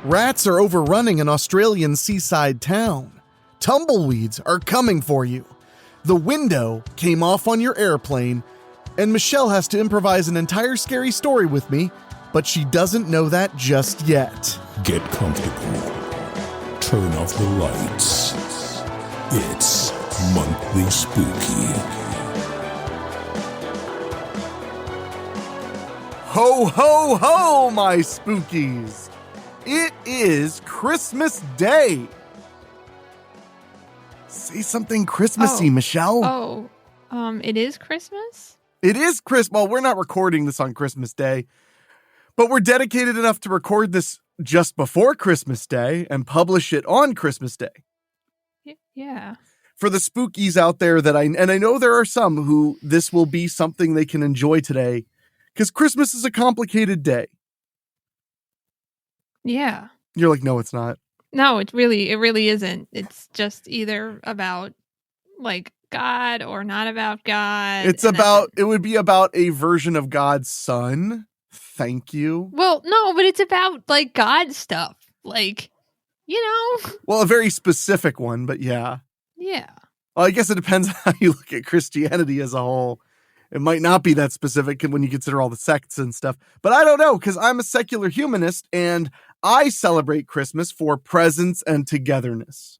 Rats are overrunning an Australian seaside town. Tumbleweeds are coming for you. The window came off on your airplane, and Michelle has to improvise an entire scary story with me, but she doesn't know that just yet. Get comfortable. Turn off the lights. It's Monthly Spooky. Ho, ho, ho, my spookies! It is Christmas Day! Say something Christmassy, Michelle. It is Christmas? It is Christmas. Well, we're not recording this on Christmas Day, but we're dedicated enough to record this just before Christmas Day and publish it on Christmas Day. Yeah. For the spookies out there I know there are some who this will be something they can enjoy today, because Christmas is a complicated day. Yeah. You're like, no, it's not. No, it really isn't. It's just either about like God or not about God. It would be about a version of God's son. Thank you. Well, no, but it's about like God stuff. Like, Well, a very specific one, but yeah. Yeah. Well, I guess it depends on how you look at Christianity as a whole. It might not be that specific when you consider all the sects and stuff. But I don't know, because I'm a secular humanist and I celebrate Christmas for presents and togetherness.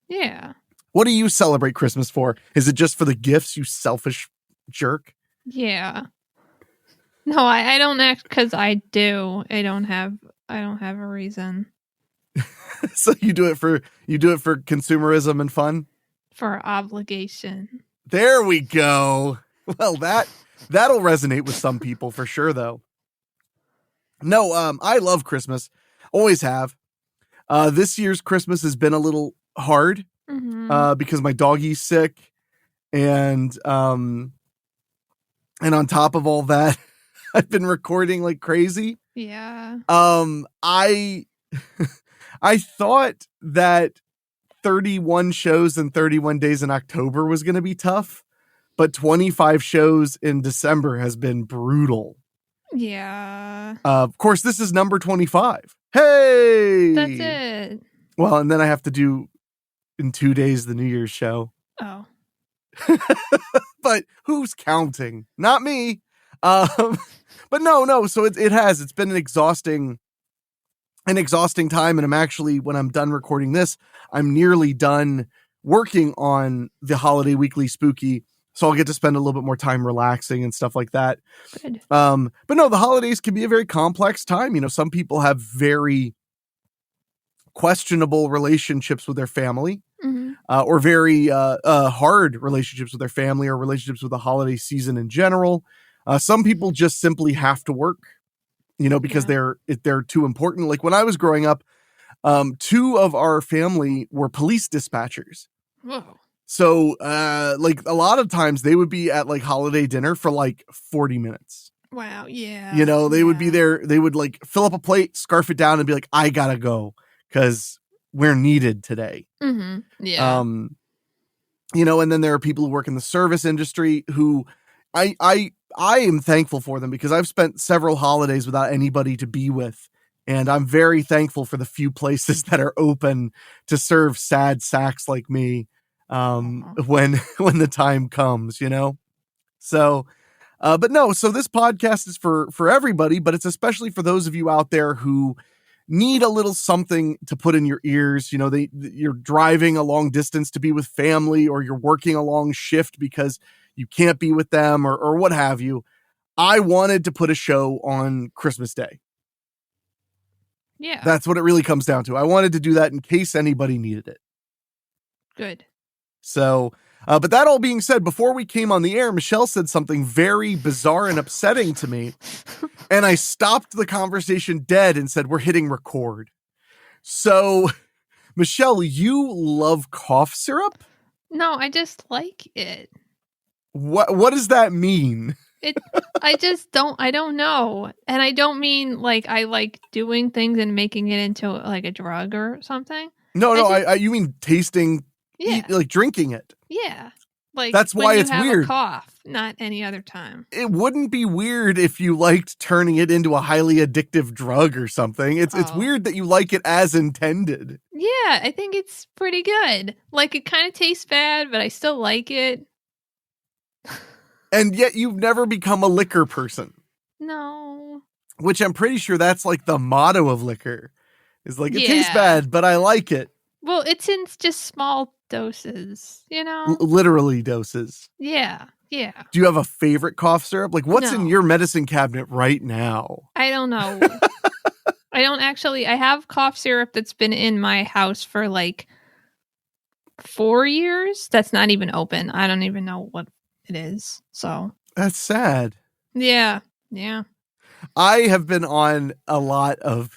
Yeah. What do you celebrate Christmas for? Is it just for the gifts, you selfish jerk? Yeah. No, I don't act because I do. I don't have a reason. So you do it for consumerism and fun? For obligation. There we go. Well, that'll resonate with some people for sure, though. No, I love Christmas. Always have. This year's Christmas has been a little hard because my doggie's sick, and on top of all that, I've been recording like crazy. Yeah. I thought that 31 shows in 31 days in October was going to be tough, but 25 shows in December has been brutal. Yeah. Of course, this is number 25. Hey! That's it. Well, and then I have to do in 2 days the New Year's show. Oh. But who's counting? Not me. But no. So it's been an exhausting time. And I'm actually, when I'm done recording this, I'm nearly done working on the holiday weekly spooky. So I'll get to spend a little bit more time relaxing and stuff like that. Good. But no, the holidays can be a very complex time. Some people have very questionable relationships with their family, or very hard relationships with their family, or relationships with the holiday season in general. Some people just simply have to work, because they're too important. Like when I was growing up, 2 of our family were police dispatchers. Whoa. So, like a lot of times they would be at like holiday dinner for like 40 minutes. Wow. Yeah. They would be there. They would like fill up a plate, scarf it down, and be like, I gotta go because we're needed today. Yeah. And then there are people who work in the service industry who I am thankful for them, because I've spent several holidays without anybody to be with. And I'm very thankful for the few places that are open to serve sad sacks like me. When the time comes, so, but no, so this podcast is for everybody, but it's especially for those of you out there who need a little something to put in your ears. You're driving a long distance to be with family, or you're working a long shift because you can't be with them, or what have you. I wanted to put a show on Christmas Day. Yeah. That's what it really comes down to. I wanted to do that in case anybody needed it. Good. So, but that all being said, before we came on the air, Michelle said something very bizarre and upsetting to me. And I stopped the conversation dead and said, we're hitting record. So, Michelle, you love cough syrup? No, I just like it. What does that mean? I don't know. And I don't mean like I like doing things and making it into like a drug or something. No, you mean tasting, yeah. like drinking it. Yeah. Like That's when why you it's have weird. a cough, not any other time. It wouldn't be weird if you liked turning it into a highly addictive drug or something. It's Oh. weird that you like it as intended. Yeah, I think it's pretty good. Like it kind of tastes bad, but I still like it. And yet you've never become a liquor person, No. which I'm pretty sure that's like the motto of liquor. Is like, it tastes Yeah. bad, but I like it. Well, it's in just small doses, you know? Literally doses. Yeah. Yeah. Do you have a favorite cough syrup? Like, what's in No. your medicine cabinet right now? I don't know. I don't actually. I have cough syrup that's been in my house for like 4 years. That's not even open. I don't even know what it is. So, That's sad. yeah. Yeah. I have been on a lot of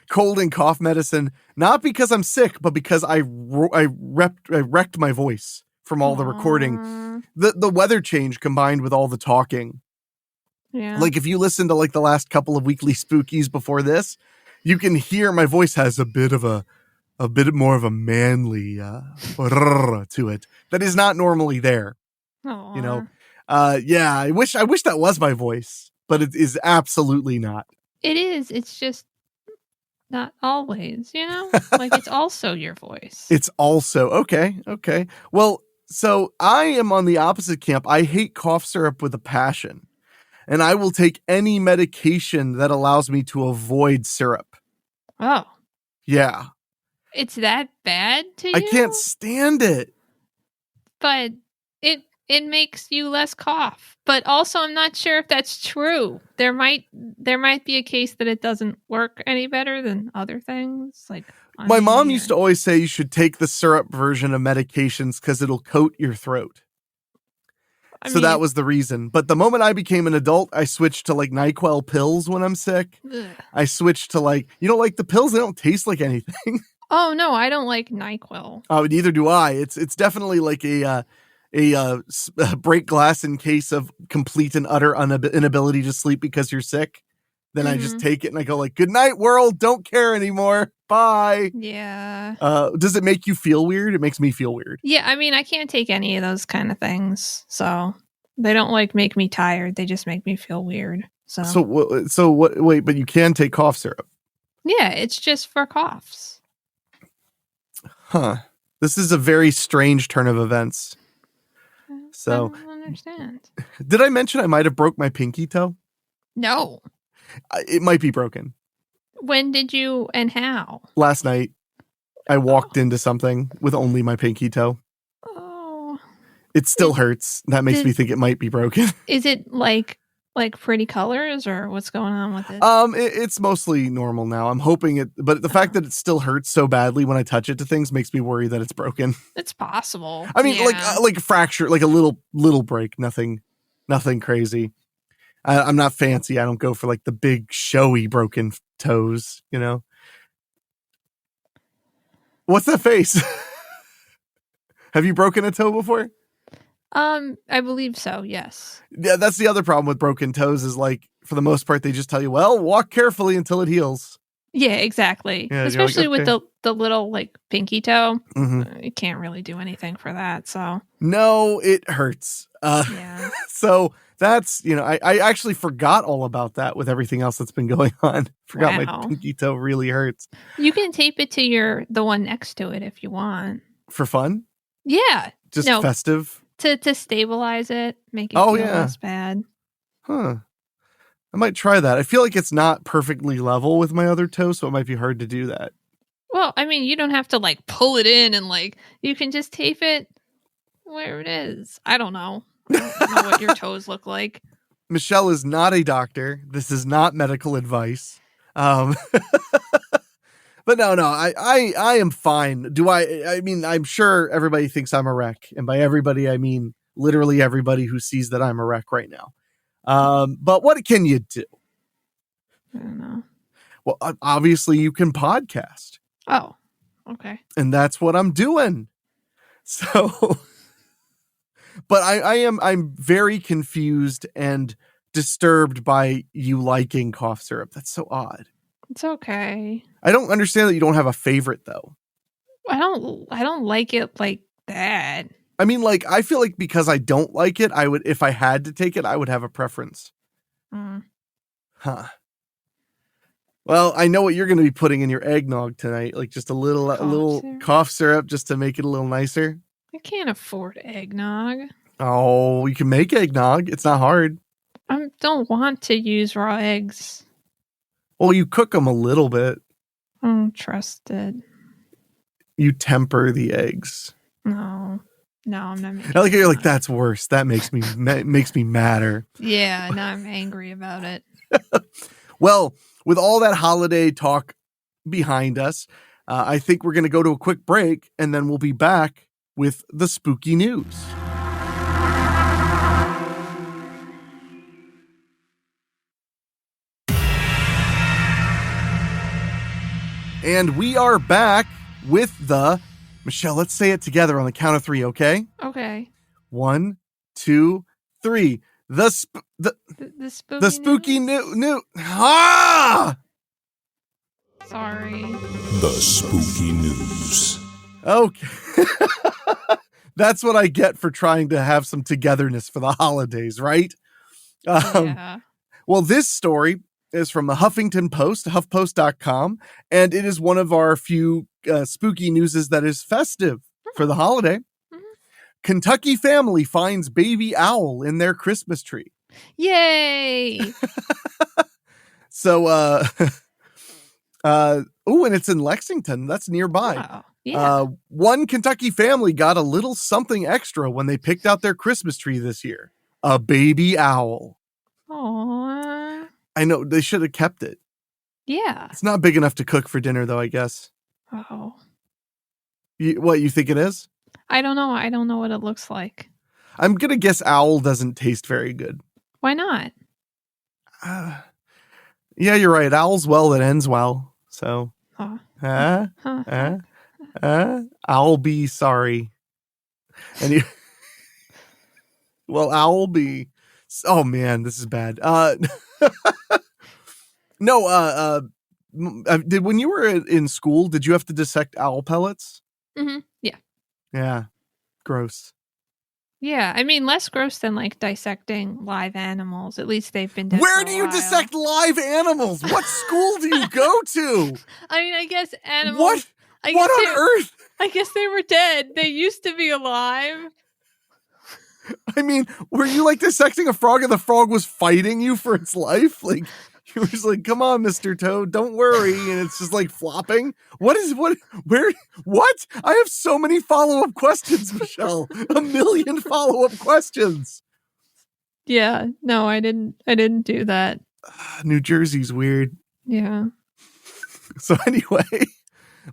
cold and cough medicine, not because I'm sick, but because I wrecked my voice from all the recording. Aw. The weather change combined with all the talking. Yeah. Like if you listen to like the last couple of weekly spookies before this, you can hear my voice has a bit more of a manly to it that is not normally there. Aw. You know, yeah. I wish that was my voice, but it is absolutely not. It is. It's just not always, you know? Like it's also your voice. It's also okay. Well, so I am on the opposite camp. I hate cough syrup with a passion, and I will take any medication that allows me to avoid syrup. Oh. Yeah. It's that bad to you? I can't stand it. But it makes you less cough. But also I'm not sure if that's true. There might be a case that it doesn't work any better than other things. Like my mom used to always say you should take the syrup version of medications because it'll coat your throat. So that was the reason. But the moment I became an adult, I switched to like NyQuil pills when I'm sick. Ugh. I switched to like, you don't like the pills? They don't taste like anything. Oh no, I don't like NyQuil. Oh, neither do I. It's definitely like a break glass in case of complete and utter inability to sleep because you're sick. Then I just take it and I go like, good night, world. Don't care anymore. Bye. Yeah. Does it make you feel weird? It makes me feel weird. Yeah, I mean, I can't take any of those kind of things. So they don't like make me tired. They just make me feel weird. So what? Wait, but you can take cough syrup. Yeah, it's just for coughs. Huh. This is a very strange turn of events. So I don't understand. Did I mention I might have broke my pinky toe? No. It might be broken. When did you and how? Last night, I walked into something with only my pinky toe. Oh. It still hurts. That makes me think it might be broken. Is it like pretty colors or what's going on with it? It's mostly normal now. I'm hoping it, but the fact that it still hurts so badly when I touch it to things makes me worry that it's broken. It's possible. I mean, like a fracture, like a little break, nothing crazy. I'm not fancy. I don't go for like the big showy broken toes, you know? What's that face? Have you broken a toe before? I believe so, yes. Yeah, that's the other problem with broken toes is like, for the most part, they just tell you, well, walk carefully until it heals. Yeah, exactly. Yeah, especially like, okay. with the little like pinky toe. Mm-hmm. You can't really do anything for that, so. No, it hurts. Yeah. So that's, I actually forgot all about that with everything else that's been going on. Forgot my pinky toe really hurts. You can tape it to the one next to it if you want. For fun? Yeah. Just festive? To stabilize it, make it feel less bad. Huh. I might try that. I feel like it's not perfectly level with my other toe, so it might be hard to do that. Well, I mean, you don't have to like pull it in and like, you can just tape it where it is. I don't know. I don't know what your toes look like. Michelle is not a doctor. This is not medical advice. But no, I am fine. I mean, I'm sure everybody thinks I'm a wreck. And by everybody, I mean literally everybody who sees that I'm a wreck right now. But what can you do? I don't know. Well, obviously you can podcast. Oh, okay. And that's what I'm doing. So, but I'm very confused and disturbed by you liking cough syrup. That's so odd. It's okay. I don't understand that you don't have a favorite though. I don't like it like that. I mean, like, I feel like because I don't like it, I would, if I had to take it, I would have a preference. Huh. Well, I know what you're going to be putting in your eggnog tonight, like just a little cough syrup just to make it a little nicer. I can't afford eggnog. Oh, you can make eggnog. It's not hard. I don't want to use raw eggs. Well, you cook them a little bit. I don't trust it. You temper the eggs. No, I'm not. I like how you're like, that's worse. That makes me madder. Yeah, now I'm angry about it. Well, with all that holiday talk behind us, I think we're going to go to a quick break, and then we'll be back with the spooky news. And we are back with the... Michelle, let's say it together on the count of 3, okay? Okay. 1, 2, 3. The spooky news. Ah! Sorry. The spooky news. Okay. That's what I get for trying to have some togetherness for the holidays, right? Yeah. Well, this story is from the Huffington Post, huffpost.com, and it is one of our few spooky newses that is festive for the holiday. Mm-hmm. Kentucky family finds baby owl in their Christmas tree. Yay! So, and it's in Lexington. That's nearby. Wow. Yeah. One Kentucky family got a little something extra when they picked out their Christmas tree this year. A baby owl. Aww. I know, they should have kept it. Yeah. It's not big enough to cook for dinner, though, I guess. Oh. What, you think it is? I don't know. I don't know what it looks like. I'm going to guess owl doesn't taste very good. Why not? Yeah, you're right. Owl's well that ends well. So, I'll be sorry. And well, I'll be. Oh man, this is bad. No. Did when you were in school, did you have to dissect owl pellets? Mm-hmm. Yeah. Yeah. Gross. Yeah, I mean, less gross than like dissecting live animals. At least they've been dead. Where do you dissect live animals? What school do you go to? I mean, I guess animals. What? What on earth? I guess they were dead. They used to be alive. I mean, were you like dissecting a frog and the frog was fighting you for its life? Like, you were just like, come on, Mr. Toad, don't worry. And it's just like flopping. What? I have so many follow-up questions, Michelle. 1 million follow-up questions. Yeah, no, I didn't do that. New Jersey's weird. Yeah. So anyway,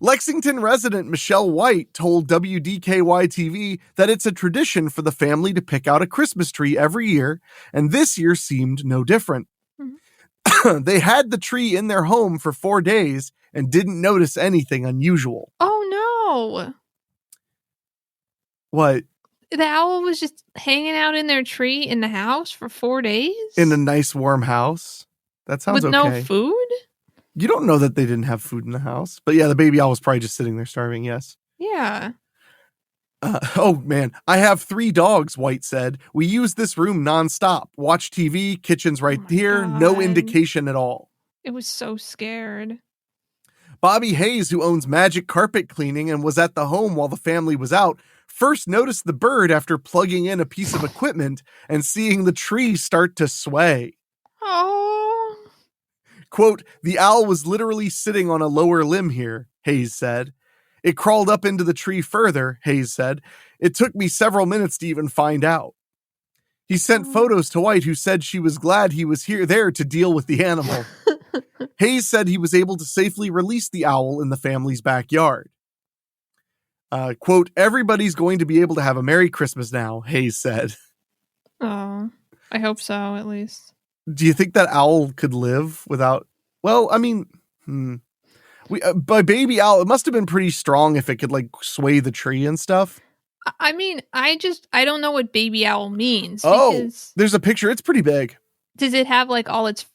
Lexington resident Michelle White told WDKY-TV that it's a tradition for the family to pick out a Christmas tree every year, and this year seemed no different. Mm-hmm. They had the tree in their home for 4 days and didn't notice anything unusual. Oh no. What? The owl was just hanging out in their tree in the house for 4 days? In a nice warm house? That sounds with okay. No food? You don't know that they didn't have food in the house. But yeah, the baby owl was probably just sitting there starving, yes. Yeah. Oh, man. I have 3 dogs, White said. We use this room nonstop. Watch TV, kitchen's right here. God. No indication at all. It was so scared. Bobby Hayes, who owns Magic Carpet Cleaning and was at the home while the family was out, first noticed the bird after plugging in a piece of equipment and seeing the tree start to sway. Oh. Quote, the owl was literally sitting on a lower limb here, Hayes said. It crawled up into the tree further, Hayes said. It took me several minutes to even find out. He sent photos to White, who said she was glad he was there to deal with the animal. Hayes said he was able to safely release the owl in the family's backyard. Quote, everybody's going to be able to have a Merry Christmas now, Hayes said. Oh, I hope so, at least. Do you think that owl could live without... Well, I mean... by baby owl, it must have been pretty strong if it could like sway the tree and stuff. I mean, I don't know what baby owl means. Oh, there's a picture. It's pretty big. Does it have like all its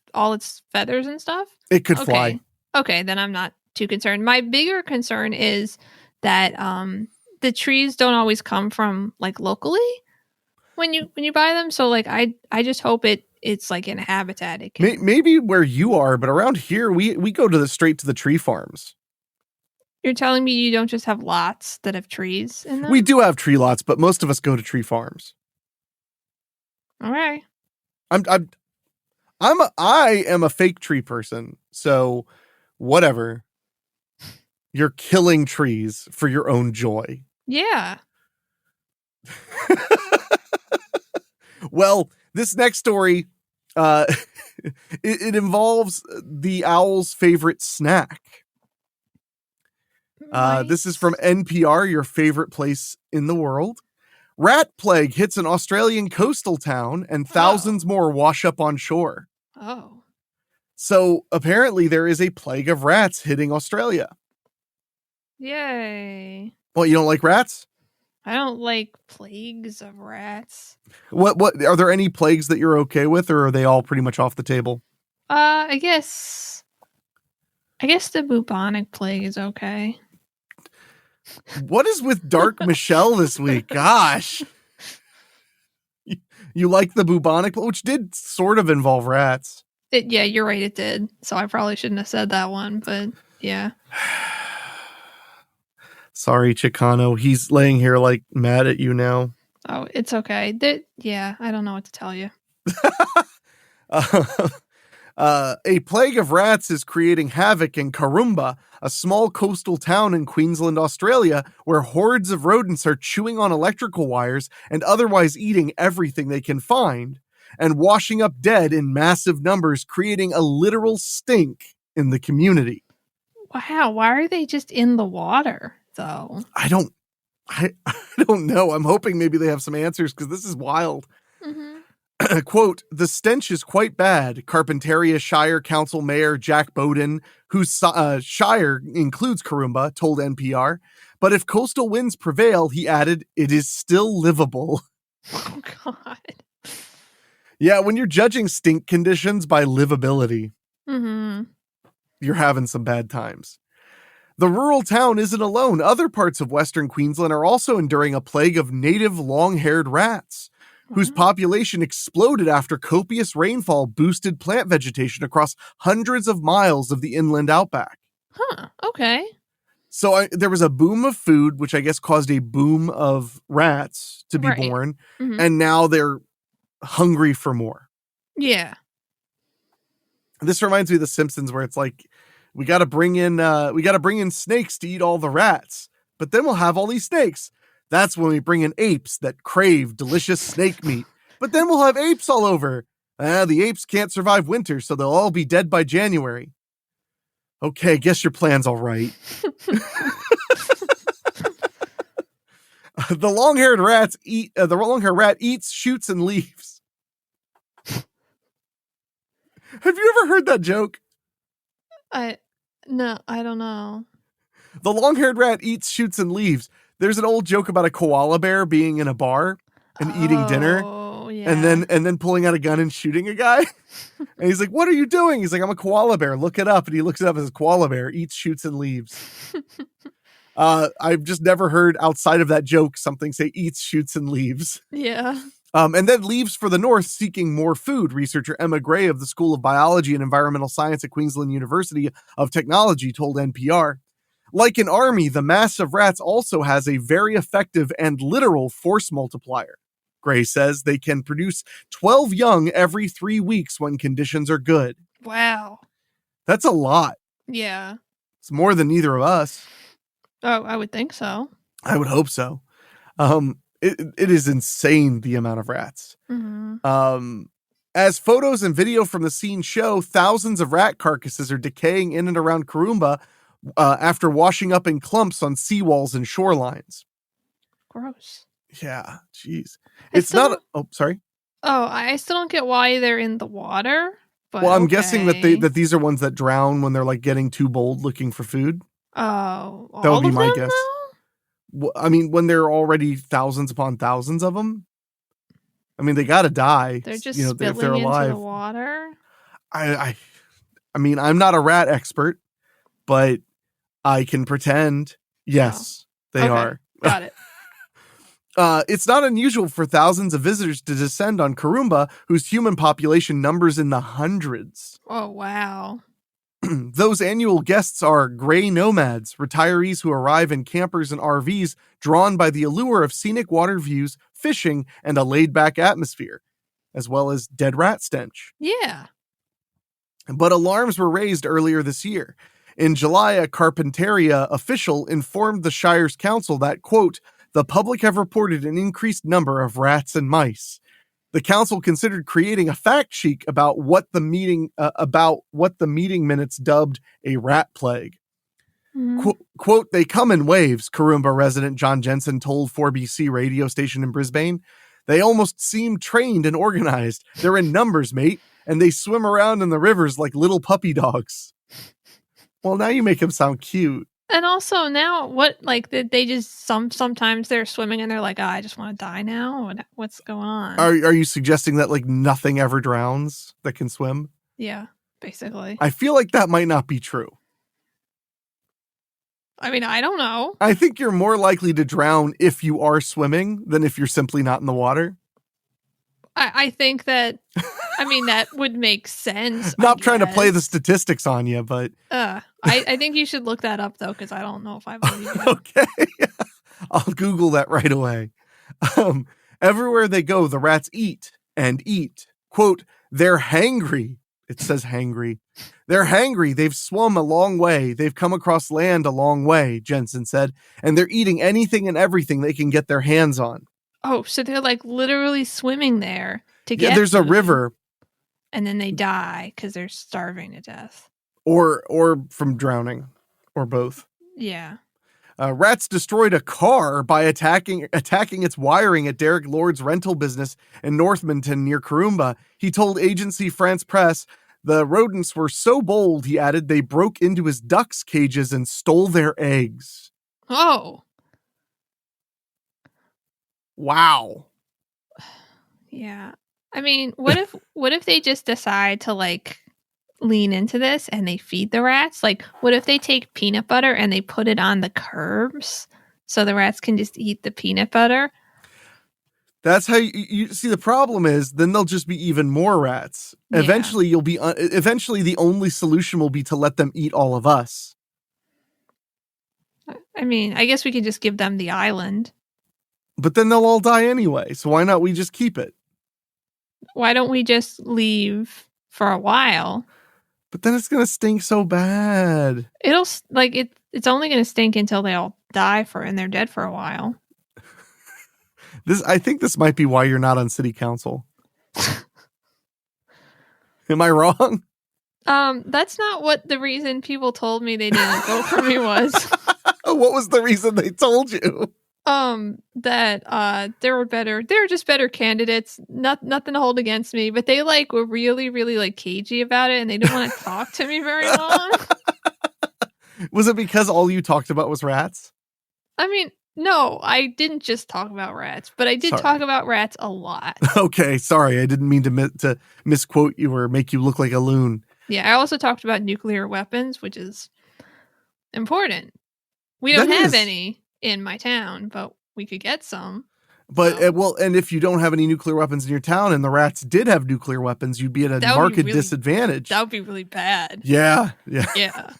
feathers and stuff? It could fly. Okay, then I'm not too concerned. My bigger concern is that the trees don't always come from like locally when you buy them. So like I just hope it's like in a habitat. It can. Maybe where you are, but around here we go to straight to the tree farms. You're telling me you don't just have lots that have trees in them? We do have tree lots, but most of us go to tree farms. All right. I am a fake tree person, so whatever. You're killing trees for your own joy. Yeah. Well, this next story, it involves the owl's favorite snack. This is from NPR, your favorite place in the world. Rat plague hits an Australian coastal town and thousands more wash up on shore. Oh. So apparently there is a plague of rats hitting Australia. Yay. Well, you don't like rats? I don't like plagues of rats. What are there any plagues that you're okay with, or are they all pretty much off the table? I guess the bubonic plague is okay. What is with Dark Michelle this week? Gosh. You like the bubonic, which did sort of involve rats. Yeah, you're right, it did. So I probably shouldn't have said that one, but yeah. Sorry, Chicano. He's laying here like mad at you now. Oh, it's okay. Yeah, I don't know what to tell you. A plague of rats is creating havoc in Karumba, a small coastal town in Queensland, Australia, where hordes of rodents are chewing on electrical wires and otherwise eating everything they can find, and washing up dead in massive numbers, creating a literal stink in the community. Wow, why are they just in the water, though? I don't know. I'm hoping maybe they have some answers, because this is wild. Mm-hmm. Quote, the stench is quite bad, Carpentaria Shire Council Mayor Jack Bowden, whose shire includes Karumba, told NPR. But if coastal winds prevail, he added, it is still livable. Oh, God. Yeah, when you're judging stink conditions by livability, you're having some bad times. The rural town isn't alone. Other parts of Western Queensland are also enduring a plague of native long-haired rats, whose population exploded after copious rainfall boosted plant vegetation across hundreds of miles of the inland outback. Huh, okay. So there was a boom of food, which I guess caused a boom of rats to be born, and now they're hungry for more. Yeah. This reminds me of The Simpsons, where it's like, we got to bring in snakes to eat all the rats, but then we'll have all these snakes. That's when we bring in apes that crave delicious snake meat. But then we'll have apes all over. The apes can't survive winter, so they'll all be dead by January. Okay, guess your plan's all right. The long-haired rat eats shoots and leaves. Have you ever heard that joke? No, I don't know. The long-haired rat eats shoots and leaves. There's an old joke about a koala bear being in a bar and eating dinner, yeah. and then pulling out a gun and shooting a guy. And he's like, "What are you doing?" He's like, "I'm a koala bear. Look it up." And he looks it up as a koala bear eats shoots and leaves. I've just never heard outside of that joke something say eats shoots and leaves. Yeah. And then leaves for the north seeking more food. Researcher Emma Gray of the School of Biology and Environmental Science at Queensland University of Technology told NPR. Like an army, the mass of rats also has a very effective and literal force multiplier. Gray says they can produce 12 young every 3 weeks when conditions are good. Wow. That's a lot. Yeah. It's more than either of us. Oh, I would think so. I would hope so. It is insane, the amount of rats. As photos and video from the scene show, thousands of rat carcasses are decaying in and around Karumba after washing up in clumps on seawalls and shorelines. Gross. Yeah, jeez. It's not. Oh, sorry. Oh, I still don't get why they're in the water. But well, I'm guessing that these are ones that drown when they're like getting too bold looking for food. Oh, that would be my guess. Though? I mean, when there are already thousands upon thousands of them, I mean, they got to die. They're just if spilling they're alive. into the water. I mean, I'm not a rat expert, but I can pretend. Yes, they are. Got it. It's not unusual for thousands of visitors to descend on Karumba, whose human population numbers in the hundreds. Oh, wow. Those annual guests are gray nomads, retirees who arrive in campers and RVs, drawn by the allure of scenic water views, fishing, and a laid-back atmosphere, as well as dead rat stench. Yeah. But alarms were raised earlier this year. In July, a Carpinteria official informed the Shire's council that, quote, the public have reported an increased number of rats and mice. The council considered creating a fact sheet about what the meeting minutes dubbed a rat plague. Mhm. Quote, they come in waves, Karumba resident John Jensen told 4BC radio station in Brisbane. They almost seem trained and organized. They're in numbers, mate, and they swim around in the rivers like little puppy dogs. Well, now you make them sound cute. And also now, what, like, they just, sometimes they're swimming and they're like, oh, I just want to die now? What's going on? Are you suggesting that, like, nothing ever drowns that can swim? Yeah, basically. I feel like that might not be true. I mean, I don't know. I think you're more likely to drown if you are swimming than if you're simply not in the water. I think that, I mean, that would make sense. Not trying to play the statistics on you, but... I think you should look that up, though, because I don't know if I believe you. Okay. I'll Google that right away. Everywhere they go, the rats eat and eat. Quote, they're hangry. It says hangry. They're hangry. They've swum a long way. They've come across land a long way, Jensen said, and they're eating anything and everything they can get their hands on. Oh, so they're like literally swimming there to get. Yeah, there's a food, river. and then they die because they're starving to death. Or from drowning, or both. Yeah. Rats destroyed a car by attacking its wiring at Derek Lord's rental business in Northmanton near Karumba. He told agency France Press, the rodents were so bold, he added, they broke into his ducks' cages and stole their eggs. Oh. Wow. Yeah. I mean, what if they just decide to like lean into this and they feed the rats? Like, what if they take peanut butter and they put it on the curbs so the rats can just eat the peanut butter? That's how you see. The problem is then there'll just be even more rats. Yeah. Eventually eventually the only solution will be to let them eat all of us. I mean, I guess we could just give them the island. But then they'll all die anyway. So why not we just keep it? Why don't we just leave for a while? But then it's going to stink so bad. It'll like it's only going to stink until they all die and they're dead for a while. I think this might be why you're not on city council. Am I wrong? That's not what the reason people told me they didn't vote for me was. What was the reason they told you? That they're just better candidates. Nothing to hold against me, but they like were really, really like cagey about it and they didn't want to talk to me very long. Was it because all you talked about was rats? I mean, no, I didn't just talk about rats, but I did talk about rats a lot. Okay, sorry. I didn't mean to misquote you or make you look like a loon. Yeah, I also talked about nuclear weapons, which is important. We don't have any in my town, but we could get some. But, and if you don't have any nuclear weapons in your town and the rats did have nuclear weapons, you'd be at a marked disadvantage. That would be really bad. Yeah. Yeah.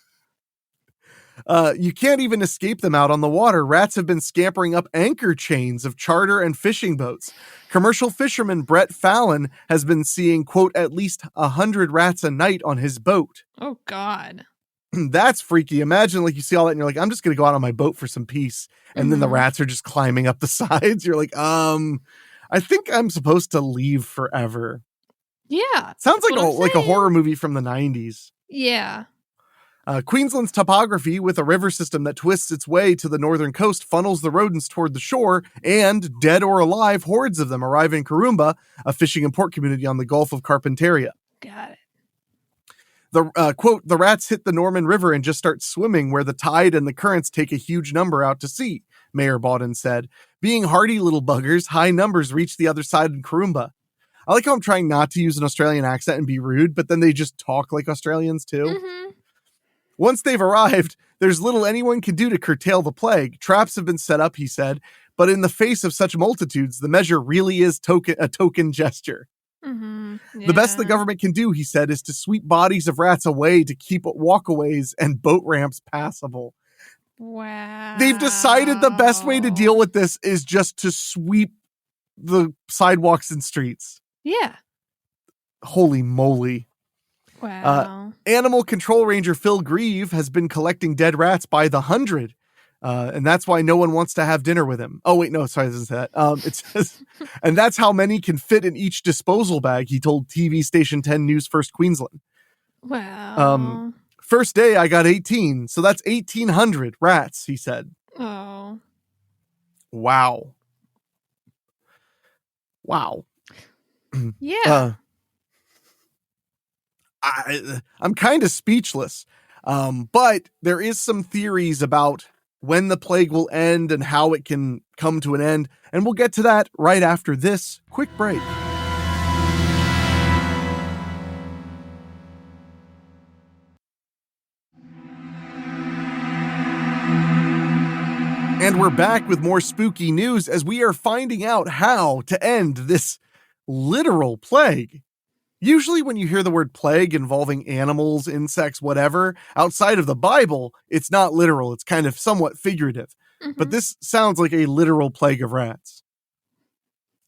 You can't even escape them out on the water. Rats have been scampering up anchor chains of charter and fishing boats. Commercial fisherman Brett Fallon has been seeing, quote, at least 100 rats a night on his boat. Oh, God. That's freaky. Imagine like you see all that and you're like, I'm just going to go out on my boat for some peace. And then the rats are just climbing up the sides. You're like, I think I'm supposed to leave forever. Yeah. Sounds like a horror movie from the 90s. Yeah. Queensland's topography, with a river system that twists its way to the northern coast, funnels the rodents toward the shore, and, dead or alive, hordes of them arrive in Karumba, a fishing and port community on the Gulf of Carpinteria. Got it. Quote, the rats hit the Norman River and just start swimming where the tide and the currents take a huge number out to sea, Mayor Bawden said. Being hardy little buggers, high numbers reach the other side in Karumba. I like how I'm trying not to use an Australian accent and be rude, but then they just talk like Australians too. Mm-hmm. Once they've arrived, there's little anyone can do to curtail the plague. Traps have been set up, he said, but in the face of such multitudes, the measure really is a token gesture. Mm-hmm. The best the government can do, he said, is to sweep bodies of rats away to keep walkaways and boat ramps passable. Wow. They've decided the best way to deal with this is just to sweep the sidewalks and streets. Yeah. Holy moly. Wow. Animal control ranger Phil Grieve has been collecting dead rats by the 100. And that's why no one wants to have dinner with him. Oh, wait, no, sorry, this is that. It says, and that's how many can fit in each disposal bag, he told TV station 10 News First Queensland. Wow. First day, I got 18. So that's 1,800 rats, he said. Oh. Wow. Wow. Yeah. I'm kind of speechless. But there is some theories about when the plague will end and how it can come to an end. And we'll get to that right after this quick break. And we're back with more spooky news as we are finding out how to end this literal plague. Usually when you hear the word plague involving animals, insects, whatever, outside of the Bible, it's not literal. It's kind of somewhat figurative. Mm-hmm. But this sounds like a literal plague of rats.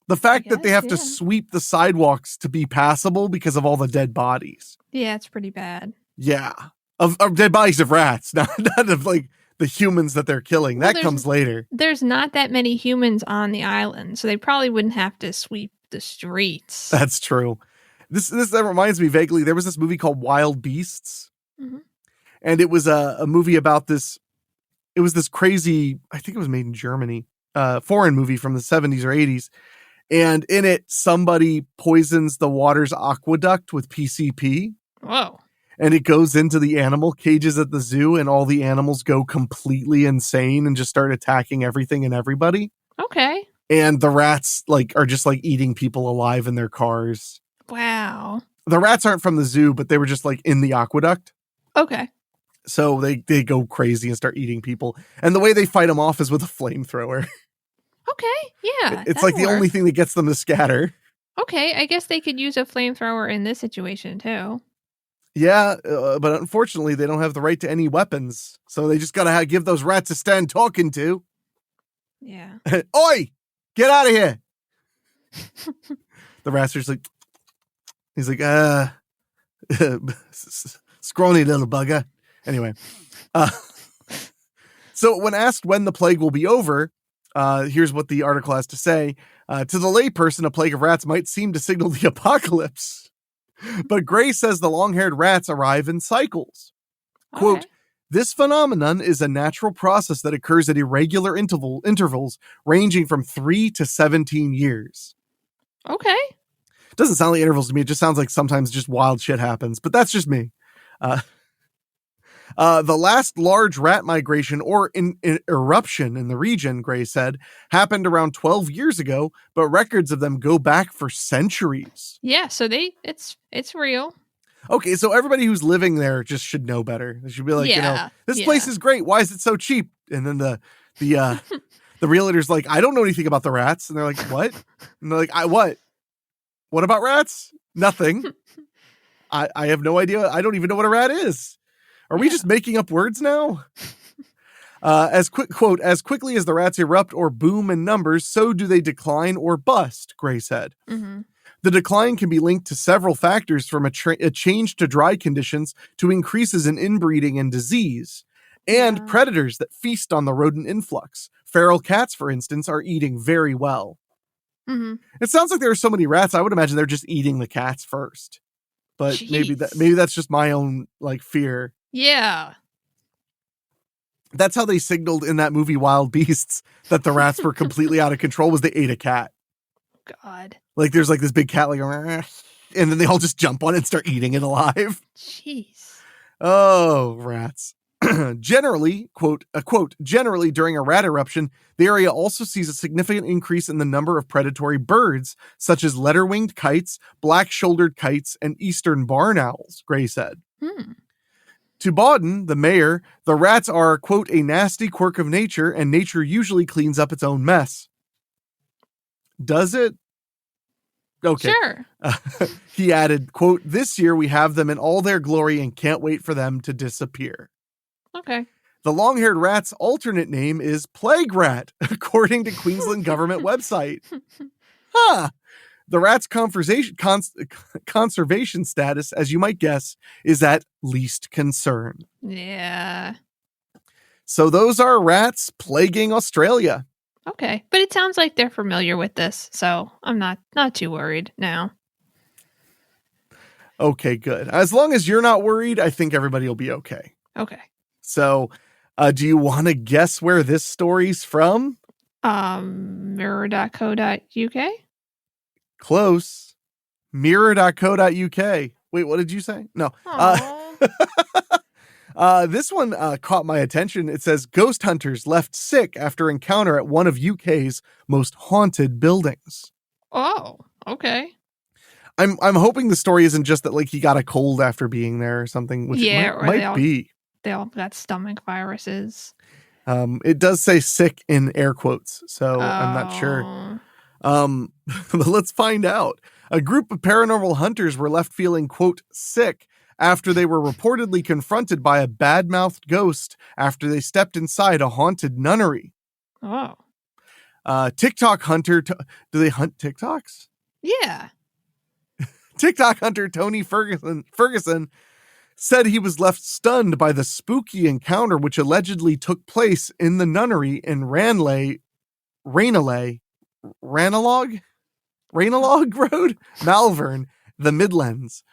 The fact that they have to yeah. sweep the sidewalks to be passable because of all the dead bodies. Yeah, it's pretty bad. Yeah. Of dead bodies of rats, not of like the humans that they're killing. Well, that comes later. There's not that many humans on the island, so they probably wouldn't have to sweep the streets. That's true. This that reminds me vaguely. There was this movie called Wild Beasts, and it was a movie about this. It was this crazy. I think it was made in Germany, foreign movie from the 70s or 80s, and in it somebody poisons the water's aqueduct with PCP. Whoa! And it goes into the animal cages at the zoo, and all the animals go completely insane and just start attacking everything and everybody. Okay. And the rats are just eating people alive in their cars. Wow. The rats aren't from the zoo, but they were just in the aqueduct. Okay. So they go crazy and start eating people. And the way they fight them off is with a flamethrower. Okay. Yeah. It's the only thing that gets them to scatter. Okay. I guess they could use a flamethrower in this situation too. Yeah, but unfortunately, they don't have the right to any weapons. So they just got to give those rats a stand talking to. Yeah. Oi! Get out of here! The rats are just he's scrawny little bugger. Anyway. So when asked when the plague will be over, here's what the article has to say. To the layperson, a plague of rats might seem to signal the apocalypse. But Gray says the long-haired rats arrive in cycles. Okay. Quote, this phenomenon is a natural process that occurs at irregular intervals ranging from 3 to 17 years. Okay. It doesn't sound like intervals to me. It just sounds like sometimes just wild shit happens, but that's just me. The last large rat migration or eruption in the region, Gray said, happened around 12 years ago, but records of them go back for centuries. Yeah, so it's real. Okay, so everybody who's living there just should know better. They should be like, this place is great. Why is it so cheap? And then the realtor's like, I don't know anything about the rats. And they're like, what? And they're like, what? What about rats? Nothing. I have no idea. I don't even know what a rat is. Are we just making up words now? As quickly as the rats erupt or boom in numbers, so do they decline or bust, Gray said. Mm-hmm. The decline can be linked to several factors, from a change to dry conditions to increases in inbreeding and disease, and predators that feast on the rodent influx. Feral cats, for instance, are eating very well. Mm-hmm. It sounds like there are so many rats, I would imagine they're just eating the cats first. But maybe that's just my own fear. Yeah. That's how they signaled in that movie Wild Beasts that the rats were completely out of control, was they ate a cat. God. There's this big cat and then they all just jump on it and start eating it alive. Jeez. Oh, rats. Generally, generally during a rat eruption, the area also sees a significant increase in the number of predatory birds, such as letter-winged kites, black-shouldered kites, and eastern barn owls, Gray said. To Bauden, the mayor, the rats are, quote, a nasty quirk of nature, and nature usually cleans up its own mess. Does it? Okay. Sure. He added, quote, this year we have them in all their glory and can't wait for them to disappear. Okay. The long-haired rat's alternate name is plague rat, according to Queensland government website. Huh. The rat's conservation status, as you might guess, is at least concern. Yeah. So those are rats plaguing Australia. Okay. But it sounds like they're familiar with this, so I'm not too worried now. Okay, good. As long as you're not worried, I think everybody will be okay. Okay. So, do you want to guess where this story's from? Mirror.co.uk? Close. Mirror.co.uk. Wait, what did you say? No. This one caught my attention. It says ghost hunters left sick after encounter at one of UK's most haunted buildings. Oh, okay. I'm hoping the story isn't just that like he got a cold after being there or something, which might be. They all got stomach viruses. It does say sick in air quotes, so I'm not sure. But let's find out. A group of paranormal hunters were left feeling, quote, sick after they were reportedly confronted by a bad-mouthed ghost after they stepped inside a haunted nunnery. Oh. TikTok hunter, do they hunt TikToks? Yeah. TikTok hunter Tony Ferguson said he was left stunned by the spooky encounter which allegedly took place in the nunnery in Ranelagh Road, Malvern, the Midlands.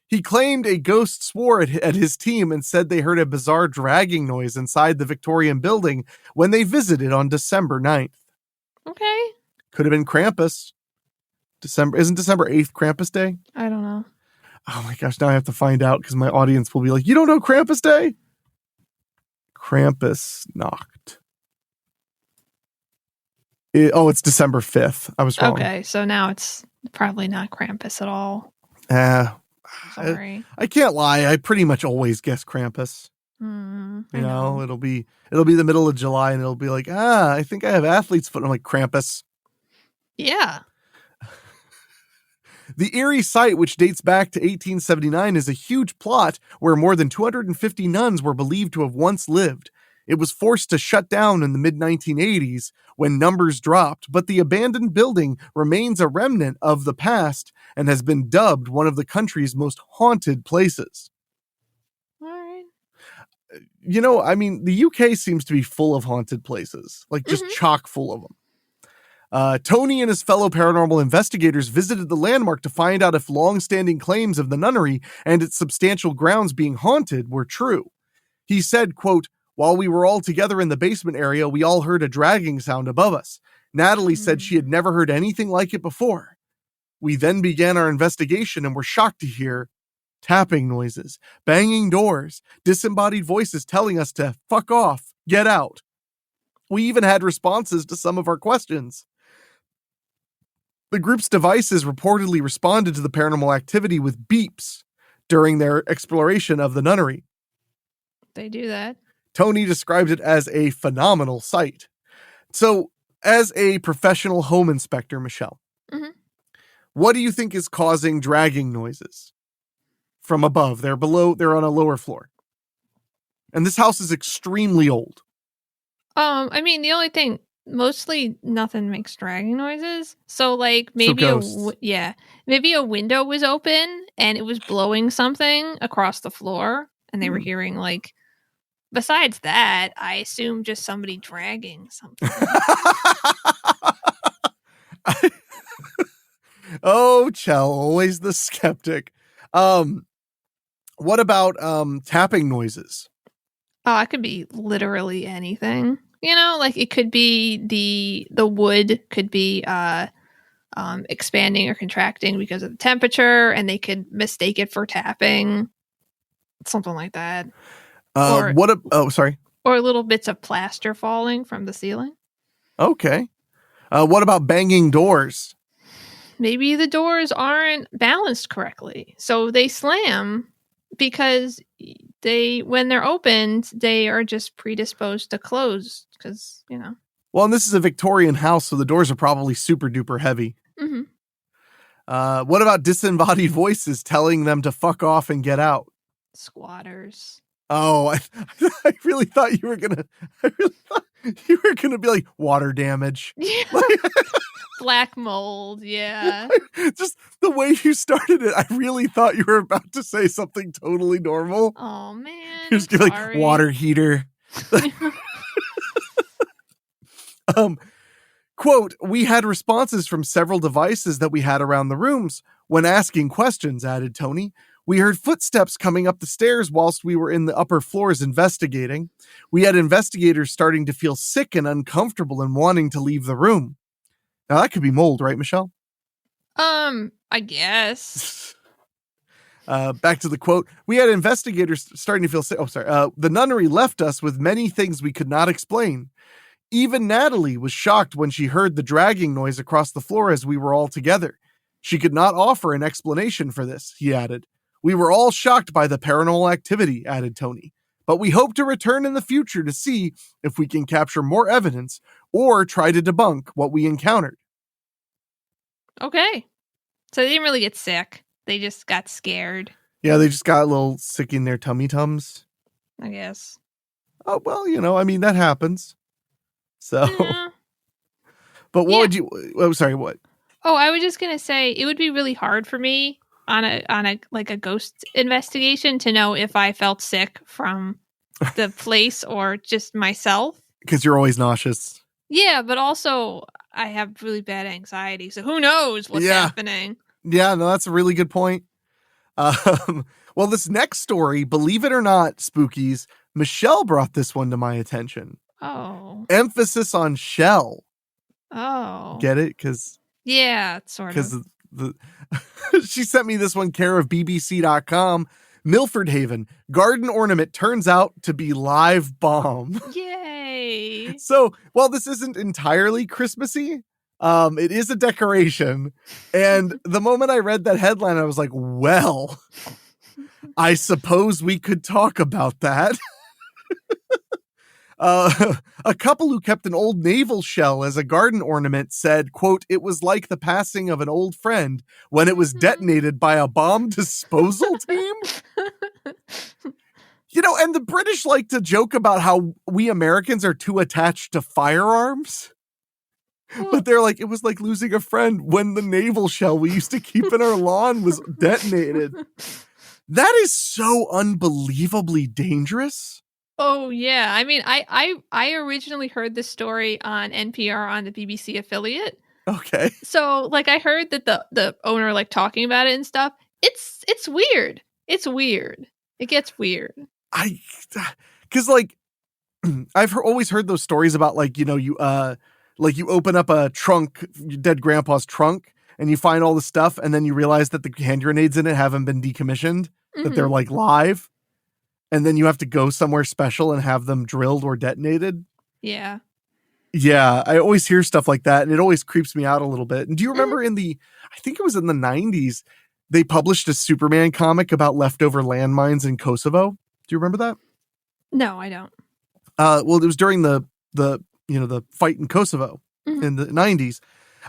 He claimed a ghost swore at his team and said they heard a bizarre dragging noise inside the Victorian building when they visited on December 9th. Okay. Could have been Krampus. Isn't December 8th Krampus Day? I don't know. Oh my gosh, now I have to find out because my audience will be like, you don't know Krampus Day? Krampus Nacht. It's December 5th. I was wrong. Okay, so now it's probably not Krampus at all. Sorry. I can't lie. I pretty much always guess Krampus. I know, it'll be the middle of July and it'll be like, I think I have athlete's foot. I'm like, Krampus. Yeah. The eerie site, which dates back to 1879, is a huge plot where more than 250 nuns were believed to have once lived. It was forced to shut down in the mid-1980s when numbers dropped, but the abandoned building remains a remnant of the past and has been dubbed one of the country's most haunted places. All right. You know, I mean, the UK seems to be full of haunted places, like just chock full of them. Tony and his fellow paranormal investigators visited the landmark to find out if long-standing claims of the nunnery and its substantial grounds being haunted were true. He said, quote, while we were all together in the basement area, we all heard a dragging sound above us. Natalie said she had never heard anything like it before. We then began our investigation and were shocked to hear tapping noises, banging doors, disembodied voices telling us to fuck off, get out. We even had responses to some of our questions. The group's devices reportedly responded to the paranormal activity with beeps during their exploration of the nunnery. They do that. Tony describes it as a phenomenal sight. So, as a professional home inspector, Michelle, what do you think is causing dragging noises from above? They're on a lower floor. And this house is extremely old. I mean, the only thing, mostly nothing makes dragging noises. So like maybe maybe a window was open and it was blowing something across the floor and they were hearing like, besides that, I assume just somebody dragging something. Oh, Chell, always the skeptic. What about tapping noises? Oh, it could be literally anything. You know, like it could be the wood could be expanding or contracting because of the temperature, and they could mistake it for tapping. Something like that. Sorry. Or little bits of plaster falling from the ceiling. Okay. What about banging doors? Maybe the doors aren't balanced correctly. So they slam because when they're opened, they are just predisposed to close because, Well, and this is a Victorian house, so the doors are probably super duper heavy. Mm-hmm. What about disembodied voices telling them to fuck off and get out? Squatters. Oh, I really thought you were gonna be like water damage. Yeah. Black mold, yeah. Just the way you started it, I really thought you were about to say something totally normal. Oh man. You're just like water heater. Quote, we had responses from several devices that we had around the rooms when asking questions, added Tony. We heard footsteps coming up the stairs whilst we were in the upper floors investigating. We had investigators starting to feel sick and uncomfortable and wanting to leave the room. Now that could be mold, right, Michelle? I guess. Back to the quote. We had investigators starting to feel sick. Oh, sorry. The nunnery left us with many things we could not explain. Even Natalie was shocked when she heard the dragging noise across the floor as we were all together. She could not offer an explanation for this, he added. We were all shocked by the paranormal activity, added Tony. But we hope to return in the future to see if we can capture more evidence or try to debunk what we encountered. Okay. So they didn't really get sick. They just got scared. Yeah, they just got a little sick in their tummy tums. I guess. Oh, well, that happens. So, Yeah. But what would you, oh, sorry, what? Oh, I was just going to say it would be really hard for me on a like a ghost investigation to know if I felt sick from the place or just myself. Because you're always nauseous. Yeah, but also I have really bad anxiety, so who knows what's happening? Yeah, no, that's a really good point. Well, this next story, believe it or not, Spookies, Michelle brought this one to my attention. Oh. Emphasis on shell. Oh. Get it? Because sort of. She sent me this one, care of BBC.com. Milford Haven, garden ornament turns out to be live bomb. Yay. So, while this isn't entirely Christmassy, it is a decoration. And the moment I read that headline, I was like, well, I suppose we could talk about that. A couple who kept an old naval shell as a garden ornament said, quote, it was like the passing of an old friend when it was detonated by a bomb disposal team. And the British like to joke about how we Americans are too attached to firearms. But they're like, it was like losing a friend when the naval shell we used to keep in our lawn was detonated. That is so unbelievably dangerous. Oh, yeah. I mean, I originally heard this story on NPR on the BBC affiliate. Okay. So, I heard that the owner, talking about it and stuff. It's weird. It's weird. It gets weird. Because, I've always heard those stories about, you open up a trunk, your dead grandpa's trunk, and you find all the stuff, and then you realize that the hand grenades in it haven't been decommissioned, that they're, live. And then you have to go somewhere special and have them drilled or detonated. Yeah. Yeah, I always hear stuff like that, and it always creeps me out a little bit. And do you remember I think it was in the 90s, they published a Superman comic about leftover landmines in Kosovo? Do you remember that? No, I don't. Well, it was during the fight in Kosovo in the 90s.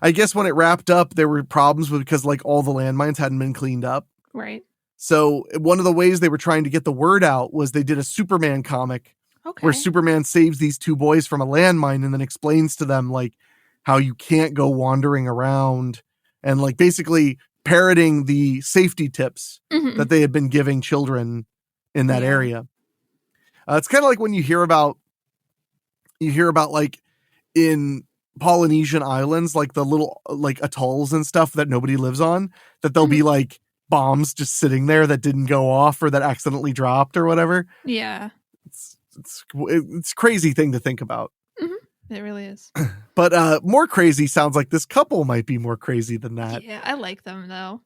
I guess when it wrapped up, there were problems because all the landmines hadn't been cleaned up. Right. So one of the ways they were trying to get the word out was they did a Superman comic where Superman saves these two boys from a landmine and then explains to them how you can't go wandering around and basically parroting the safety tips that they had been giving children in that area. It's kind of like when you hear about in Polynesian islands, the little atolls and stuff that nobody lives on, that there'll be bombs just sitting there that didn't go off or that accidentally dropped or whatever. Yeah. It's a crazy thing to think about. Mm-hmm. It really is. But more crazy sounds like this couple might be more crazy than that. Yeah, I like them though.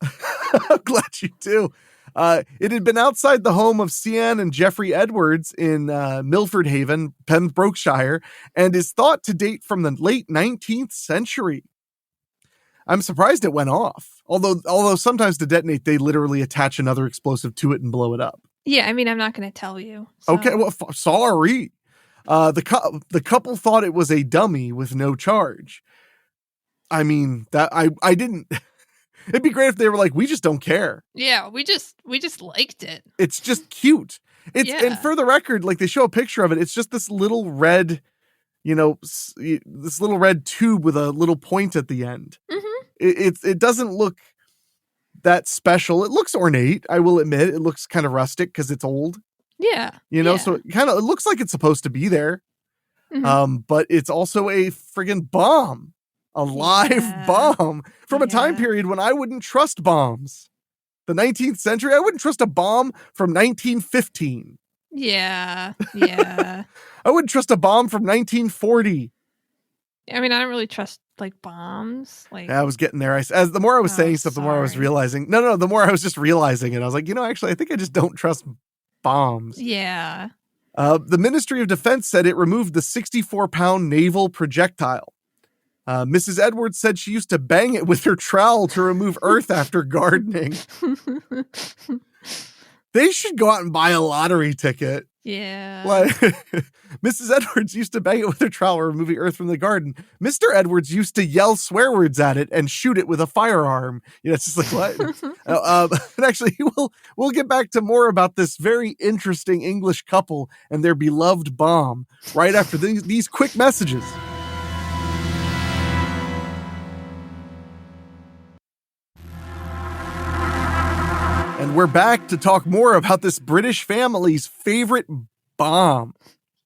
I'm glad you do. It had been outside the home of Sian and Jeffrey Edwards in Milford Haven, Pembrokeshire, and is thought to date from the late 19th century. I'm surprised it went off. Although sometimes to detonate, they literally attach another explosive to it and blow it up. Yeah, I mean, I'm not going to tell you. So. Okay, well, sorry. The couple thought it was a dummy with no charge. I mean, that I didn't. It'd be great if they were like, we just don't care. Yeah, we just liked it. It's just cute. And for the record, like they show a picture of it. It's just this little red, this little red tube with a little point at the end. Mm-hmm. It doesn't look that special. It looks ornate. I will admit, it looks kind of rustic because it's old. Yeah, so it looks like it's supposed to be there. Mm-hmm. But it's also a friggin' bomb, a live bomb from a time period when I wouldn't trust bombs. The 19th century, I wouldn't trust a bomb from 1915. Yeah. I wouldn't trust a bomb from 1940. I mean, I don't really trust like bombs. Like I was getting there. As the more I was saying stuff, the more I was realizing. No, the more I was just realizing it. I was like, actually, I think I just don't trust bombs. Yeah. The Ministry of Defense said it removed the 64-pound naval projectile. Mrs. Edwards said she used to bang it with her trowel to remove earth after gardening. They should go out and buy a lottery ticket. Yeah. Like, Mrs. Edwards used to bang it with her trowel, removing earth from the garden. Mr. Edwards used to yell swear words at it and shoot it with a firearm. It's just like, what? And actually, we'll get back to more about this very interesting English couple and their beloved bomb right after these quick messages. And we're back to talk more about this British family's favorite bomb.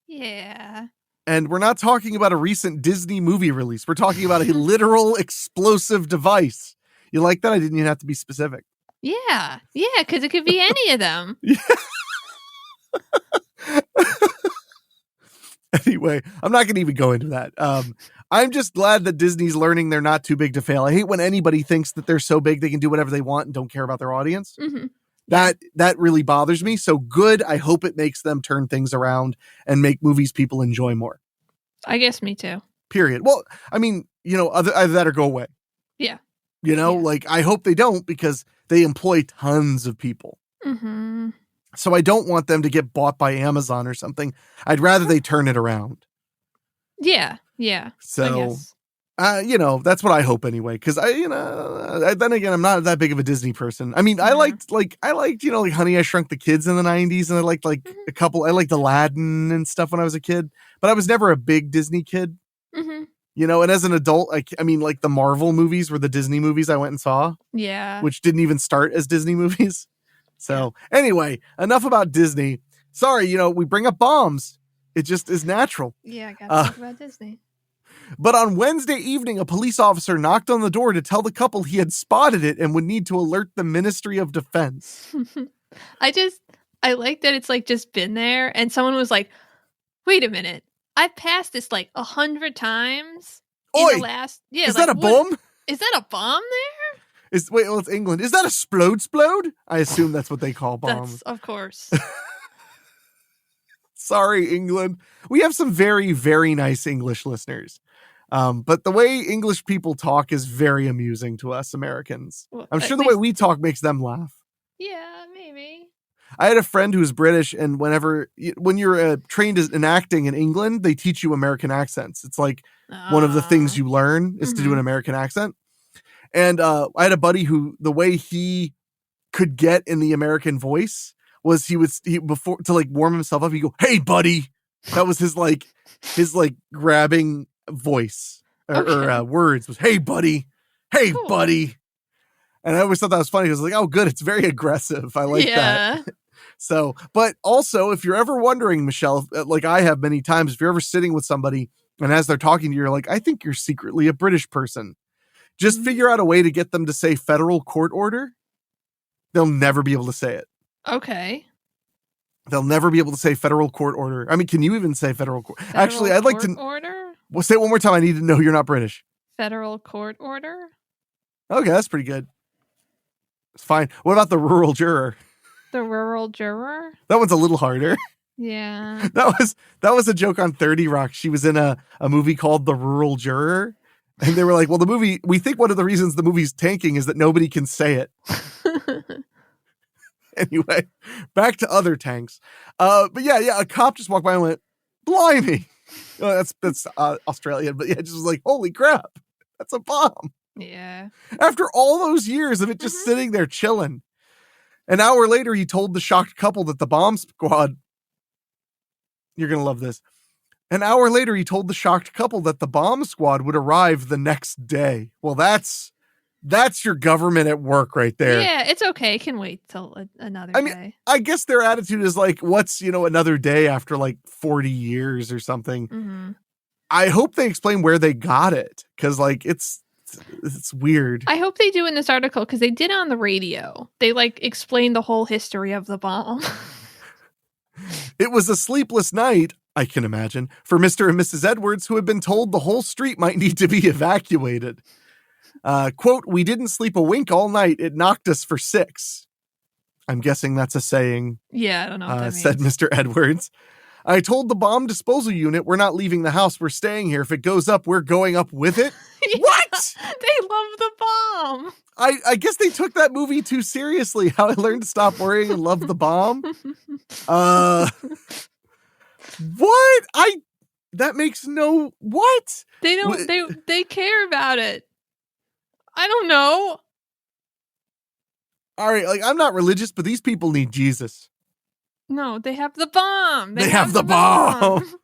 Yeah. And we're not talking about a recent Disney movie release. We're talking about a literal explosive device. You like that? I didn't even have to be specific. Yeah. Yeah, because it could be any of them. Anyway, I'm not going to even go into that. I'm just glad that Disney's learning they're not too big to fail. I hate when anybody thinks that they're so big they can do whatever they want and don't care about their audience. Mm-hmm. That really bothers me. So good. I hope it makes them turn things around and make movies people enjoy more. I guess me too. Period. Well, I mean, either that or go away. Yeah. Like I hope they don't because they employ tons of people. Mm-hmm. So I don't want them to get bought by Amazon or something. I'd rather they turn it around. Yeah. Yeah. So, that's what I hope anyway. Cause then again, I'm not that big of a Disney person. I mean, I liked, Honey, I Shrunk the Kids in the 90s. And I liked a couple, I liked Aladdin and stuff when I was a kid, but I was never a big Disney kid. Mm-hmm. And as an adult, I mean, like the Marvel movies were the Disney movies I went and saw. Yeah. Which didn't even start as Disney movies. So anyway, enough about Disney. Sorry, we bring up bombs. It just is natural. Yeah, I gotta talk about Disney. But on Wednesday evening, a police officer knocked on the door to tell the couple he had spotted it and would need to alert the Ministry of Defense. I like that it's like just been there and someone was like, wait a minute. I've passed this like 100 times. Oi! In the last, is that a bomb? Is that a bomb there? It's England. Is that a splode? I assume that's what they call bombs. Of course. Sorry, England. We have some very, very nice English listeners. But the way English people talk is very amusing to us Americans. Well, I'm sure the way we talk makes them laugh. Yeah, maybe. I had a friend who's British, and when you're trained in acting in England, they teach you American accents. It's like one of the things you learn is to do an American accent. And I had a buddy who the way he could get in the American voice was before to like warm himself up, he'd go, "Hey, buddy." That was his grabbing voice or words was, "Hey, buddy. Hey, cool. Buddy." And I always thought that was funny. I was like, "Oh, good. It's very aggressive. I like that." So, but also if you're ever wondering, Michelle, like I have many times, if you're ever sitting with somebody and as they're talking to you, you're like, "I think you're secretly a British person." Just figure out a way to get them to say federal court order. They'll never be able to say it. Okay. They'll never be able to say federal court order. I mean, can you even say federal court? Actually, I'd like to order. Well, say it one more time. I need to know you're not British. Federal court order. Okay, that's pretty good. It's fine. What about the rural juror? The rural juror? That one's a little harder. Yeah. That was a joke on 30 Rock. She was in a movie called The Rural Juror. And they were like, well, the movie, we think one of the reasons the movie's tanking is that nobody can say it. Anyway, back to other tanks. But yeah, a cop just walked by and went, "Blimey." That's Australian, but yeah, just was like, "Holy crap, that's a bomb." Yeah. After all those years of it just sitting there chilling. An hour later, he told the shocked couple that the bomb squad... You're going to love this. An hour later, he told the shocked couple that the bomb squad would arrive the next day. Well, that's your government at work right there. Yeah, it's okay. It can wait till another day. I guess their attitude is like, what's, another day after like 40 years or something. Mm-hmm. I hope they explain where they got it, because like it's weird. I hope they do in this article, because they did on the radio. They like explained the whole history of the bomb. It was a sleepless night, I can imagine, for Mr. and Mrs. Edwards, who had been told the whole street might need to be evacuated. Quote, "We didn't sleep a wink all night. It knocked us for 6. I'm guessing that's a saying. Yeah, I don't know what that said means. Mr. Edwards. "I told the bomb disposal unit we're not leaving the house. We're staying here. If it goes up, we're going up with it." Yeah, What? They love the bomb. I guess they took that movie too seriously. How I Learned to Stop Worrying and Love the Bomb. What? That makes no... What? They don't. They care about it. I don't know. All right, like, I'm not religious, but these people need Jesus. No, they have the bomb. They have the bomb.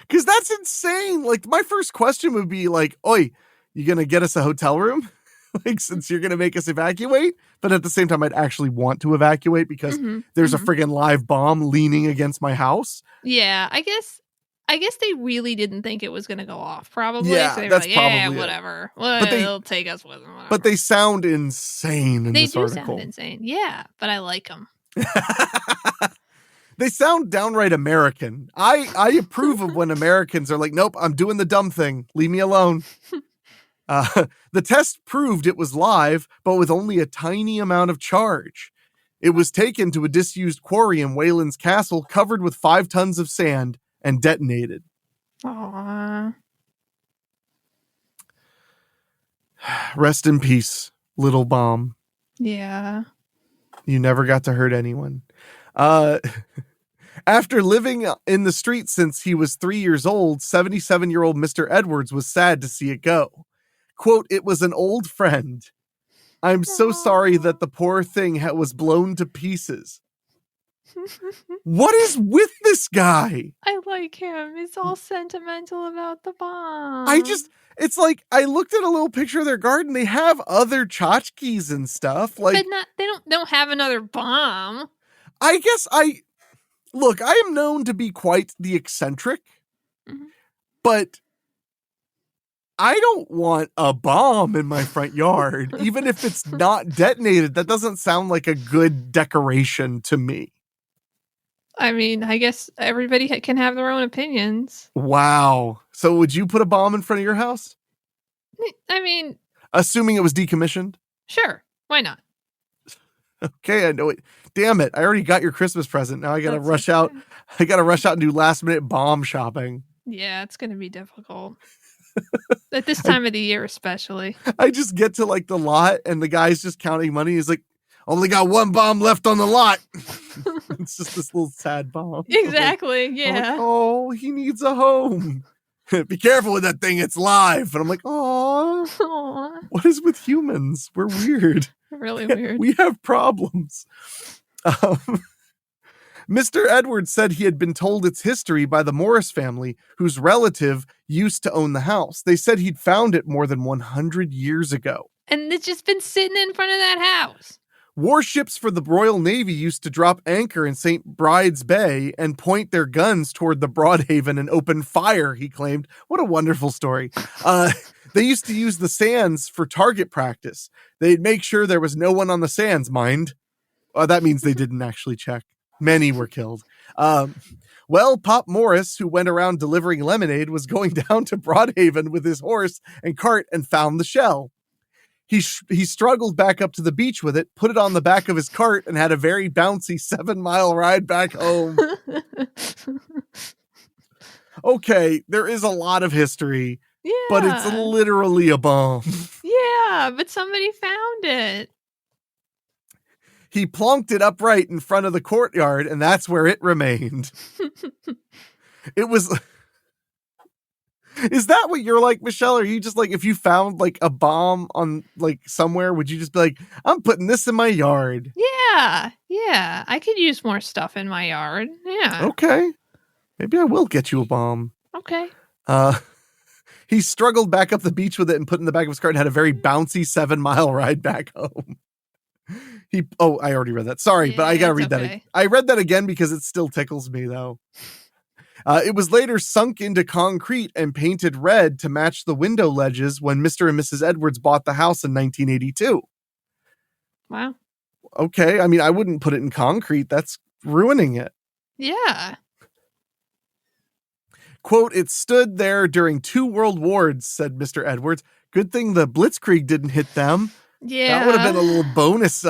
Because that's insane. Like, my first question would be like, "Oi, you gonna get us a hotel room? Like, since you're gonna make us evacuate?" But at the same time, I'd actually want to evacuate because there's a friggin' live bomb leaning against my house. Yeah, I guess they really didn't think it was gonna go off. Probably. Yeah, so they were that's like, yeah, probably it. whatever. Well, But they'll take us with them. Whatever. But they sound insane in they this do article. sound insane. Yeah, but I like them. They sound downright American. I approve of when Americans are like, "Nope, I'm doing the dumb thing. Leave me alone." The test proved it was live, but with only a tiny amount of charge. It was taken to a disused quarry in Wayland's Castle, covered with 5 tons of sand, and detonated. Aww. Rest in peace, little bomb. Yeah. You never got to hurt anyone. After living in the street since he was 3 years old, 77-year-old Mr. Edwards was sad to see it go. Quote, "It was an old friend. I'm so sorry that the poor thing was blown to pieces." What is with this guy? I like him. He's all sentimental about the bomb. It's like, I looked at a little picture of their garden. They have other tchotchkes and stuff. Like, but they don't have another bomb. I guess look, I am known to be quite the eccentric, but I don't want a bomb in my front yard, even if it's not detonated. That doesn't sound like a good decoration to me. I mean, I guess everybody can have their own opinions. Wow. So would you put a bomb in front of your house? I mean... Assuming it was decommissioned? Sure. Why not? Okay, I know it. Damn it. I already got your Christmas present. Now I gotta rush out. I gotta rush out and do last minute bomb shopping. Yeah, it's gonna be difficult. At this time of the year especially. I just get to like the lot and the guy's just counting money. He's like, "Only got 1 bomb left on the lot." It's just this little sad bomb. Exactly, yeah. Like, "Oh, he needs a home. Be careful with that thing, it's live." And I'm like, "Oh, what is with humans? We're weird. Really weird. We have problems." Mr. Edwards said he had been told its history by the Morris family, whose relative used to own the house. They said he'd found it more than 100 years ago. And it's just been sitting in front of that house. Warships for the Royal Navy used to drop anchor in St. Bride's Bay and point their guns toward the Broadhaven and open fire, he claimed. What a wonderful story. They used to use the sands for target practice. They'd make sure there was no one on the sands, mind. That means they didn't actually check. Many were killed. Well, Pop Morris, who went around delivering lemonade, was going down to Broadhaven with his horse and cart and found the shell. He struggled back up to the beach with it, put it on the back of his cart, and had a very bouncy 7-mile ride back home. Okay, there is a lot of history, but it's literally a bomb. Yeah, but somebody found it. He plonked it upright in front of the courtyard, and that's where it remained. It was... Is that what you're like, Michelle? Are you just like, if you found like a bomb on like somewhere, would you just be like, I'm putting this in my yard? Yeah. I could use more stuff in my yard. Yeah. Okay. Maybe I will get you a bomb. Okay. He struggled back up the beach with it and put it in the back of his car and had a very bouncy 7-mile ride back home. I already read that. Sorry, but I gotta read that. I read that again because it still tickles me though. It was later sunk into concrete and painted red to match the window ledges when Mr. and Mrs. Edwards bought the house in 1982. Wow. Okay, I mean, I wouldn't put it in concrete. That's ruining it. Yeah. Quote, it stood there during 2 world wars, said Mr. Edwards. Good thing the Blitzkrieg didn't hit them. Yeah. That would have been a little bonus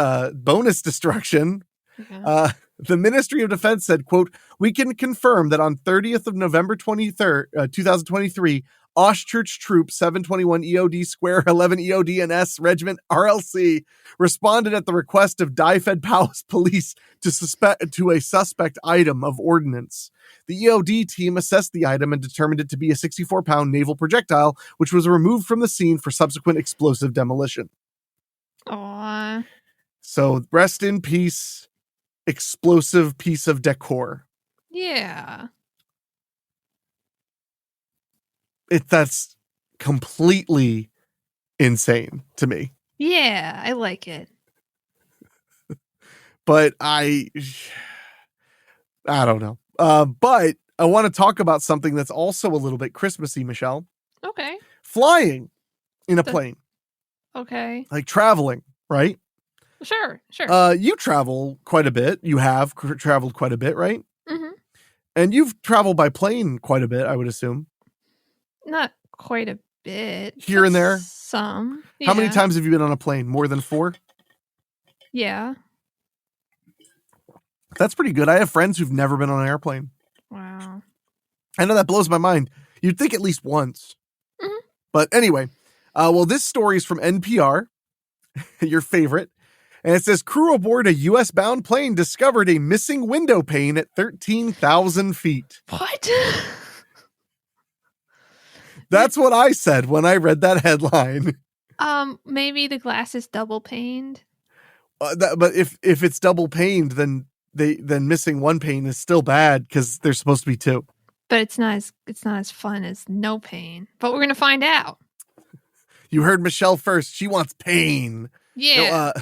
destruction. Yeah. The Ministry of Defense said, quote, we can confirm that on 30th of November 23rd, 2023, Oshchurch Troop 721 EOD Square 11 EOD and S Regiment RLC responded at the request of Dyfed Palace Police to a suspect item of ordnance. The EOD team assessed the item and determined it to be a 64-pound naval projectile, which was removed from the scene for subsequent explosive demolition. Aww. So rest in peace, explosive piece of decor. Yeah. That's completely insane to me. Yeah, I like it. But I don't know. But I want to talk about something that's also a little bit Christmassy, Michelle. Okay. Flying in a plane. Okay. Like traveling, right? Sure. You travel quite a bit. You have traveled quite a bit, right? Mm-hmm. And you've traveled by plane quite a bit, I would assume. Not quite a bit. Here and there? Some. Yeah. How many times have you been on a plane? More than 4? Yeah. That's pretty good. I have friends who've never been on an airplane. Wow. I know that blows my mind. You'd think at least once. Mm-hmm. But anyway, well, this story is from NPR, your favorite. And it says, crew aboard a U.S.-bound plane discovered a missing window pane at 13,000 feet. What? That's what I said when I read that headline. Maybe the glass is double paned. But if it's double paned, then missing one pane is still bad because there's supposed to be 2. But it's not as fun as no pain. But we're gonna find out. You heard Michelle first. She wants pain. Yeah. No,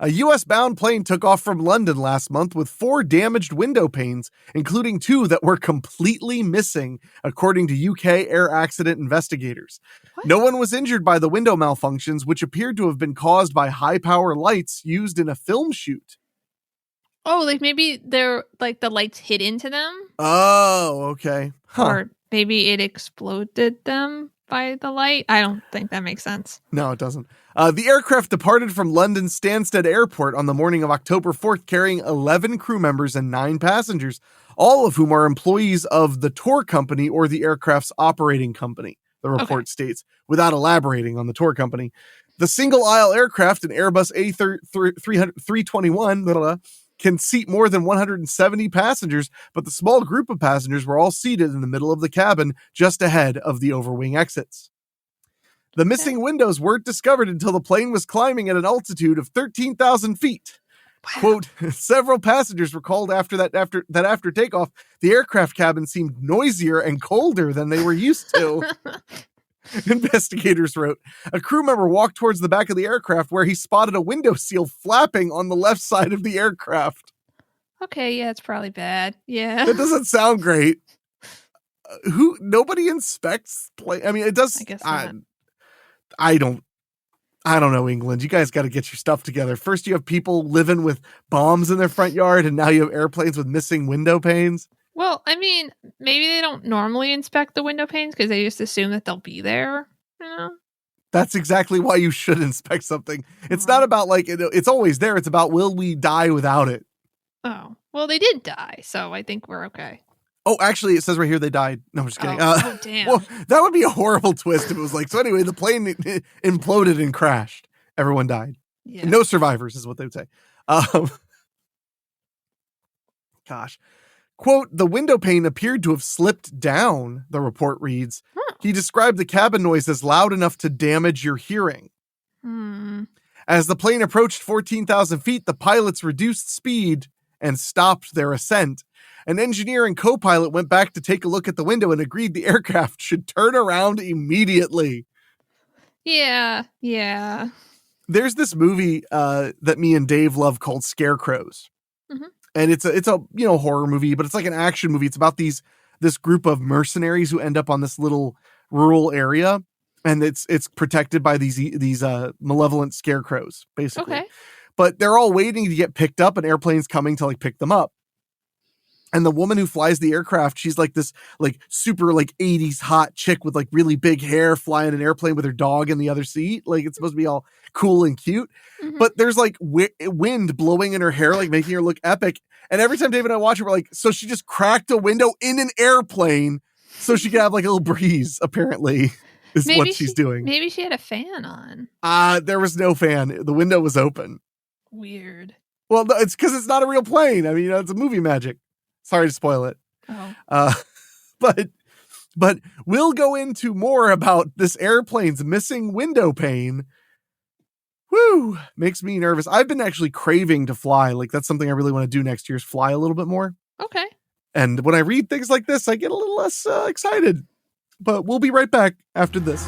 a U.S.-bound plane took off from London last month with 4 damaged window panes, including 2 that were completely missing, according to UK air accident investigators. What? No one was injured by the window malfunctions, which appeared to have been caused by high-power lights used in a film shoot. Oh, like maybe they're like the lights hit into them? Oh, okay. Huh. Or maybe it exploded them by the light? I don't think that makes sense. No, it doesn't. The aircraft departed from London's Stansted Airport on the morning of October 4th, carrying 11 crew members and 9 passengers, all of whom are employees of the tour company or the aircraft's operating company, the report states, without elaborating on the tour company. The single-aisle aircraft, an Airbus A321, can seat more than 170 passengers, but the small group of passengers were all seated in the middle of the cabin just ahead of the overwing exits. The missing windows weren't discovered until the plane was climbing at an altitude of 13,000 feet. Wow. Quote, several passengers were called after takeoff, the aircraft cabin seemed noisier and colder than they were used to. Investigators wrote, a crew member walked towards the back of the aircraft where he spotted a window seal flapping on the left side of the aircraft. Okay, yeah, it's probably bad. Yeah. That doesn't sound great. Nobody inspects plane. I mean, it does. I guess not. I don't know, England. You guys got to get your stuff together. First, you have people living with bombs in their front yard, and now you have airplanes with missing window panes. Well, I mean, maybe they don't normally inspect the window panes because they just assume that they'll be there. You know? That's exactly why you should inspect something. It's not about like it's always there. It's about will we die without it? Oh, well, they did die, so I think we're okay. Oh, actually, it says right here they died. No, I'm just kidding. Oh, damn. Well, that would be a horrible twist if it was like, so anyway, the plane imploded and crashed. Everyone died. Yeah. No survivors is what they would say. Um, gosh. Quote, the window pane appeared to have slipped down, the report reads. Huh. He described the cabin noise as loud enough to damage your hearing. As the plane approached 14,000 feet, the pilots reduced speed and stopped their ascent. An engineer and co-pilot went back to take a look at the window and agreed the aircraft should turn around immediately. Yeah. There's this movie that me and Dave love called Scarecrows. Mm-hmm. And it's a horror movie, but it's like an action movie. It's about this group of mercenaries who end up on this little rural area, and it's protected by these malevolent scarecrows, basically. Okay. But they're all waiting to get picked up, and airplanes coming to like pick them up. And the woman who flies the aircraft, she's like this like super like 80s hot chick with like really big hair flying an airplane with her dog in the other seat. Like it's supposed to be all cool and cute. Mm-hmm. But there's like wind blowing in her hair, like making her look epic. And every time Dave and I watch it, we're like, so she just cracked a window in an airplane so she could have like a little breeze, apparently, is what she's doing. Maybe she had a fan on. There was no fan. The window was open. Weird. Well, no, it's because it's not a real plane. I mean, it's a movie magic. Sorry to spoil it. Oh. But we'll go into more about this airplane's missing window pane. Woo! Makes me nervous. I've been actually craving to fly. Like that's something I really want to do next year is fly a little bit more. Okay. And when I read things like this, I get a little less excited. But we'll be right back after this.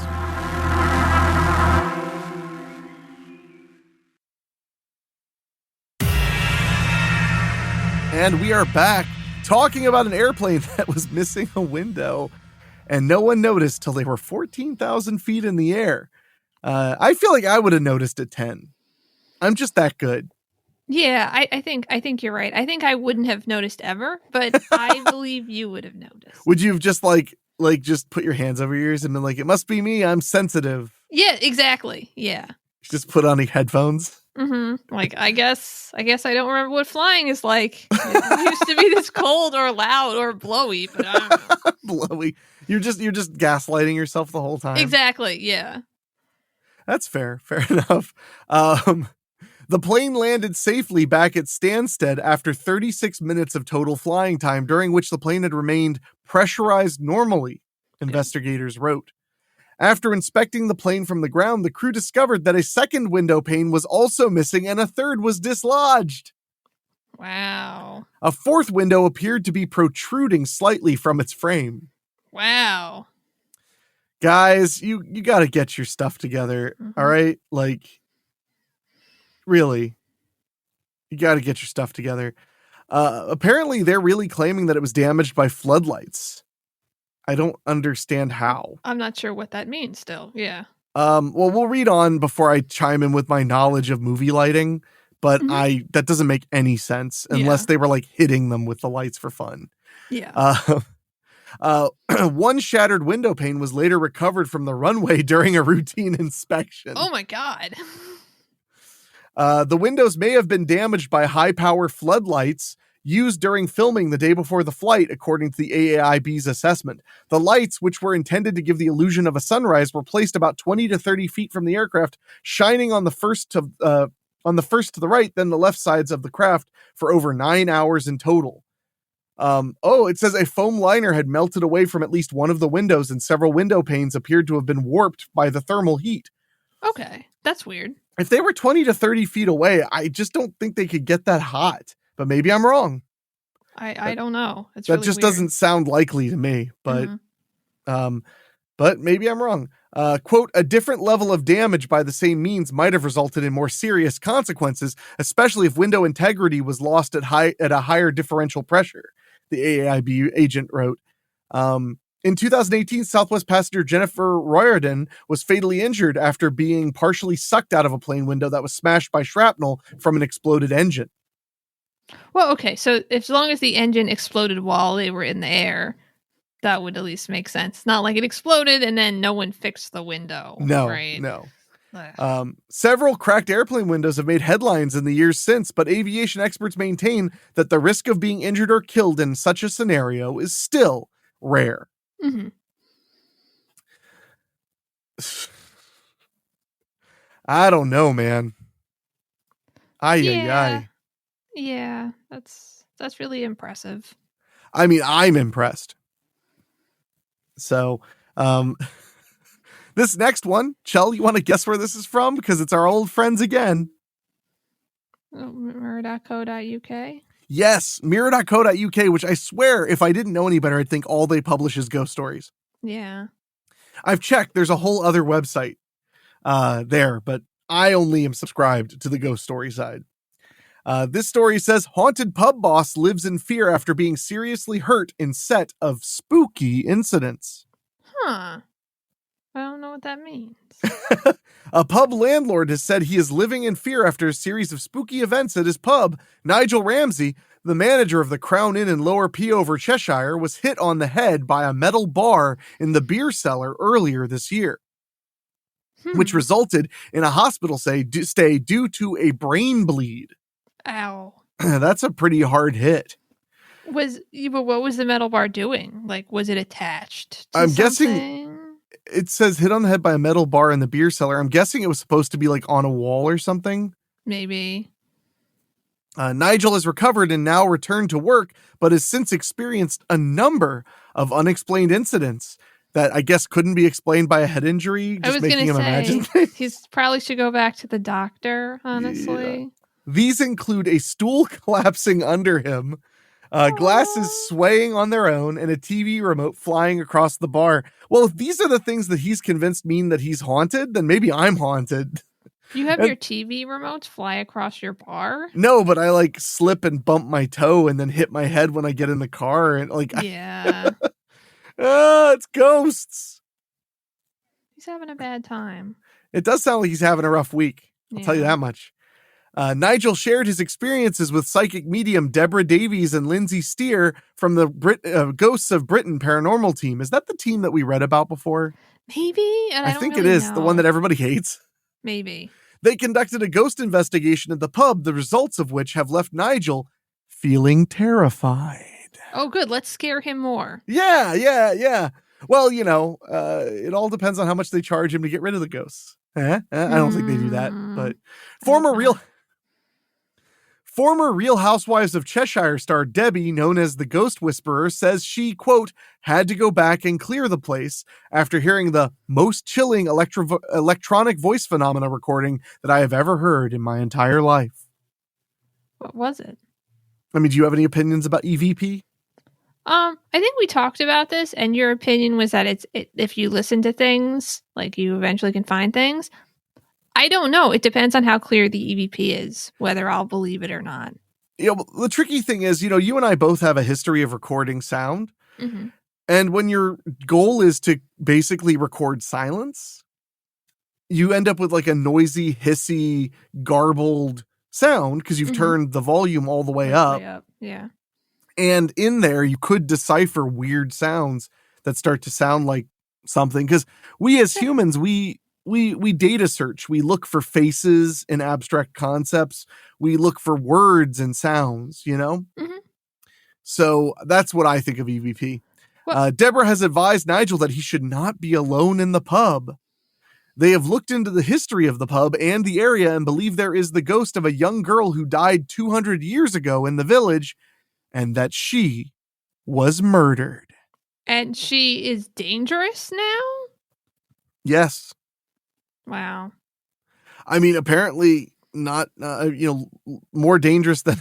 And we are back talking about an airplane that was missing a window and no one noticed till they were 14,000 feet in the air. I feel like I would have noticed at 10. I'm just that good. Yeah, I think you're right. I think I wouldn't have noticed ever, but I believe you would have noticed. Would you have just like just put your hands over your ears and been like, it must be me, I'm sensitive? Yeah, exactly. Yeah. Just put on the headphones. Mm-hmm. Like, I guess I don't remember what flying is like. It used to be this cold or loud or blowy, but I don't know. Blowy. You're just gaslighting yourself the whole time. Exactly. Yeah. That's fair. Fair enough. The plane landed safely back at Stansted after 36 minutes of total flying time, during which the plane had remained pressurized normally, investigators wrote. After inspecting the plane from the ground, the crew discovered that a second window pane was also missing and a third was dislodged. Wow. A fourth window appeared to be protruding slightly from its frame. Wow. Guys, you got to get your stuff together, all right? Like, really, you got to get your stuff together. Apparently, they're really claiming that it was damaged by floodlights. I don't understand how. I'm not sure what that means still. Yeah. Well, we'll read on before I chime in with my knowledge of movie lighting, but that doesn't make any sense unless they were like hitting them with the lights for fun. Yeah. One shattered window pane was later recovered from the runway during a routine inspection. Oh my God. The windows may have been damaged by high-power floodlights used during filming the day before the flight, according to the AAIB's assessment. The lights, which were intended to give the illusion of a sunrise, were placed about 20 to 30 feet from the aircraft, shining on the first to the right, then the left sides of the craft for over 9 hours in total. It says a foam liner had melted away from at least one of the windows, and several window panes appeared to have been warped by the thermal heat. Okay, that's weird. If they were 20 to 30 feet away, I just don't think they could get that hot. But maybe I'm wrong. I don't know. It's that really just weird. Doesn't sound likely to me. But but maybe I'm wrong. Quote, a different level of damage by the same means might have resulted in more serious consequences, especially if window integrity was lost at a higher differential pressure, the AAIB agent wrote. In 2018, Southwest passenger Jennifer Royarden was fatally injured after being partially sucked out of a plane window that was smashed by shrapnel from an exploded engine. Well, okay, so as long as the engine exploded while they were in the air, that would at least make sense. Not like it exploded and then no one fixed the window. No, right? No. Several cracked airplane windows have made headlines in the years since, but aviation experts maintain that the risk of being injured or killed in such a scenario is still rare. Mm-hmm. I don't know, man. Ay, ay, Yeah. ay. Yeah, that's really impressive. I mean, I'm impressed. So, this next one, Chell, you want to guess where this is from? Because it's our old friends again. Mirror.co.uk. Yes, mirror.co.uk, which I swear, if I didn't know any better, I'd think all they publish is ghost stories. Yeah. I've checked. There's a whole other website there, but I only am subscribed to the ghost story side. This story says, haunted pub boss lives in fear after being seriously hurt in set of spooky incidents. Huh. I don't know what that means. A pub landlord has said he is living in fear after a series of spooky events at his pub. Nigel Ramsey, the manager of the Crown Inn in Lower Peover, Cheshire, was hit on the head by a metal bar in the beer cellar earlier this year, which resulted in a hospital stay due to a brain bleed. Ow. That's a pretty hard hit. But what was the metal bar doing? Like, was it attached to I'm something? guessing it says hit on the head by a metal bar in the beer cellar. I'm guessing it was supposed to be like on a wall or something. Maybe. Nigel has recovered and now returned to work, but has since experienced a number of unexplained incidents that I guess couldn't be explained by a head injury, just making him imagine things. He probably should go back to the doctor, honestly. Yeah. These include a stool collapsing under him, glasses swaying on their own, and a TV remote flying across the bar. Well, if these are the things that he's convinced mean that he's haunted, then maybe I'm haunted. You have your TV remotes fly across your bar? No, but I like slip and bump my toe and then hit my head when I get in the car. And like, yeah. It's ghosts. He's having a bad time. It does sound like he's having a rough week. I'll tell you that much. Nigel shared his experiences with psychic medium Deborah Davies and Lindsay Steer from the Ghosts of Britain paranormal team. Is that the team that we read about before? Maybe. And I think really it is. know. The one that everybody hates. Maybe. They conducted a ghost investigation at the pub, the results of which have left Nigel feeling terrified. Oh, good. Let's scare him more. Yeah. Well, it all depends on how much they charge him to get rid of the ghosts. I don't think they do that. But former Real Housewives of Cheshire star Debbie, known as the Ghost Whisperer, says she, quote, had to go back and clear the place after hearing the most chilling electronic voice phenomena recording that I have ever heard in my entire life. What was it? I mean, do you have any opinions about EVP? I think we talked about this, and your opinion was that if you listen to things, like you eventually can find things. I don't know. It depends on how clear the EVP is, whether I'll believe it or not. The tricky thing is, you and I both have a history of recording sound. Mm-hmm. And when your goal is to basically record silence, you end up with like a noisy, hissy, garbled sound because you've turned the volume all the way up. Yeah. And in there, you could decipher weird sounds that start to sound like something. Because we as humans, we data search. We look for faces and abstract concepts. We look for words and sounds, Mm-hmm. So that's what I think of EVP. Well, Deborah has advised Nigel that he should not be alone in the pub. They have looked into the history of the pub and the area and believe there is the ghost of a young girl who died 200 years ago in the village, and that she was murdered. And she is dangerous now? Yes. Wow. I mean, apparently not, more dangerous than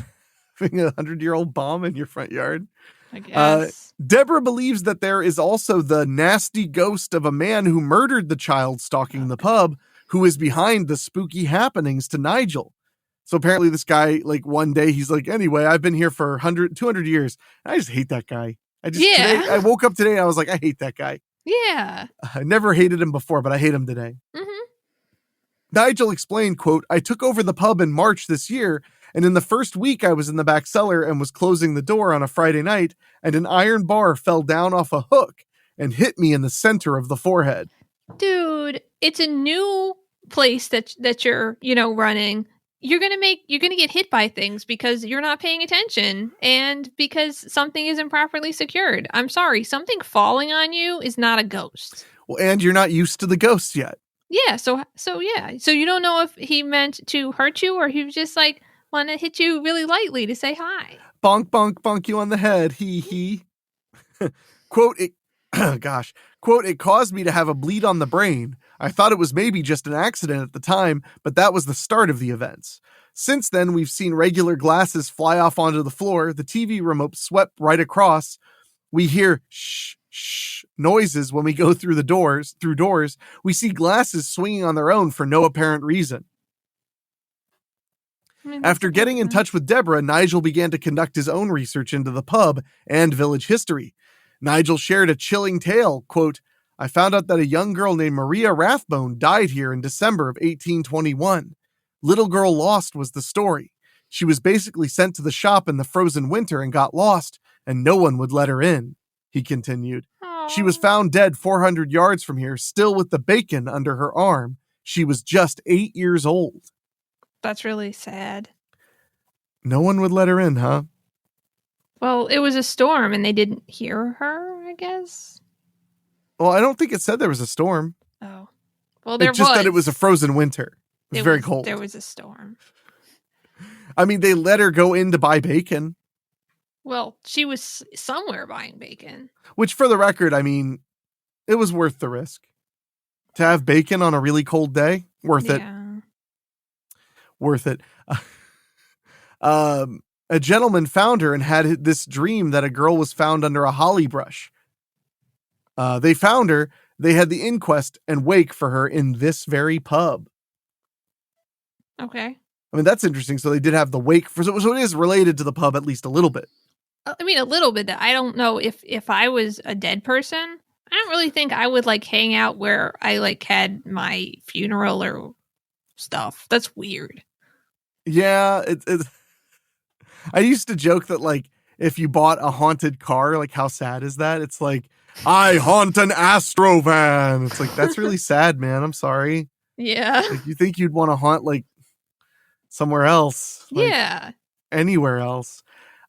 having a 100-year-old bomb in your front yard. I guess. Deborah believes that there is also the nasty ghost of a man who murdered the child stalking the pub, who is behind the spooky happenings to Nigel. So apparently this guy, like one day he's like, anyway, I've been here for 200 years. I just hate that guy. Today, I woke up today and I was like, I hate that guy. Yeah. I never hated him before, but I hate him today. Mm-hmm. Nigel explained, quote, I took over the pub in March this year, and in the first week I was in the back cellar and was closing the door on a Friday night, and an iron bar fell down off a hook and hit me in the center of the forehead. Dude, it's a new place that you're, running. You're going to get hit by things because you're not paying attention and because something isn't properly secured. I'm sorry. Something falling on you is not a ghost. Well, and you're not used to the ghosts yet. Yeah, so yeah. So you don't know if he meant to hurt you or he was just like want to hit you really lightly to say hi. Bonk, bonk, bonk you on the head. He. Quote, it, gosh, quote, it caused me to have a bleed on the brain. I thought it was maybe just an accident at the time, but that was the start of the events. Since then, we've seen regular glasses fly off onto the floor, the TV remote swept right across. We hear shh noises when we go through doors. We see glasses swinging on their own for no apparent reason. I mean, After getting in touch with Deborah, Nigel began to conduct his own research into the pub and village history. Nigel shared a chilling tale, quote, I found out that a young girl named Maria Rathbone died here in December of 1821. Little Girl Lost was the story. She was basically sent to the shop in the frozen winter and got lost, and no one would let her in, he continued. She was found dead 400 yards from here, still with the bacon under her arm. She was just 8 years old. That's really sad. No one would let her in, huh? Well, it was a storm and they didn't hear her, I guess. Well, I don't think it said there was a storm. Oh. Well, there It's just was. that it was a frozen winter. It was very cold. There was a storm. I mean, they let her go in to buy bacon. Well, she was somewhere buying bacon. Which, for the record, I mean, it was worth the risk. To have bacon on a really cold day, worth it. Worth it. A gentleman found her and had this dream that a girl was found under a holly brush. They found her. They had the inquest and wake for her in this very pub. Okay. I mean, that's interesting. So they did have the wake for, so it is related to the pub at least a little bit. I mean, a little bit. I don't know if I was a dead person, I don't really think I would like hang out where I like had my funeral or stuff. That's weird. Yeah. It's I used to joke that like, if you bought a haunted car, like how sad is that? It's like, I haunt an Astro van. It's like, that's really sad, man. I'm sorry. Yeah. Like, you think you'd want to haunt like somewhere else. Like, yeah. Anywhere else.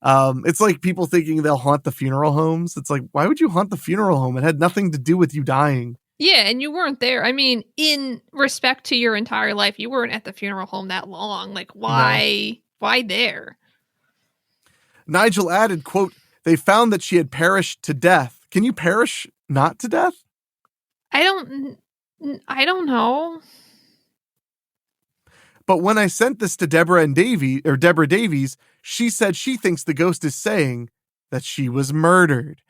It's like people thinking they'll haunt the funeral homes. It's like, why would you haunt the funeral home? It had nothing to do with you dying. Yeah, and you weren't there. I mean, in respect to your entire life, you weren't at the funeral home that long. Like, why? No. Why there? Nigel added, quote, they found that she had perished to death. Can you perish not to death? I don't know. But when I sent this to Deborah Davies, she said she thinks the ghost is saying that she was murdered.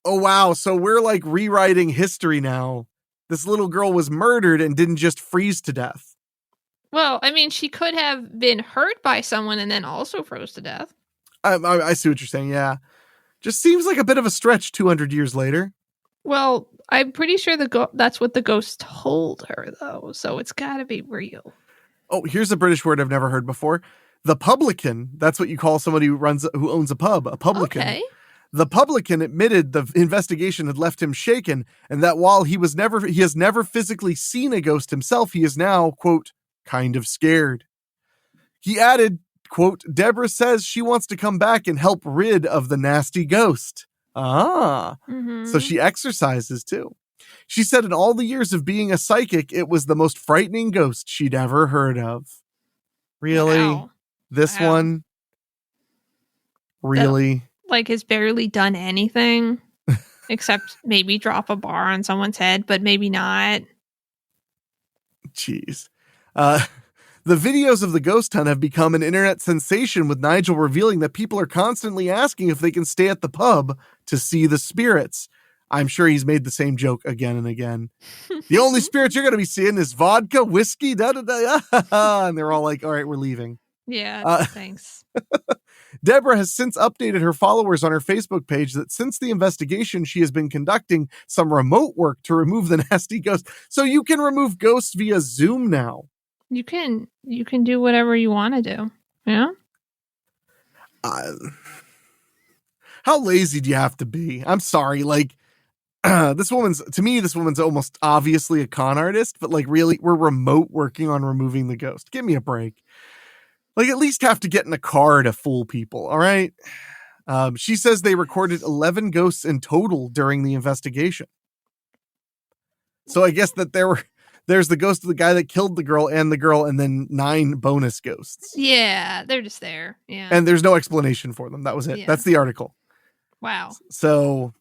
Oh, wow. So we're like rewriting history now. This little girl was murdered and didn't just freeze to death. Well, I mean, she could have been hurt by someone and then also froze to death. I see what you're saying. Yeah. Just seems like a bit of a stretch 200 years later. Well, I'm pretty sure that's what the ghost told her, though. So it's got to be real. Oh, here's a British word I've never heard before. The publican. That's what you call somebody who owns a pub. A publican. Okay. The publican admitted the investigation had left him shaken, and that while he has never physically seen a ghost himself, he is now, quote, kind of scared. He added, quote, Deborah says she wants to come back and help rid of the nasty ghost. So she exercises too. She said in all the years of being a psychic, it was the most frightening ghost she'd ever heard of. Really? Wow. This one? Really? Like, has barely done anything except maybe drop a bar on someone's head, but maybe not. Jeez. The videos of the ghost hunt have become an internet sensation, with Nigel revealing that people are constantly asking if they can stay at the pub to see the spirits. I'm sure he's made the same joke again and again. The only spirits you're going to be seeing is vodka, whiskey, and they're all like, all right, we're leaving. Yeah, thanks. Deborah has since updated her followers on her Facebook page that since the investigation, she has been conducting some remote work to remove the nasty ghost. So you can remove ghosts via Zoom now. You can do whatever you want to do. Yeah. How lazy do you have to be? I'm sorry. Like, this woman's almost obviously a con artist, but like, really, we're remote working on removing the ghost. Give me a break. Like, at least have to get in a car to fool people. All right. She says they recorded 11 ghosts in total during the investigation. So I guess that there there's the ghost of the guy that killed the girl, and then 9 bonus ghosts. Yeah, they're just there. Yeah. And there's no explanation for them. That was it. Yeah. That's the article. Wow. So,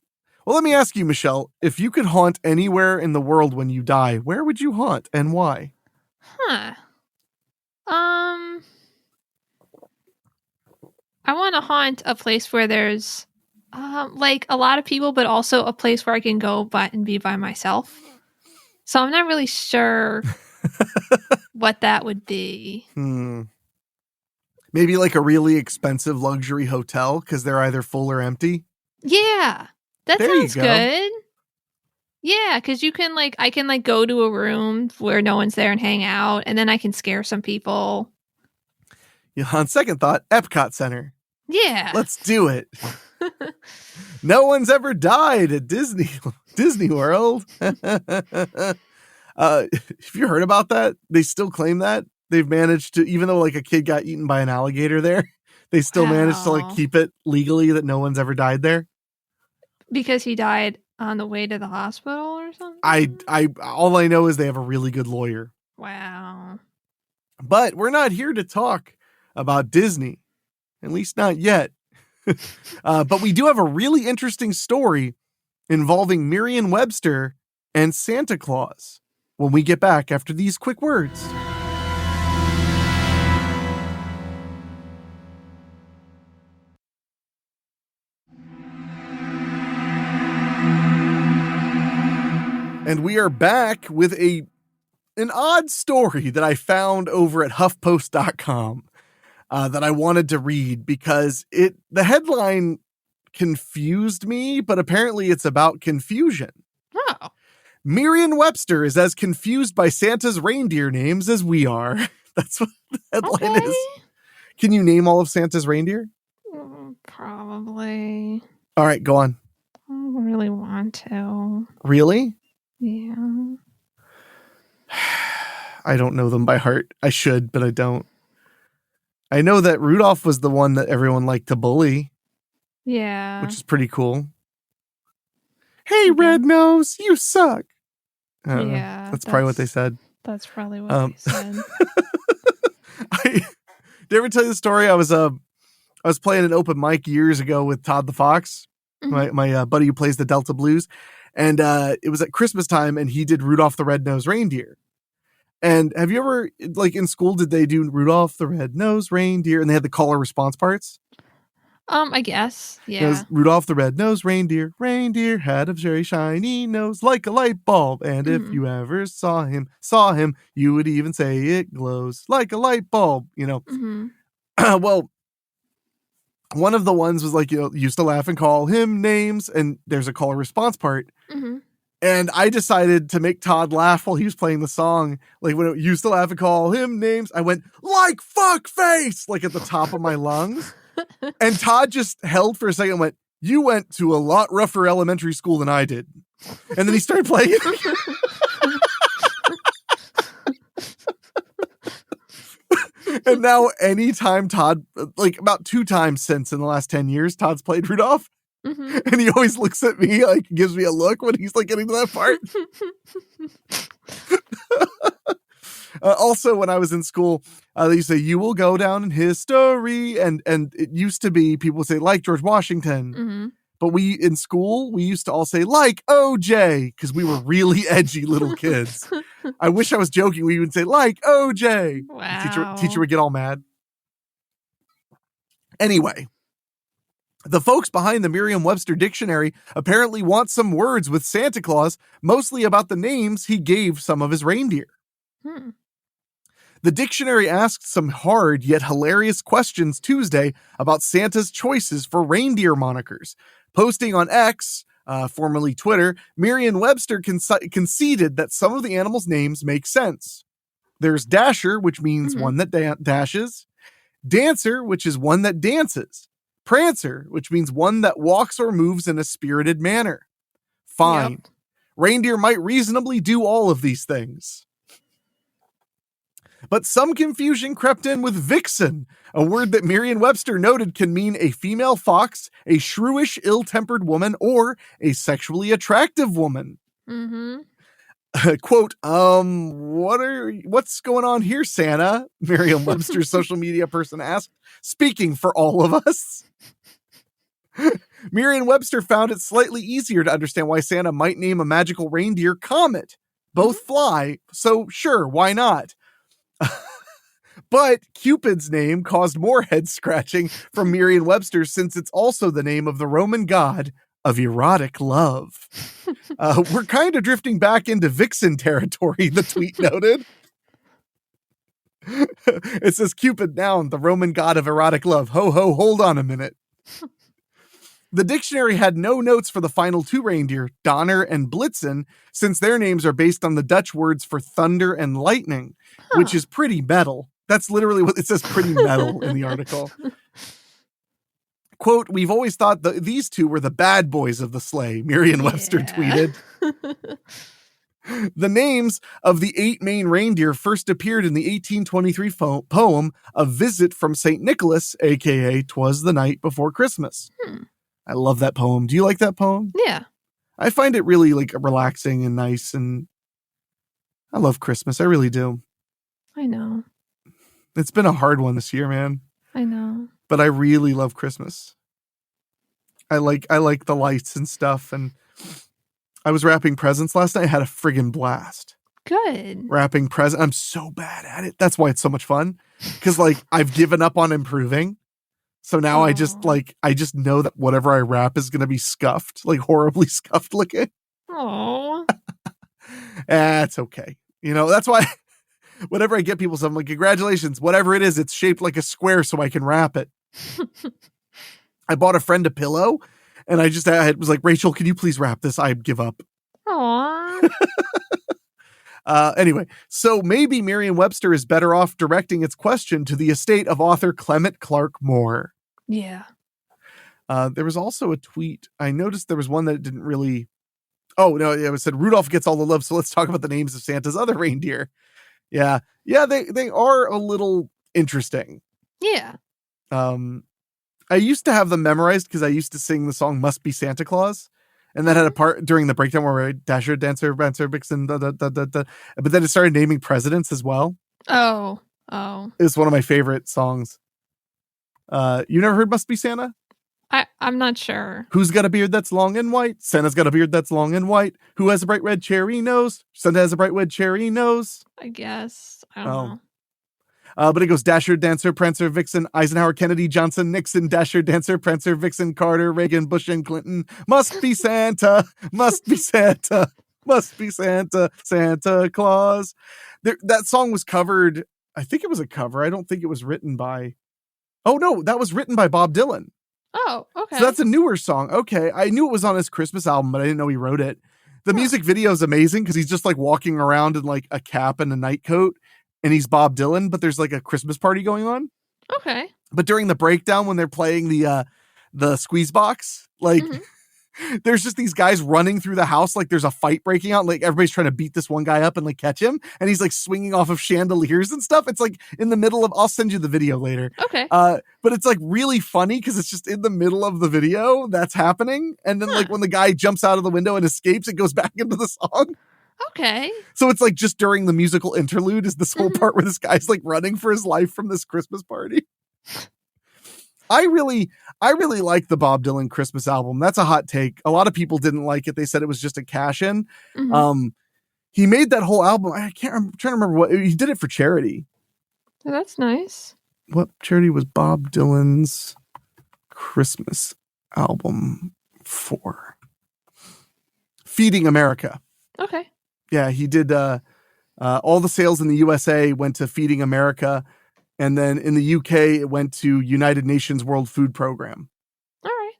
well, let me ask you, Michelle, if you could haunt anywhere in the world when you die, where would you haunt and why? Huh. I want to haunt a place where there's like a lot of people, but also a place where I can go and be by myself. So I'm not really sure what that would be. Maybe like a really expensive luxury hotel because they're either full or empty. Yeah, that There you sounds go. good. Yeah, because I can go to a room where no one's there and hang out, and then I can scare some people. Yeah, on second thought, Epcot Center. Yeah. Let's do it. No one's ever died at Disney World. Have you heard about that? They still claim that. They've managed to, even though like a kid got eaten by an alligator there, they still managed to like keep it legally that no one's ever died there. Because he died on the way to the hospital or something? All I know is they have a really good lawyer. Wow. But we're not here to talk about Disney. At least not yet. But we do have a really interesting story involving Merriam-Webster and Santa Claus when we get back after these quick words. And we are back with an odd story that I found over at HuffPost.com that I wanted to read because the headline confused me, but apparently it's about confusion. Oh. Merriam-Webster is as confused by Santa's reindeer names as we are. That's what the headline is. Can you name all of Santa's reindeer? Probably. All right, go on. I don't really want to. Really? Yeah. I don't know them by heart. I should, but I don't. I know that Rudolph was the one that everyone liked to bully. Yeah. Which is pretty cool. Hey, Red Nose, you suck. Yeah. That's probably what they said. That's probably what they said. Did I ever tell you the story? I was playing an open mic years ago with Todd the Fox, my buddy who plays the Delta Blues. And it was at Christmas time, and he did Rudolph the Red-Nosed Reindeer. And have you ever, like in school, did they do Rudolph the Red-Nosed Reindeer? And they had the call or response parts? I guess. Yeah. It was Rudolph the Red-Nosed Reindeer. Reindeer had a very shiny nose like a light bulb. And if you ever saw him, you would even say it glows like a light bulb, you know. Well, one of the ones was like, used to laugh and call him names. And there's a call or response part. And I decided to make Todd laugh while he was playing the song. Like when it used to laugh and call him names, I went like fuck face, like at the top of my lungs. And Todd just held for a second and went, you went to a lot rougher elementary school than I did. And then he started playing it. And now anytime Todd, like about 2 times since in the last 10 years, Todd's played Rudolph. And he always looks at me, like gives me a look when he's like getting to that part. Also, when I was in school, they used to say, you will go down in history. And it used to be, people would say, like George Washington. But in school, we used to all say, like OJ, because we were really edgy little kids. I wish I was joking. We would say, like OJ. Wow. Teacher would get all mad. Anyway, the folks behind the Merriam-Webster dictionary apparently want some words with Santa Claus, mostly about the names he gave some of his reindeer. The dictionary asked some hard yet hilarious questions Tuesday about Santa's choices for reindeer monikers. Posting on X, formerly Twitter, Merriam-Webster conceded that some of the animals' names make sense. There's Dasher, which means one that dashes. Dancer, which is one that dances. Prancer, which means one that walks or moves in a spirited manner. Fine. Yep. Reindeer might reasonably do all of these things. But some confusion crept in with vixen, a word that Merriam-Webster noted can mean a female fox, a shrewish, ill-tempered woman, or a sexually attractive woman. Quote, what's going on here, Santa? Merriam-Webster's social media person asked, speaking for all of us. Merriam-Webster found it slightly easier to understand why Santa might name a magical reindeer Comet. Both fly, so sure, why not? But Cupid's name caused more head scratching from Merriam-Webster since it's also the name of the Roman god of erotic love. We're kind of drifting back into Vixen territory, the tweet noted. It says Cupid noun, the Roman god of erotic love. Ho, ho, hold on a minute. The dictionary had no notes for the final two reindeer, Donner and Blitzen, since their names are based on the Dutch words for thunder and lightning, which is pretty metal. That's literally what it says, pretty metal in the article. Quote, we've always thought these two were the bad boys of the sleigh, Merriam-Webster tweeted. The names of the 8 main reindeer first appeared in the 1823 poem, A Visit from St. Nicholas, a.k.a. 'Twas the Night Before Christmas. I love that poem. Do you like that poem? Yeah. I find it really like relaxing and nice, and I love Christmas. I really do. I know. It's been a hard one this year, man. I know. But I really love Christmas. I like the lights and stuff, and I was wrapping presents last night. I had a friggin' blast. Good. Wrapping presents. I'm so bad at it. That's why it's so much fun. Because like I've given up on improving. So now I just know that whatever I wrap is going to be scuffed, like horribly scuffed looking. Oh. It's okay. You know, that's why whenever I get people something, I'm like, congratulations, whatever it is, it's shaped like a square so I can wrap it. I bought a friend a pillow and I was like, Rachel, can you please wrap this? I give up. Aww. Anyway, so maybe Merriam-Webster is better off directing its question to the estate of author Clement Clark Moore. Yeah. There was also a tweet. I noticed there was one that didn't really. Oh, no, it said Rudolph gets all the love. So let's talk about the names of Santa's other reindeer. Yeah. Yeah, they are a little interesting. Yeah. I used to have them memorized because I used to sing the song Must Be Santa Claus. And that had a part during the breakdown where I Dasher, Dancer, Prancer, Vixen, da, da, da, da, da. But then it started naming presidents as well. Oh. It's one of my favorite songs. You never heard Must Be Santa? I'm not sure. Who's got a beard that's long and white? Santa's got a beard that's long and white. Who has a bright red cherry nose? Santa has a bright red cherry nose. I guess. I don't know. But it goes Dasher, Dancer, Prancer, Vixen, Eisenhower, Kennedy, Johnson, Nixon, Dasher, Dancer, Prancer, Vixen, Carter, Reagan, Bush, and Clinton. Must be Santa. Must be Santa. Must be Santa. Santa Claus. That song was covered. I think it was a cover. I don't think it was written by. Oh, no, that was written by Bob Dylan. Oh, okay. So that's a newer song. Okay. I knew it was on his Christmas album, but I didn't know he wrote it. The music video is amazing because he's just like walking around in like a cap and a nightcoat. And he's Bob Dylan, but there's like a Christmas party going on. Okay. But during the breakdown, when they're playing the squeeze box, like there's just these guys running through the house. Like there's a fight breaking out. Like everybody's trying to beat this one guy up and like catch him. And he's like swinging off of chandeliers and stuff. It's like in the middle of, I'll send you the video later. Okay. But it's like really funny because it's just in the middle of the video that's happening. And then like when the guy jumps out of the window and escapes, it goes back into the song. Okay. So it's like just during the musical interlude is this whole part where this guy's like running for his life from this Christmas party. I really like the Bob Dylan Christmas album. That's a hot take. A lot of people didn't like it. They said it was just a cash in. He made that whole album. I'm trying to remember what he did it for charity. Oh, that's nice. What charity was Bob Dylan's Christmas album for? Feeding America. Okay. Yeah, he did all the sales in the USA went to Feeding America. And then in the UK, it went to United Nations World Food Program. All right.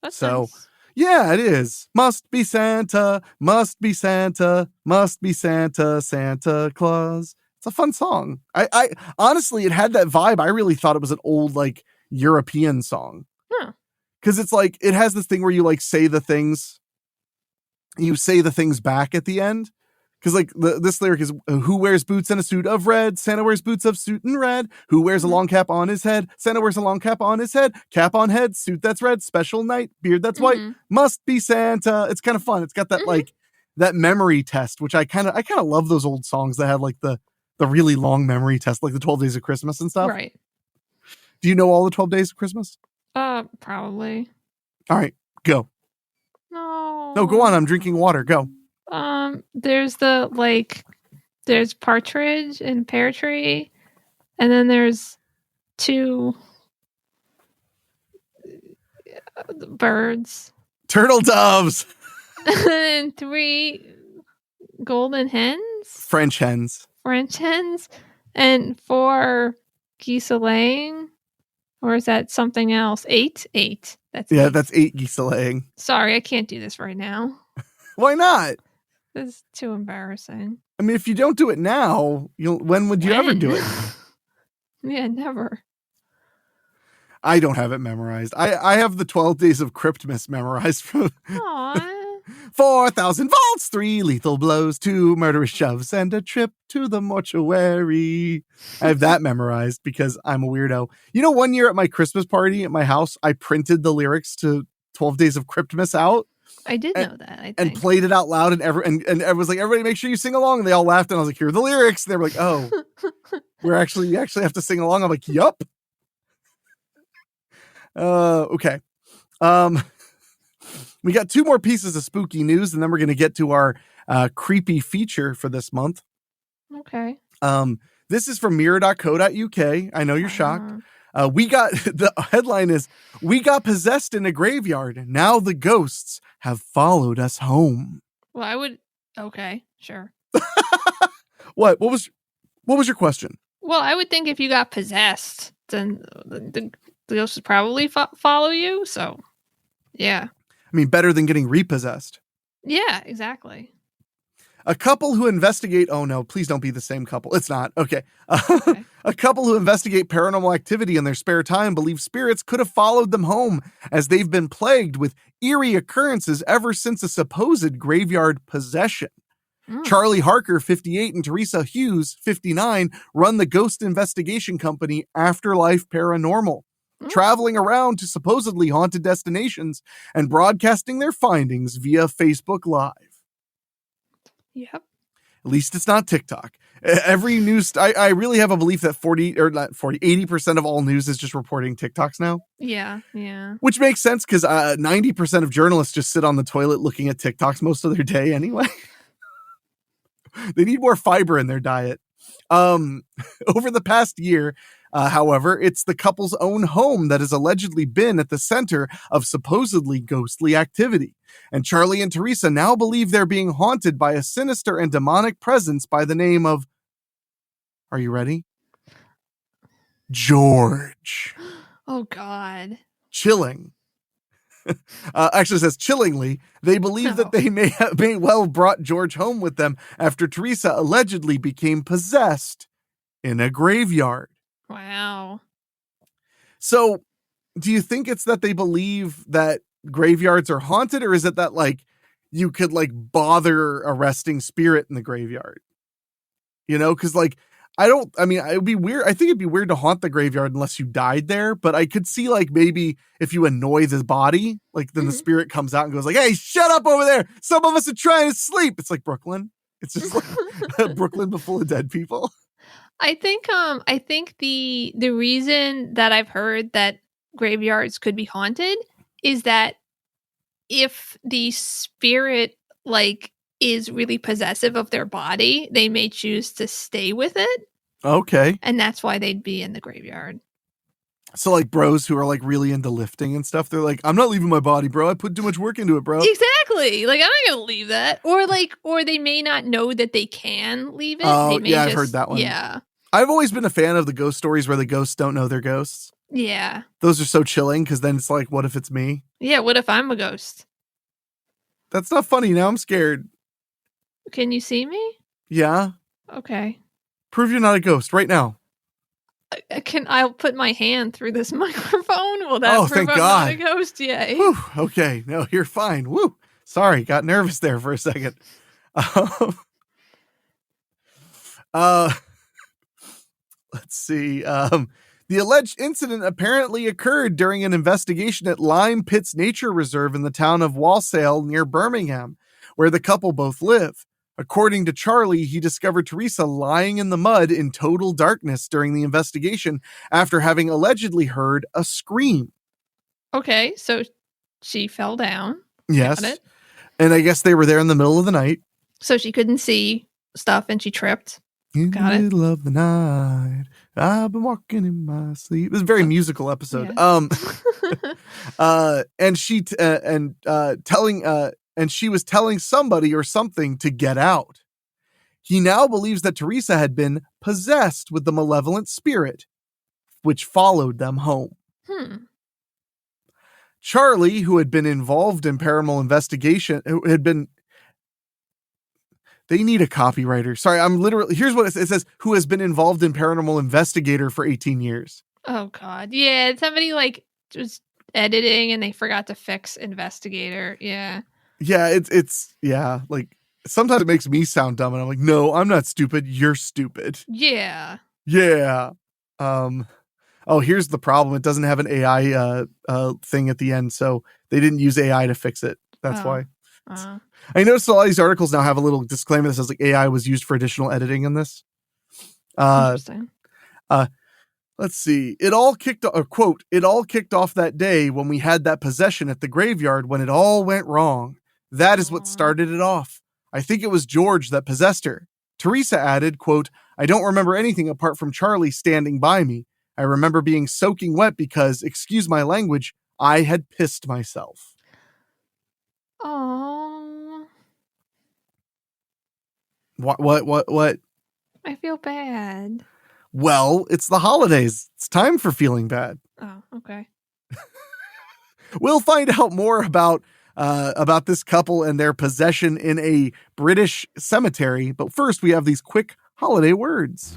That's so, nice. Yeah, it is. Must be Santa, must be Santa, must be Santa, Santa Claus. It's a fun song. I honestly, it had that vibe. I really thought it was an old, like, European song. Because it's like, it has this thing where you, like, say the things back at the end. Because like this lyric is, who wears boots and a suit of red? Santa wears boots of suit and red. Who wears a long cap on his head? Santa wears a long cap on his head. Cap on head, suit that's red, special night, beard that's white. Must be Santa. It's kind of fun. It's got that like that memory test, which I kind of love those old songs that had like the really long memory test, like the 12 Days of Christmas and stuff. Right. Do you know all the 12 Days of Christmas? Probably. All right, go. No, go on. I'm drinking water. Go. There's there's partridge and pear tree, and then there's 2 birds. Turtle doves. And 3 golden hens. French hens. And 4 geese a laying. Or is that something else? 8? 8. That's 8. That's 8 geese a laying. Sorry, I can't do this right now. Why not? This is too embarrassing. I mean, if you don't do it now, when would you ever do it? Yeah, never. I don't have it memorized. I have the 12 Days of Christmas memorized from Aww. 4,000 volts, 3 lethal blows, 2 murderous shoves, and a trip to the mortuary. I have that memorized because I'm a weirdo. You know, one year at my Christmas party at my house, I printed the lyrics to 12 Days of Christmas out. I did know that, I think. And played it out loud, and everyone was like, everybody make sure you sing along. And they all laughed, and I was like, here are the lyrics. And they were like, oh, you actually have to sing along. I'm like, yup. Okay. We got 2 more pieces of spooky news, and then we're going to get to our creepy feature for this month. Okay. This is from mirror.co.uk. I know you're shocked. The headline is, "We got possessed in a graveyard. Now the ghosts have followed us home." Well, okay, sure. What was your question? Well, I would think if you got possessed, then the ghosts would probably follow you. So, yeah. I mean, better than getting repossessed. Yeah, exactly. A couple who investigate... Oh, no, please don't be the same couple. It's not. Okay. Okay. A couple who investigate paranormal activity in their spare time believe spirits could have followed them home, as they've been plagued with eerie occurrences ever since a supposed graveyard possession. Charlie Harker, 58, and Teresa Hughes, 59, run the ghost investigation company Afterlife Paranormal, traveling around to supposedly haunted destinations and broadcasting their findings via Facebook Live. Yep. At least it's not TikTok. Every news, I really have a belief that 80% of all news is just reporting TikToks now. Yeah, yeah. Which makes sense because 90% of journalists just sit on the toilet looking at TikToks most of their day anyway. They need more fiber in their diet. Over the past year, however, it's the couple's own home that has allegedly been at the center of supposedly ghostly activity. And Charlie and Teresa now believe they're being haunted by a sinister and demonic presence by the name of... Are you ready? George. Oh, God. Chilling. Actually, it says chillingly, they believe that they may well brought George home with them after Teresa allegedly became possessed in a graveyard. Wow. So, do you think it's that they believe that graveyards are haunted, or is it that like you could like bother a resting spirit in the graveyard? You know, because like it would be weird. I think it'd be weird to haunt the graveyard unless you died there, but I could see like maybe if you annoy the body, like then the spirit comes out and goes like, "Hey, shut up over there. Some of us are trying to sleep." It's like Brooklyn. It's just like Brooklyn but full of dead people. I think the reason that I've heard that graveyards could be haunted is that if the spirit like is really possessive of their body, they may choose to stay with it. Okay. And that's why they'd be in the graveyard. So like bros who are like really into lifting and stuff, they're like, "I'm not leaving my body, bro. I put too much work into it, bro." Exactly. Like, I'm not going to leave that. Or they may not know that they can leave it. Oh, they may I've heard that one. Yeah. I've always been a fan of the ghost stories where the ghosts don't know they're ghosts. Yeah. Those are so chilling because then it's like, what if it's me? Yeah, what if I'm a ghost? That's not funny. Now I'm scared. Can you see me? Yeah. Okay. Prove you're not a ghost right now. I'll put my hand through this microphone? Will that prove thank I'm God. not a ghost? Yay. Whew, okay. No, you're fine. Woo. Sorry. Got nervous there for a second. Let's see. The alleged incident apparently occurred during an investigation at Lime Pits Nature Reserve in the town of Walsall near Birmingham, where the couple both live. According to Charlie, he discovered Teresa lying in the mud in total darkness during the investigation after having allegedly heard a scream. Okay, so she fell down. Yes. Got it. And I guess they were there in the middle of the night. So she couldn't see stuff and she tripped. In Got the it. middle of the night, I've been walking in my sleep. It was a very musical episode. Yeah. And she was telling somebody or something to get out. He now believes that Teresa had been possessed with the malevolent spirit, which followed them home. Charlie, who had been involved in paranormal investigation, they need a copywriter. Sorry, here's what it says, who has been involved in paranormal investigator for 18 years. Oh, God. Yeah, somebody like was editing and they forgot to fix investigator. Yeah. Yeah, it's like sometimes it makes me sound dumb and I'm like, no, I'm not stupid. You're stupid. Yeah. Yeah. Oh, here's the problem. It doesn't have an AI thing at the end, so they didn't use AI to fix it. That's why. I noticed a lot of these articles now have a little disclaimer that says like AI was used for additional editing in this. Interesting. Let's see. It all kicked off that day when we had that possession at the graveyard when it all went wrong. That is what started it off. I think it was George that possessed her. Teresa added, quote, I don't remember anything apart from Charlie standing by me. I remember being soaking wet because, excuse my language, I had pissed myself. Oh. What? I feel bad. Well, it's the holidays. It's time for feeling bad. Oh, okay. We'll find out more about this couple and their possession in a British cemetery. But first, we have these quick holiday words.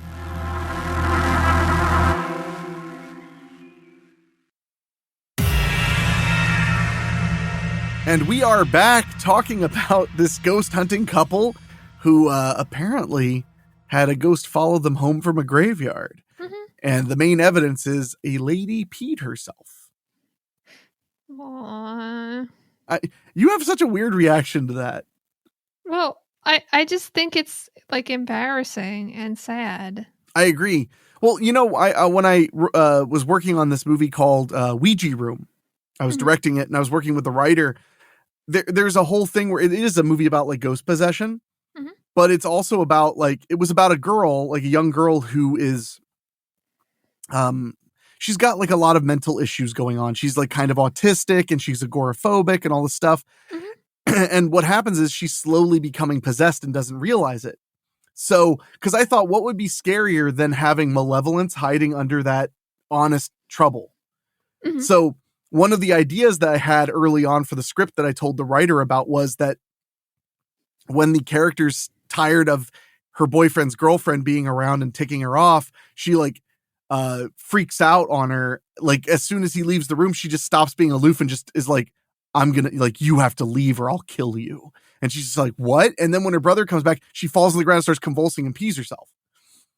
And we are back talking about this ghost hunting couple who apparently had a ghost follow them home from a graveyard. Mm-hmm. And the main evidence is a lady peed herself. Aww. You have such a weird reaction to that. Well, I just think it's like embarrassing and sad. I agree. Well, you know, when I was working on this movie called Ouija Room, I was directing it and I was working with the writer. There's a whole thing where it is a movie about like ghost possession, but it's also about it was about a girl, like a young girl who is, she's got like a lot of mental issues going on. She's like kind of autistic and she's agoraphobic and all this stuff. And what happens is she's slowly becoming possessed and doesn't realize it. So, because I thought what would be scarier than having malevolence hiding under that honest trouble. So one of the ideas that I had early on for the script that I told the writer about was that when the character's tired of her boyfriend's girlfriend being around and ticking her off, she freaks out on her. Like as soon as he leaves the room, she just stops being aloof and just is like, I'm gonna, like, you have to leave or I'll kill you. And she's just like, what? And then when her brother comes back, she falls on the ground and starts convulsing and pees herself.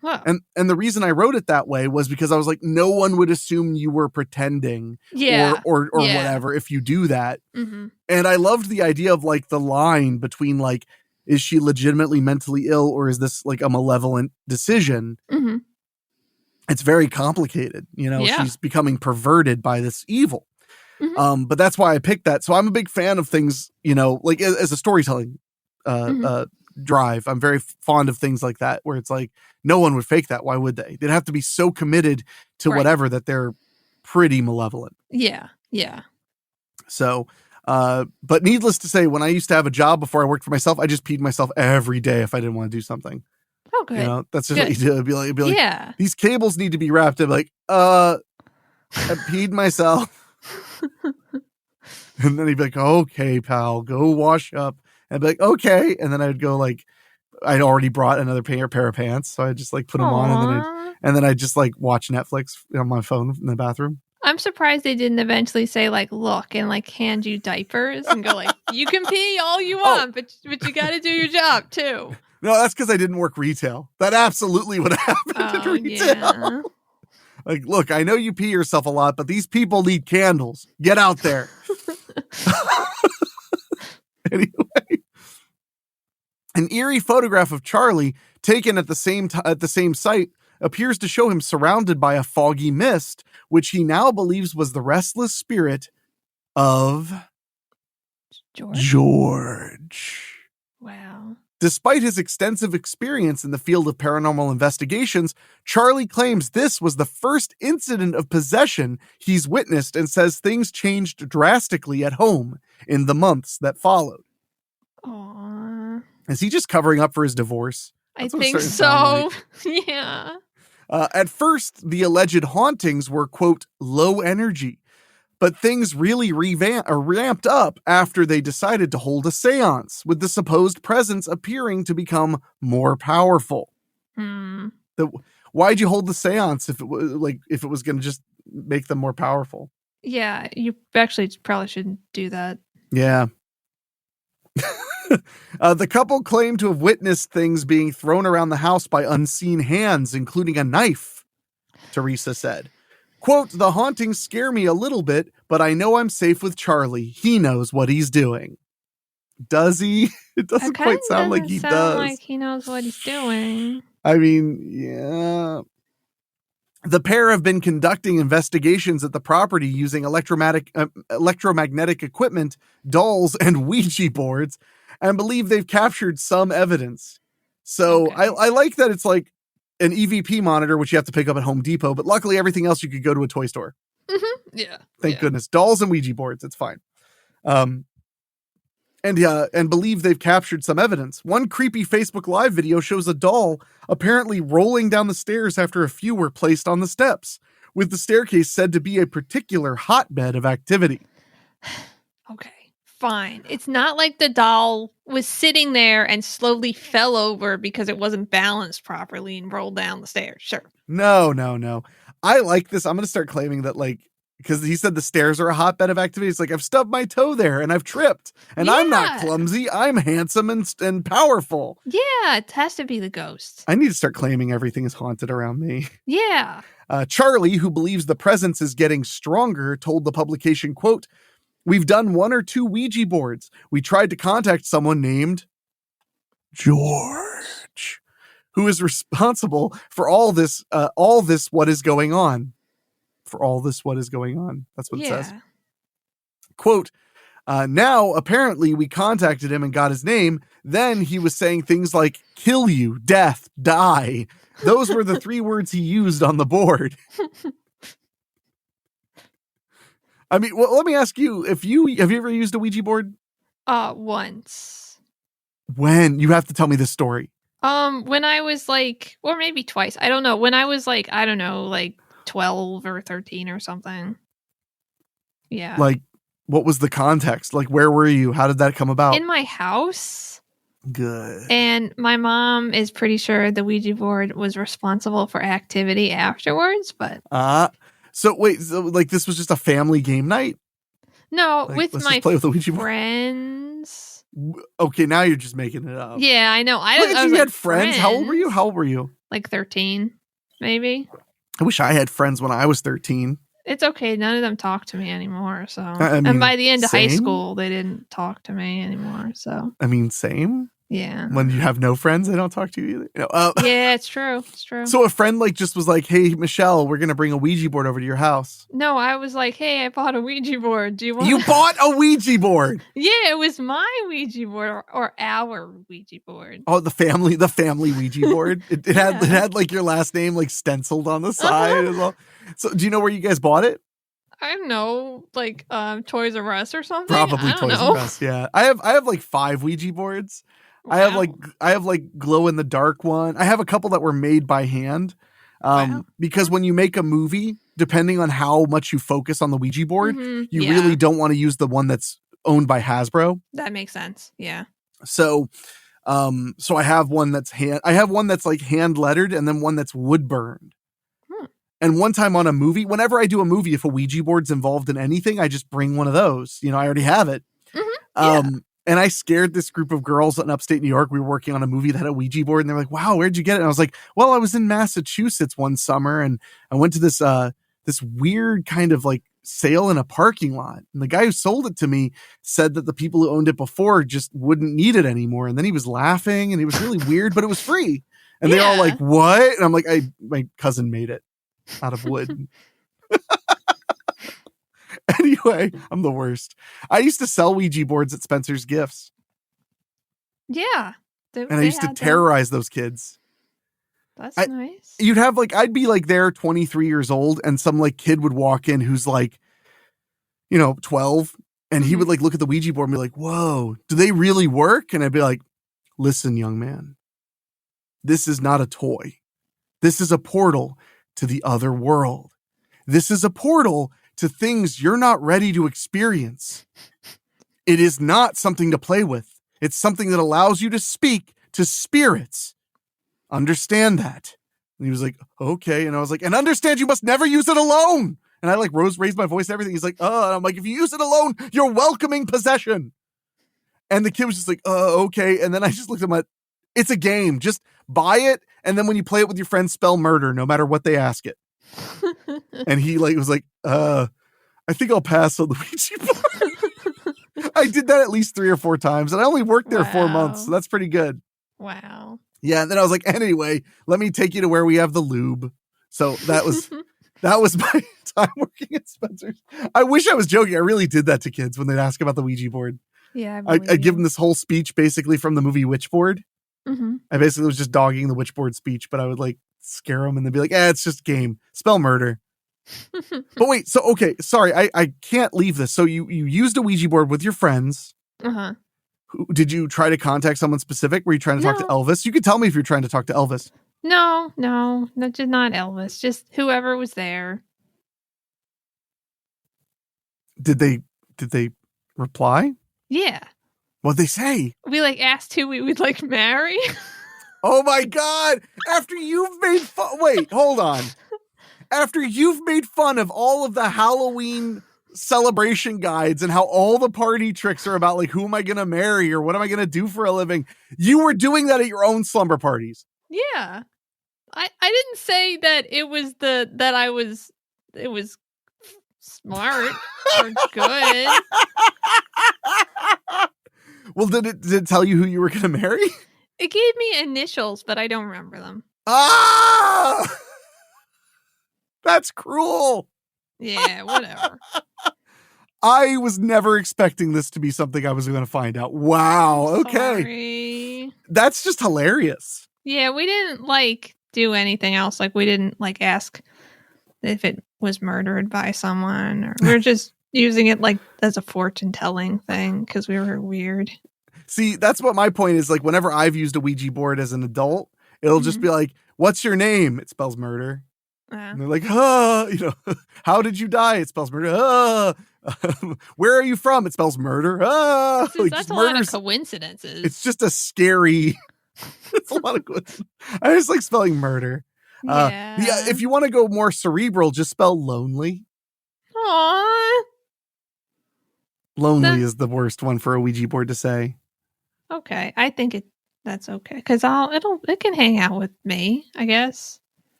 Wow. And the reason I wrote it that way was because I was like, no one would assume you were pretending or whatever if you do that. And I loved the idea of like the line between like, is she legitimately mentally ill or is this like a malevolent decision? It's very complicated. You know, she's becoming perverted by this evil. But that's why I picked that. So I'm a big fan of things, you know, like as a storytelling drive. I'm very fond of things like that where it's like, no one would fake that. Why would they? They'd have to be so committed to whatever that they're pretty malevolent. Yeah. So, but needless to say, when I used to have a job before I worked for myself, I just peed myself every day if I didn't want to do something. Oh, good. You know, that's just what you do. It'd be like, these cables need to be wrapped. I'd be like, I peed myself. And then he'd be like, okay, pal, go wash up. And I'd be like, okay. And then I'd go like, I'd already brought another pair of pants. So I'd just like put them on and then I'd just like watch Netflix on my phone in the bathroom. I'm surprised they didn't eventually say like, look, and like hand you diapers and go like, you can pee all you want, but you got to do your job too. No, that's because I didn't work retail. That absolutely would have happened in retail. Yeah. Like, look, I know you pee yourself a lot, but these people need candles. Get out there. Anyway, An eerie photograph of Charlie taken at the same site appears to show him surrounded by a foggy mist, which he now believes was the restless spirit of George. Wow. Despite his extensive experience in the field of paranormal investigations, Charlie claims this was the first incident of possession he's witnessed and says things changed drastically at home in the months that followed. Aww. Is he just covering up for his divorce? I think so. Like. Yeah. At first, the alleged hauntings were, quote, low energy, but things really ramped up after they decided to hold a seance, with the supposed presence appearing to become more powerful. Why'd you hold the seance if it was going to just make them more powerful? Yeah, you actually probably shouldn't do that. Yeah. The couple claimed to have witnessed things being thrown around the house by unseen hands, including a knife, Teresa said. Quote, the hauntings scare me a little bit, but I know I'm safe with Charlie. He knows what he's doing. Does he? It doesn't quite sound like he does. Like he knows what he's doing. I mean, yeah. The pair have been conducting investigations at the property using electromagnetic equipment, dolls, and Ouija boards, and believe they've captured some evidence. So okay. I like that it's like an EVP monitor, which you have to pick up at Home Depot, but luckily everything else you could go to a toy store. Mm-hmm. Yeah. Thank goodness. Dolls and Ouija boards. It's fine. And believe they've captured some evidence. One creepy Facebook Live video shows a doll apparently rolling down the stairs after a few were placed on the steps, with the staircase said to be a particular hotbed of activity. Okay, fine. It's not like the doll was sitting there and slowly fell over because it wasn't balanced properly and rolled down the stairs. Sure. No. I like this. I'm going to start claiming that, like, because he said the stairs are a hotbed of activity. It's like, I've stubbed my toe there and I've tripped. And I'm not clumsy. I'm handsome and powerful. Yeah, it has to be the ghost. I need to start claiming everything is haunted around me. Yeah. Charlie, who believes the presence is getting stronger, told the publication, quote, we've done 1 or 2 Ouija boards. We tried to contact someone named George, who is responsible for all this, what is going on. For all this, what is going on. That's what it says. Quote, now, apparently, we contacted him and got his name. Then he was saying things like, kill you, death, die. Those were the 3 words he used on the board. I mean, well, let me ask you, have you ever used a Ouija board? Once. When? You have to tell me this story. When I was like, or maybe twice. I don't know. When I was like, I don't know, like 12 or 13 or something. Yeah. Like, what was the context? Like, where were you? How did that come about? In my house. Good. And my mom is pretty sure the Ouija board was responsible for activity afterwards, but... So wait, like this was just a family game night? No, like, with my play with the Ouija friends. Okay, now you're just making it up. Yeah, I know. You had friends. How old were you? Like 13, maybe. I wish I had friends when I was 13. It's okay. None of them talk to me anymore. So, I mean, and by the end of high same? school, they didn't talk to me anymore. So, I mean, same. Yeah. When you have no friends, they don't talk to you either. Yeah, it's true. It's true. So a friend like just was like, "Hey, Michelle, we're gonna bring a Ouija board over to your house." No, I was like, "Hey, I bought a Ouija board. Do you want?" You bought a Ouija board? Yeah, it was my Ouija board or our Ouija board. Oh, the family Ouija board. It had like your last name like stenciled on the side as well. So, do you know where you guys bought it? I don't know, like Toys R Us or something. Probably Toys R Us. Yeah, I have like 5 Ouija boards. Wow. I have like glow in the dark one. I have a couple that were made by hand. Because when you make a movie, depending on how much you focus on the Ouija board, you really don't want to use the one that's owned by Hasbro. That makes sense. Yeah. So I have one that's like hand lettered and then one that's wood burned. And one time on a movie, whenever I do a movie, if a Ouija board's involved in anything, I just bring one of those. You know, I already have it. And I scared this group of girls in upstate New York. We were working on a movie that had a Ouija board, and they're like, "Wow, where'd you get it?" And I was like, "Well, I was in Massachusetts one summer, and I went to this weird kind of like sale in a parking lot. And the guy who sold it to me said that the people who owned it before just wouldn't need it anymore. And then he was laughing and it was really weird, but it was free. And they're all Yeah. like, what? And I'm like, my cousin made it out of wood. Anyway, I'm the worst. I used to sell Ouija boards at Spencer's Gifts. Yeah. And I used to terrorize those kids. That's nice. You'd have like, I'd be like there 23 years old and some like kid would walk in who's like, 12. And he would like look at the Ouija board and be like, whoa, do they really work? And I'd be like, listen, young man, this is not a toy. This is a portal to the other world. This is a portal to things you're not ready to experience. It is not something to play with. It's something that allows you to speak to spirits. Understand that. And he was like, okay. And I was like, and understand you must never use it alone. And I like raised my voice and everything. He's like, and I'm like, if you use it alone, you're welcoming possession. And the kid was just like, okay. And then I just looked at him like, it's a game. Just buy it. And then when you play it with your friends, spell murder, no matter what they ask it. And he like was like, I think I'll pass on the Ouija board. I did that at least 3 or 4 times. And I only worked there 4 months. So that's pretty good. Wow. Yeah, and then I was like, anyway, let me take you to where we have the lube. So that was my time working at Spencer's. I wish I was joking. I really did that to kids when they'd ask about the Ouija board. Yeah, I'd give them this whole speech basically from the movie Witchboard. I basically was just dogging the Witchboard speech, but I would like scare them and they'd be like, it's just a game. Spell murder. But wait, so okay, sorry, I can't leave this. So you used a Ouija board with your friends. Uh-huh. Did you try to contact someone specific? Were you trying to talk to Elvis? You could tell me if you're trying to talk to Elvis. No, just not Elvis. Just whoever was there. Did they reply? Yeah. What'd they say? We like asked who we would like marry. Oh my God. After you've made fun. Wait, hold on. After you've made fun of all of the Halloween celebration guides and how all the party tricks are about like, who am I going to marry or what am I going to do for a living? You were doing that at your own slumber parties. Yeah. I didn't say that it was it was smart or good. Well, did it tell you who you were going to marry? It gave me initials, but I don't remember them. Ah! That's cruel. Yeah, whatever. I was never expecting this to be something I was going to find out. Wow. Okay. Sorry. That's just hilarious. Yeah, we didn't like do anything else. Like we didn't like ask if it was murdered by someone, or we were just using it like as a fortune telling thing because we were weird. See, that's what my point is. Like whenever I've used a Ouija board as an adult, it'll just be like, what's your name? It spells murder. And they're like, how did you die? It spells murder. Where are you from? It spells murder. That's a lot of coincidences. It's just a scary. It's a lot of coincidences. I just like spelling murder. Yeah. If you want to go more cerebral, just spell lonely. Aww. Lonely is the worst one for a Ouija board to say. Okay, I think that's okay because it can hang out with me, I guess.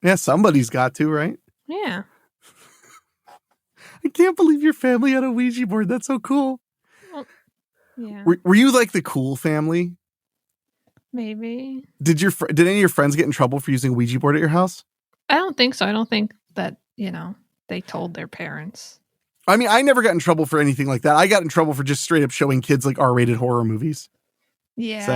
Yeah, somebody's got to, right? Yeah. I can't believe your family had a Ouija board. That's so cool. Well, yeah. Were you like the cool family? Maybe. Did any of your friends get in trouble for using a Ouija board at your house? I don't think so. I don't think that, they told their parents. I mean, I never got in trouble for anything like that. I got in trouble for just straight up showing kids like R-rated horror movies. Yeah, so.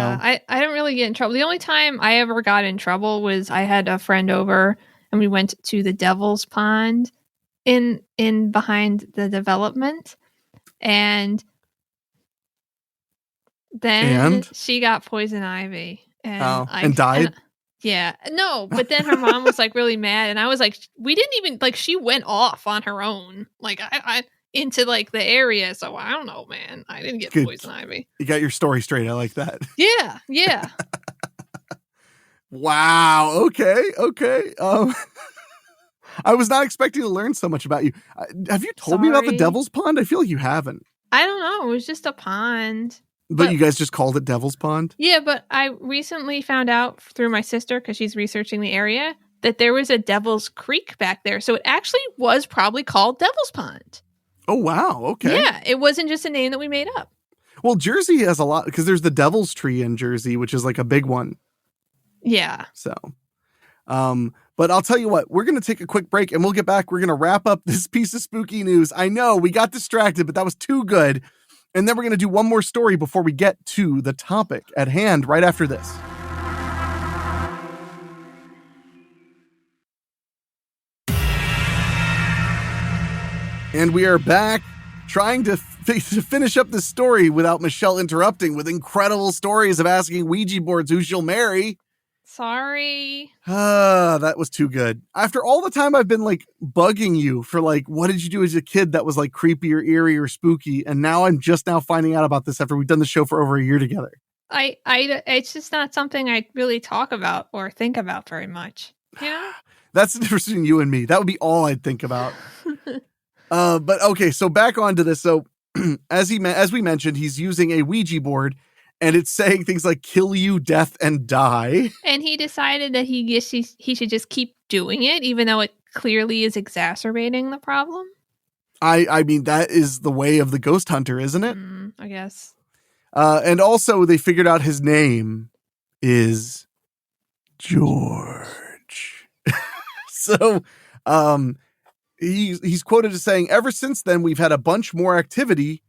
I don't really get in trouble. The only time I ever got in trouble was I had a friend over and we went to the Devil's Pond in behind the development, and then she got poison ivy and died. But then her mom was like really mad, and I was like, we didn't even like. She went off on her own, like I into like the area. So I don't know, man. I didn't get poison ivy. You got your story straight. I like that. Yeah. Wow. Okay. I was not expecting to learn so much about you. Have you told me about the Devil's Pond? I feel like you haven't. I don't know. It was just a pond. But you guys just called it Devil's Pond? Yeah, but I recently found out through my sister, because she's researching the area, that there was a Devil's Creek back there. So it actually was probably called Devil's Pond. Oh, wow. Okay. Yeah, it wasn't just a name that we made up. Well, Jersey has a lot because there's the Devil's Tree in Jersey, which is like a big one. Yeah. So, but I'll tell you what, we're going to take a quick break and we'll get back. We're going to wrap up this piece of spooky news. I know we got distracted, but that was too good. And then we're going to do one more story before we get to the topic at hand right after this. And we are back trying to finish up the story without Michelle interrupting with incredible stories of asking Ouija boards who she'll marry. Sorry. That was too good. After all the time I've been like bugging you for like, what did you do as a kid that was like creepy or eerie or spooky? And now I'm just now finding out about this after we've done the show for over a year together. It's just not something I really talk about or think about very much. Yeah. That's the difference between you and me. That would be all I'd think about. But okay, so back onto this. So as we mentioned, he's using a Ouija board and it's saying things like kill you, death, and die. And he decided that he should just keep doing it, even though it clearly is exacerbating the problem. I mean, that is the way of the ghost hunter, isn't it? I guess. And also they figured out his name is George. So, he's quoted as saying, ever since then, we've had a bunch more activity.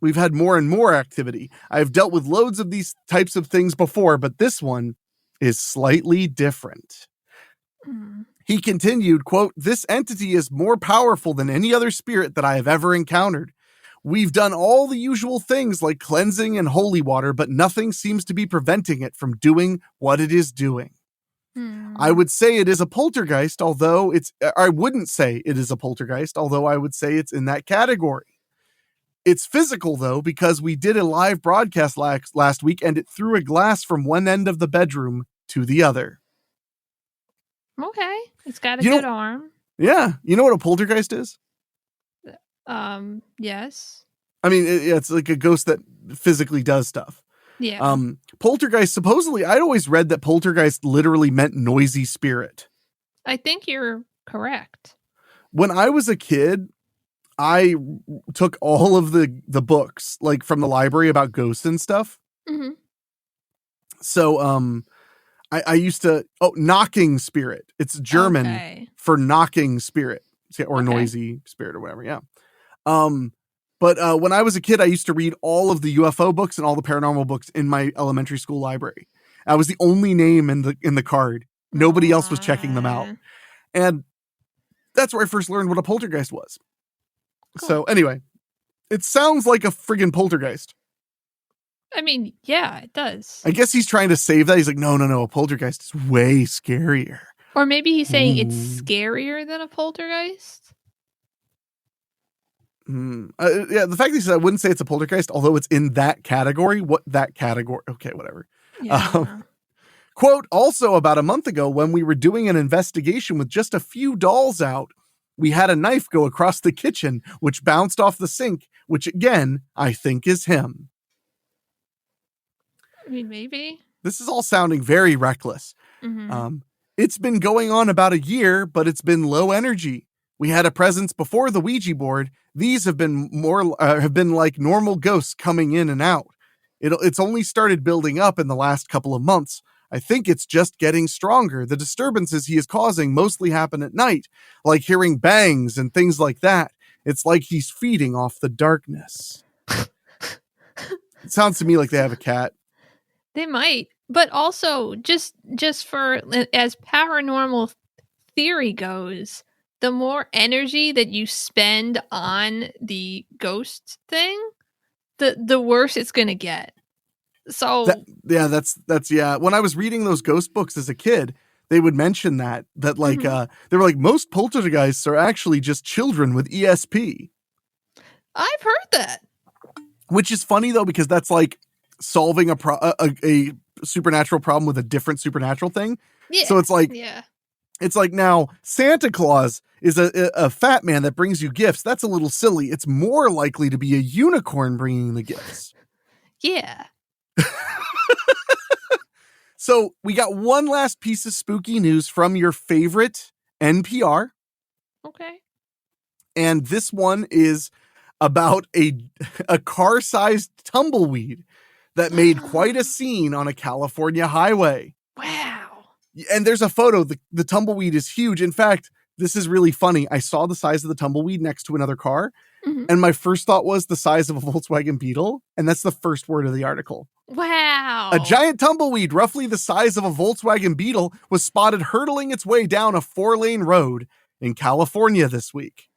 We've had more and more activity. I've dealt with loads of these types of things before, but this one is slightly different. He continued, quote, this entity is more powerful than any other spirit that I have ever encountered. We've done all the usual things like cleansing and holy water, but nothing seems to be preventing it from doing what it is doing. I would say it is a poltergeist, although I wouldn't say it is a poltergeist, although I would say it's in that category. It's physical, though, because we did a live broadcast last week and it threw a glass from one end of the bedroom to the other. Okay. It's got a good arm. Yeah. You know what a poltergeist is? Yes. I mean, it's like a ghost that physically does stuff. Yeah. Poltergeist, supposedly, I'd always read that poltergeist literally meant noisy spirit. I think you're correct. When I was a kid, I took all of the books, like from the library about ghosts and stuff. Mm-hmm. So, I used to, knocking spirit. It's German for knocking spirit or noisy spirit or whatever. Yeah. But when I was a kid, I used to read all of the UFO books and all the paranormal books in my elementary school library. I was the only name in the card. Nobody else was checking them out. And that's where I first learned what a poltergeist was. Cool. So anyway, it sounds like a friggin' poltergeist. I mean, yeah, it does. I guess he's trying to save that. He's like, no, a poltergeist is way scarier. Or maybe he's saying it's scarier than a poltergeist. Yeah, the fact that he said I wouldn't say it's a poltergeist, although it's in that category. What that category? Okay, whatever. Yeah. Quote, also about a month ago, when we were doing an investigation with just a few dolls out, we had a knife go across the kitchen, which bounced off the sink, which again, I think is him. I mean, maybe. This is all sounding very reckless. Mm-hmm. It's been going on about a year, but it's been low energy. We had a presence before the Ouija board. These have been like normal ghosts coming in and out. It's only started building up in the last couple of months. I think it's just getting stronger. The disturbances he is causing mostly happen at night, like hearing bangs and things like that. It's like he's feeding off the darkness. It sounds to me like they have a cat. They might, but also just for as paranormal theory goes, the more energy that you spend on the ghost thing, the worse it's going to get. So that's when I was reading those ghost books as a kid, they would mention that like they were like most poltergeists are actually just children with ESP. I've heard that. Which is funny though, because that's like solving a supernatural problem with a different supernatural thing. Yeah. So it's like now Santa Claus is a fat man that brings you gifts. That's a little silly. It's more likely to be a unicorn bringing the gifts. Yeah. So we got one last piece of spooky news from your favorite NPR. Okay. And this one is about a car-sized tumbleweed that made quite a scene on a California highway. Wow. And there's a photo. The tumbleweed is huge. In fact, this is really funny. I saw the size of the tumbleweed next to another car. Mhm. And my first thought was the size of a Volkswagen Beetle. And that's the first word of the article. Wow. A giant tumbleweed, roughly the size of a Volkswagen Beetle, was spotted hurtling its way down a 4-lane road in California this week.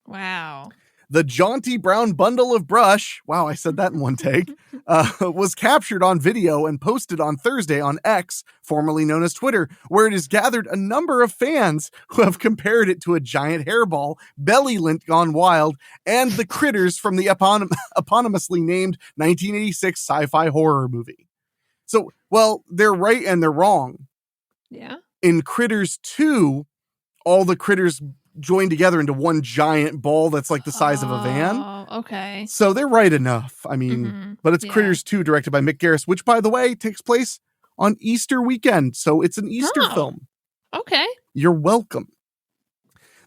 Wow. The jaunty brown bundle of brush, wow, I said that in one take, was captured on video and posted on Thursday on X, formerly known as Twitter, where it has gathered a number of fans who have compared it to a giant hairball, belly lint gone wild, and the critters from the eponymously named 1986 sci-fi horror movie. So, well, they're right and they're wrong. Yeah. In Critters 2, all the critters joined together into one giant ball that's like the size of a van. Oh, okay. So they're right enough. I mean, but it's Critters 2 directed by Mick Garris, which, by the way, takes place on Easter weekend. So it's an Easter film. Okay. You're welcome.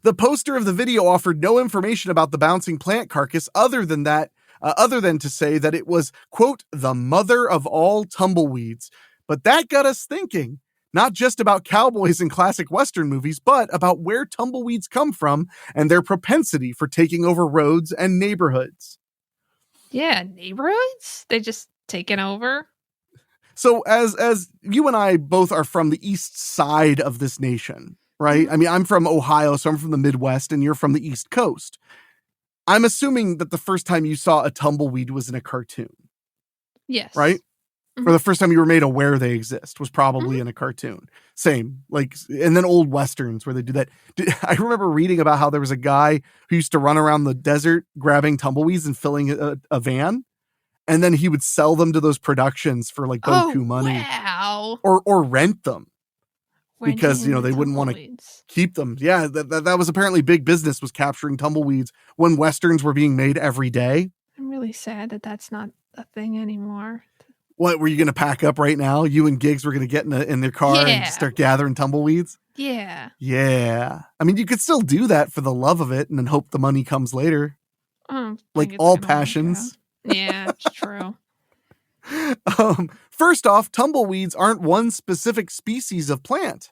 The poster of the video offered no information about the bouncing plant carcass other than to say that it was, quote, the mother of all tumbleweeds. But that got us thinking. Not just about cowboys in classic Western movies, but about where tumbleweeds come from and their propensity for taking over roads and neighborhoods. Yeah, neighborhoods? They just taken over? So as you and I both are from the east side of this nation, right? I mean, I'm from Ohio, so I'm from the Midwest, and you're from the East Coast. I'm assuming that the first time you saw a tumbleweed was in a cartoon. Yes. Right? Or the first time you were made aware they exist was probably in a cartoon. Same. Like, and then old Westerns where they do that. I remember reading about how there was a guy who used to run around the desert grabbing tumbleweeds and filling a van. And then he would sell them to those productions for like boku money. Wow. Or rent them. Because, Renting they wouldn't want to keep them. Yeah, that was apparently big business, was capturing tumbleweeds when Westerns were being made every day. I'm really sad that that's not a thing anymore. What, were you going to pack up right now? You and Giggs were going to get in their car and start gathering tumbleweeds? Yeah. Yeah. I mean, you could still do that for the love of it and then hope the money comes later. Like all passions. Yeah, it's true. First off, tumbleweeds aren't one specific species of plant.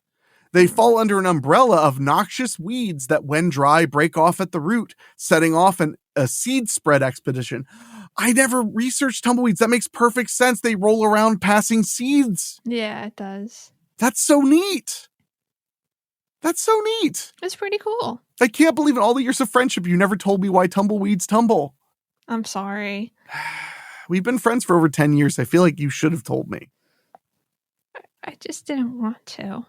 They fall under an umbrella of noxious weeds that, when dry, break off at the root, setting off a seed spread expedition. I never researched tumbleweeds. That makes perfect sense. They roll around passing seeds. Yeah, it does. That's so neat. That's so neat. It's pretty cool. I can't believe in all the years of friendship you never told me why tumbleweeds tumble. I'm sorry. We've been friends for over 10 years. I feel like you should have told me. I just didn't want to.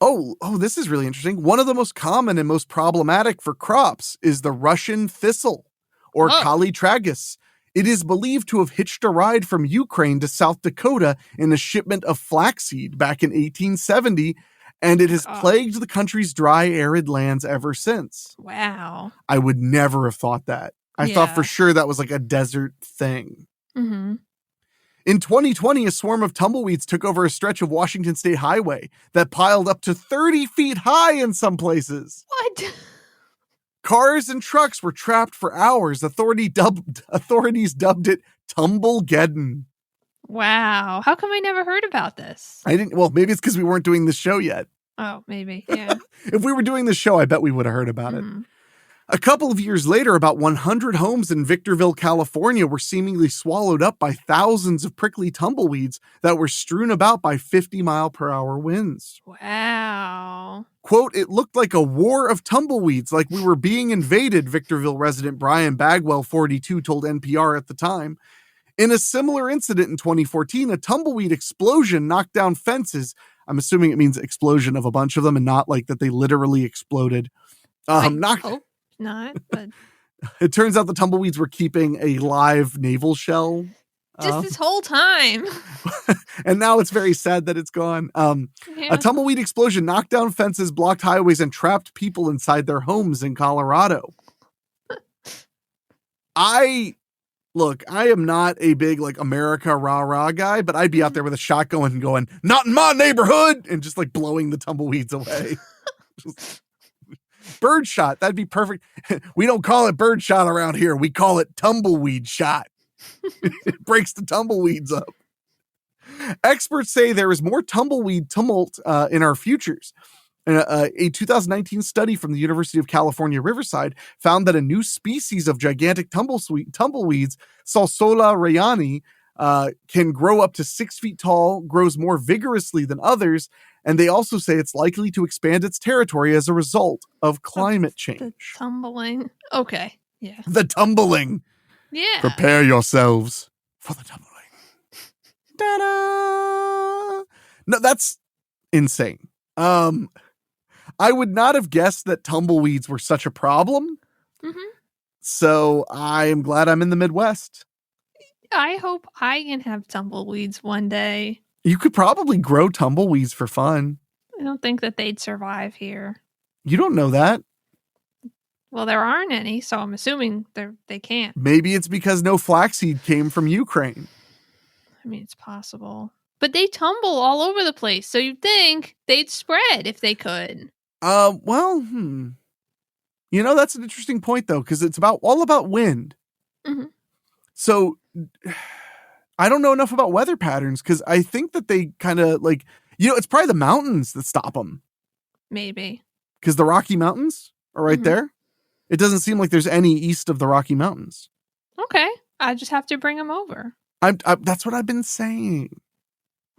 Oh, this is really interesting. One of the most common and most problematic for crops is the Russian thistle, or Kali tragus. It is believed to have hitched a ride from Ukraine to South Dakota in a shipment of flaxseed back in 1870, and it has plagued the country's dry, arid lands ever since. Wow. I would never have thought that. I thought for sure that was like a desert thing. Mm-hmm. In 2020, a swarm of tumbleweeds took over a stretch of Washington State Highway that piled up to 30 feet high in some places. What? Cars and trucks were trapped for hours. Authorities dubbed it Tumblegeddon. Wow. How come I never heard about this? Well, maybe it's because we weren't doing this show yet. Oh, maybe. Yeah. If we were doing this show, I bet we would have heard about it. A couple of years later, about 100 homes in Victorville, California were seemingly swallowed up by thousands of prickly tumbleweeds that were strewn about by 50-mile-per-hour winds. Wow. Quote, it looked like a war of tumbleweeds, like we were being invaded, Victorville resident Brian Bagwell, 42, told NPR at the time. In a similar incident in 2014, a tumbleweed explosion knocked down fences. I'm assuming it means explosion of a bunch of them and not like that they literally exploded. Not, but it turns out the tumbleweeds were keeping a live naval shell. Just this whole time. And now it's very sad that it's gone. A tumbleweed explosion knocked down fences, blocked highways, and trapped people inside their homes in Colorado. I Look, I am not a big like America rah-rah guy, but I'd be out there with a shotgun going, not in my neighborhood, and just like blowing the tumbleweeds away. Just, bird shot, that'd be perfect. We don't call it bird shot around here. We call it tumbleweed shot. It breaks the tumbleweeds up. Experts say there is more tumbleweed tumult in our futures. A 2019 study from the University of California, Riverside, found that a new species of gigantic tumbleweeds, Salsola rayani, can grow up to 6 feet tall, grows more vigorously than others, and they also say it's likely to expand its territory as a result of climate change. The tumbling. Okay. Yeah. The tumbling. Yeah. Prepare yourselves for the tumbling. Ta-da! No, that's insane. I would not have guessed that tumbleweeds were such a problem. Mm-hmm. So I am glad I'm in the Midwest. I hope I can have tumbleweeds one day. You could probably grow tumbleweeds for fun. I don't think that they'd survive here. You don't know that. Well, there aren't any, so I'm assuming they can't. Maybe it's because no flaxseed came from Ukraine. I mean, it's possible. But they tumble all over the place, so you'd think they'd spread if they could. Well, You know, that's an interesting point, though, because it's all about wind. Mm-hmm. So I don't know enough about weather patterns, because I think that they kind of like, it's probably the mountains that stop them. Maybe. Because the Rocky Mountains are right there. It doesn't seem like there's any east of the Rocky Mountains. Okay. I just have to bring them over. That's what I've been saying.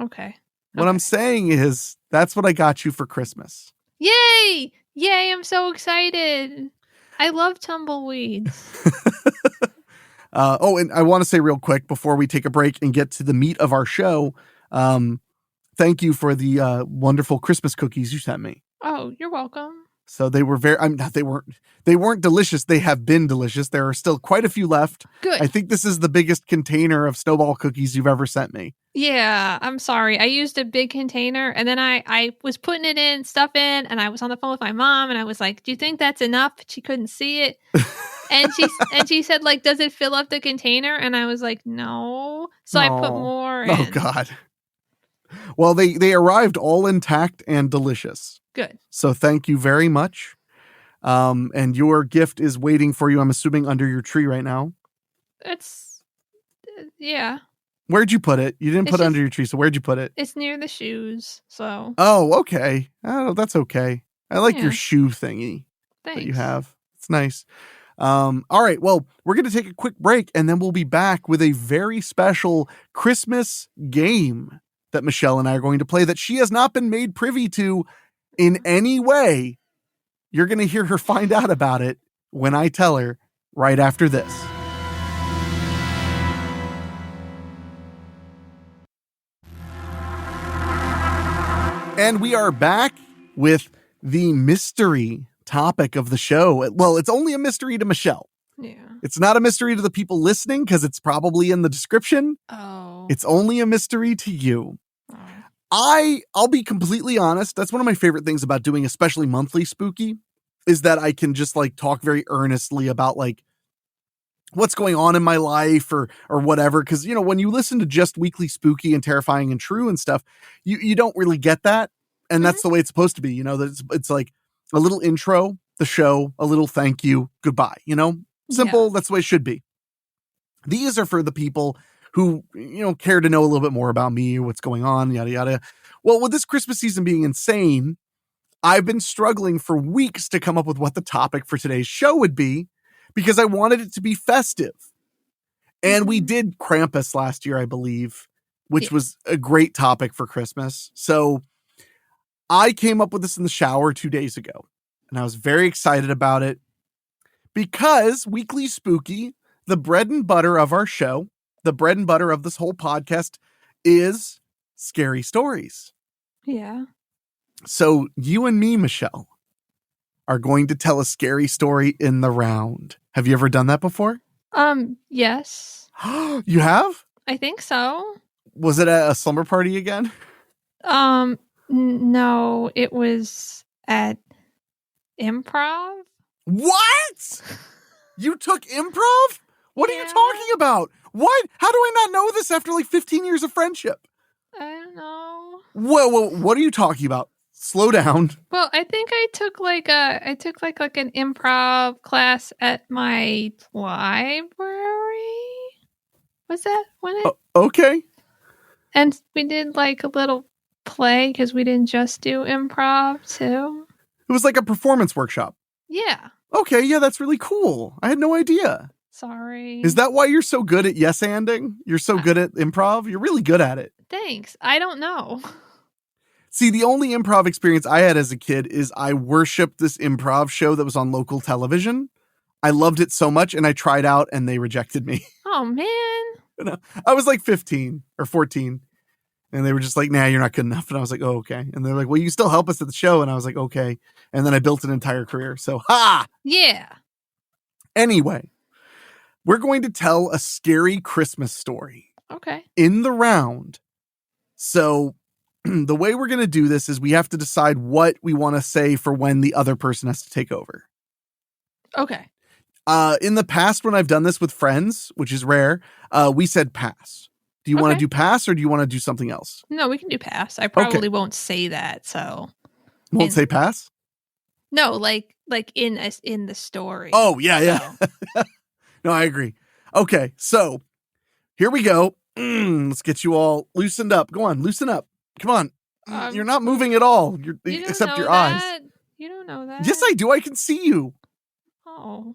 Okay. What I'm saying is that's what I got you for Christmas. Yay! Yay, I'm so excited. I love tumbleweeds. And I want to say real quick before we take a break and get to the meat of our show, thank you for the wonderful Christmas cookies you sent me. Oh, you're welcome. So they were they weren't delicious. They have been delicious. There are still quite a few left. Good. I think this is the biggest container of snowball cookies you've ever sent me. Yeah, I'm sorry. I used a big container and then I was putting stuff in, and I was on the phone with my mom and I was like, do you think that's enough? She couldn't see it. And she said, like, does it fill up the container? And I was like, no. So I put more in. Oh, God. Well, they arrived all intact and delicious. Good. So thank you very much. And your gift is waiting for you, I'm assuming, under your tree right now. Yeah. Where'd you put it? You didn't put it under your tree, so where'd you put it? It's near the shoes, so. Oh, okay. Oh, that's okay. I like your shoe thingy that you have. It's nice. All right. Well, we're going to take a quick break, and then we'll be back with a very special Christmas game that Michelle and I are going to play that she has not been made privy to in any way. You're going to hear her find out about it when I tell her right after this. And we are back with the mystery topic of the show. Well, it's only a mystery to Michelle. Yeah. It's not a mystery to the people listening because it's probably in the description. Oh. It's only a mystery to you. Oh. I'll be completely honest. That's one of my favorite things about doing, especially monthly spooky, is that I can just like talk very earnestly about like what's going on in my life or whatever. Cause when you listen to just Weekly Spooky and Terrifying and True and stuff, you don't really get that. And that's the way it's supposed to be, that it's like a little intro, the show, a little thank you, goodbye, simple. Yeah. That's the way it should be. These are for the people who, care to know a little bit more about me or what's going on, yada, yada. Well, with this Christmas season being insane, I've been struggling for weeks to come up with what the topic for today's show would be because I wanted it to be festive. And we did Krampus last year, I believe, which was a great topic for Christmas. So I came up with this in the shower 2 days ago, and I was very excited about it because Weekly Spooky, the bread and butter of our show, the bread and butter of this whole podcast is scary stories. Yeah. So you and me, Michelle, are going to tell a scary story in the round. Have you ever done that before? Yes. You have? I think so. Was it at a slumber party again? No, it was at improv. What? You took improv? What are you talking about? What? How do I not know this after like 15 years of friendship? I don't know. Whoa, what are you talking about? Slow down. Well, I think I took like an improv class at my library. Was that when it? Okay. And we did like a little play because we didn't just do improv too. It was like a performance workshop. Yeah. Okay, yeah, that's really cool. I had no idea. Sorry. Is that why you're so good at yes-anding? You're so good at improv? You're really good at it. Thanks. I don't know. See, the only improv experience I had as a kid is I worshipped this improv show that was on local television. I loved it so much, and I tried out, and they rejected me. Oh, man. I was like 15 or 14, and they were just like, nah, you're not good enough. And I was like, oh, okay. And they're like, well, you still help us at the show. And I was like, okay. And then I built an entire career. So, ha! Yeah. Anyway, we're going to tell a scary Christmas story. Okay. In the round. So the way we're going to do this is we have to decide what we want to say for when the other person has to take over. Okay. In the past, when I've done this with friends, which is rare, we said pass. Do you want to do pass or do you want to do something else? No, we can do pass. I probably won't say that. So won't say pass? No, like in the story. Oh, yeah. No, I agree. Okay, so here we go. Let's get you all loosened up. Go on, loosen up. Come on. You're not moving at all. Except your eyes. You don't know that. Yes, I do. I can see you. Oh.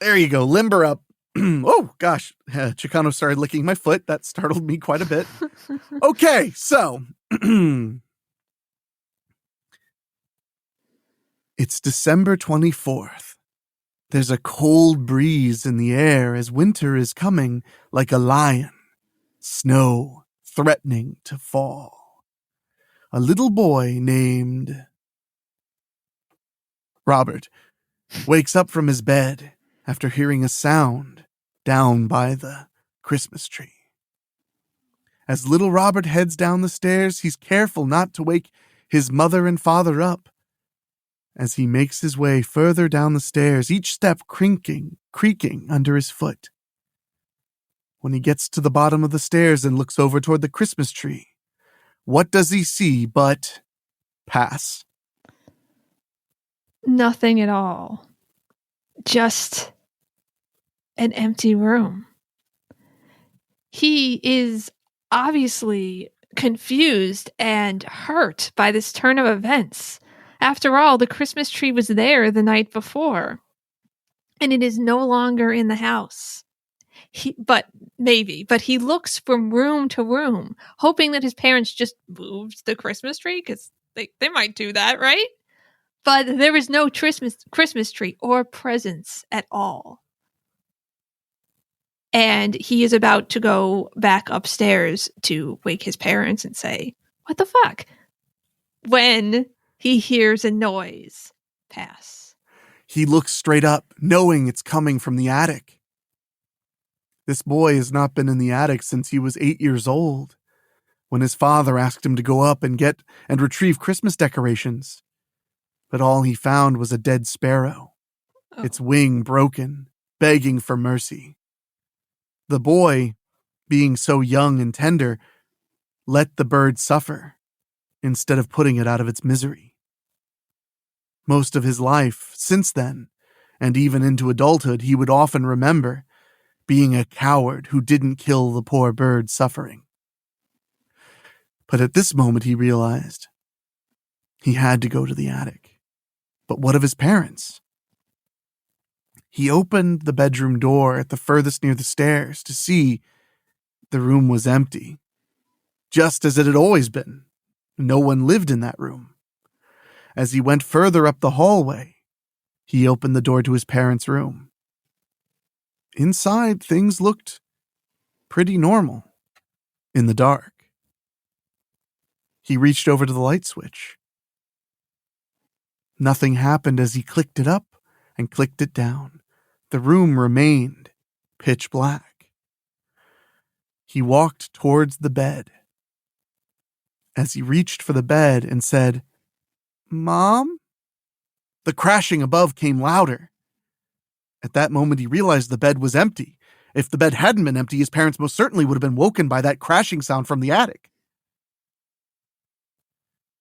There you go. Limber up. Oh, gosh. Chicano started licking my foot. That startled me quite a bit. Okay, so. It's December 24th. There's a cold breeze in the air as winter is coming like a lion. Snow threatening to fall. A little boy named Robert wakes up from his bed after hearing a sound down by the Christmas tree. As little Robert heads down the stairs, he's careful not to wake his mother and father up. As he makes his way further down the stairs, each step creaking under his foot. When he gets to the bottom of the stairs and looks over toward the Christmas tree, what does he see but pass? Nothing at all. Just an empty room. He is obviously confused and hurt by this turn of events. After all, the Christmas tree was there the night before, and it is no longer in the house. But he looks from room to room, hoping that his parents just moved the Christmas tree, because they might do that, right? But there is no Christmas tree or presents at all. And he is about to go back upstairs to wake his parents and say, what the fuck? When he hears a noise pass. He looks straight up, knowing it's coming from the attic. This boy has not been in the attic since he was 8 years old, when his father asked him to go up and get and retrieve Christmas decorations. But all he found was a dead sparrow, its wing broken, begging for mercy. The boy, being so young and tender, let the bird suffer instead of putting it out of its misery. Most of his life, since then, and even into adulthood, he would often remember being a coward who didn't kill the poor bird suffering. But at this moment he realized he had to go to the attic. But what of his parents? He opened the bedroom door at the furthest near the stairs to see the room was empty, just as it had always been. No one lived in that room. As he went further up the hallway, he opened the door to his parents' room. Inside, things looked pretty normal in the dark. He reached over to the light switch. Nothing happened as he clicked it up and clicked it down. The room remained pitch black. He walked towards the bed. As he reached for the bed and said, "Mom?" the crashing above came louder. At that moment, he realized the bed was empty. If the bed hadn't been empty, his parents most certainly would have been woken by that crashing sound from the attic.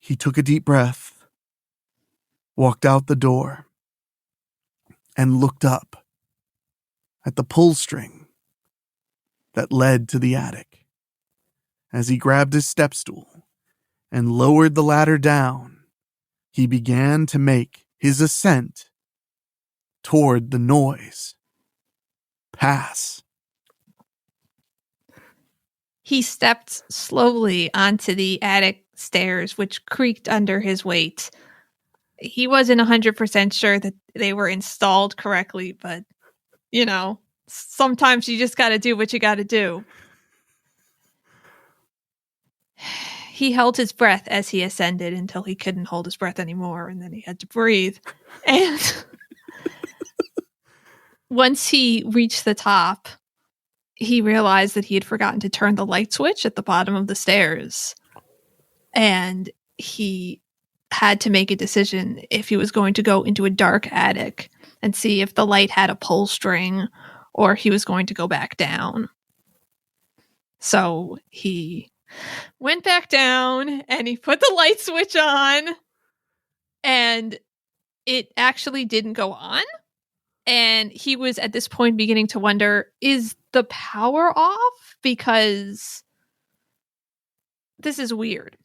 He took a deep breath, walked out the door, and looked up at the pull string that led to the attic. As he grabbed his step stool and lowered the ladder down, he began to make his ascent toward the noise. Pass. He stepped slowly onto the attic stairs, which creaked under his weight. He wasn't 100% sure that they were installed correctly, but, sometimes you just got to do what you got to do. He held his breath as he ascended until he couldn't hold his breath anymore, and then he had to breathe. And once he reached the top, he realized that he had forgotten to turn the light switch at the bottom of the stairs. And he had to make a decision if he was going to go into a dark attic and see if the light had a pull string, or he was going to go back down. So he went back down and he put the light switch on, and it actually didn't go on. And he was at this point beginning to wonder, is the power off? Because this is weird.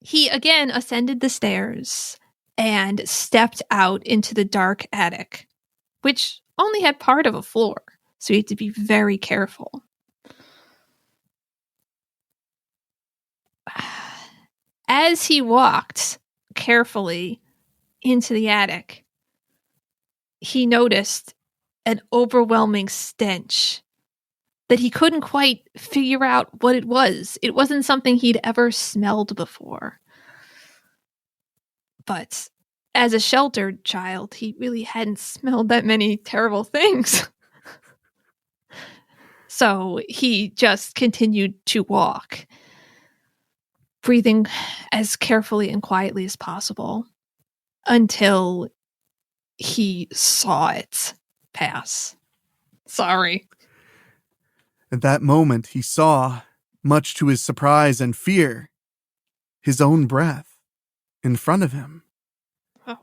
He again ascended the stairs and stepped out into the dark attic, which only had part of a floor, so he had to be very careful. As he walked carefully into the attic, he noticed an overwhelming stench that he couldn't quite figure out what it was. It wasn't something he'd ever smelled before. But as a sheltered child, he really hadn't smelled that many terrible things. So he just continued to walk, breathing as carefully and quietly as possible until he saw it pass. Sorry. At that moment, he saw, much to his surprise and fear, his own breath in front of him. Oh.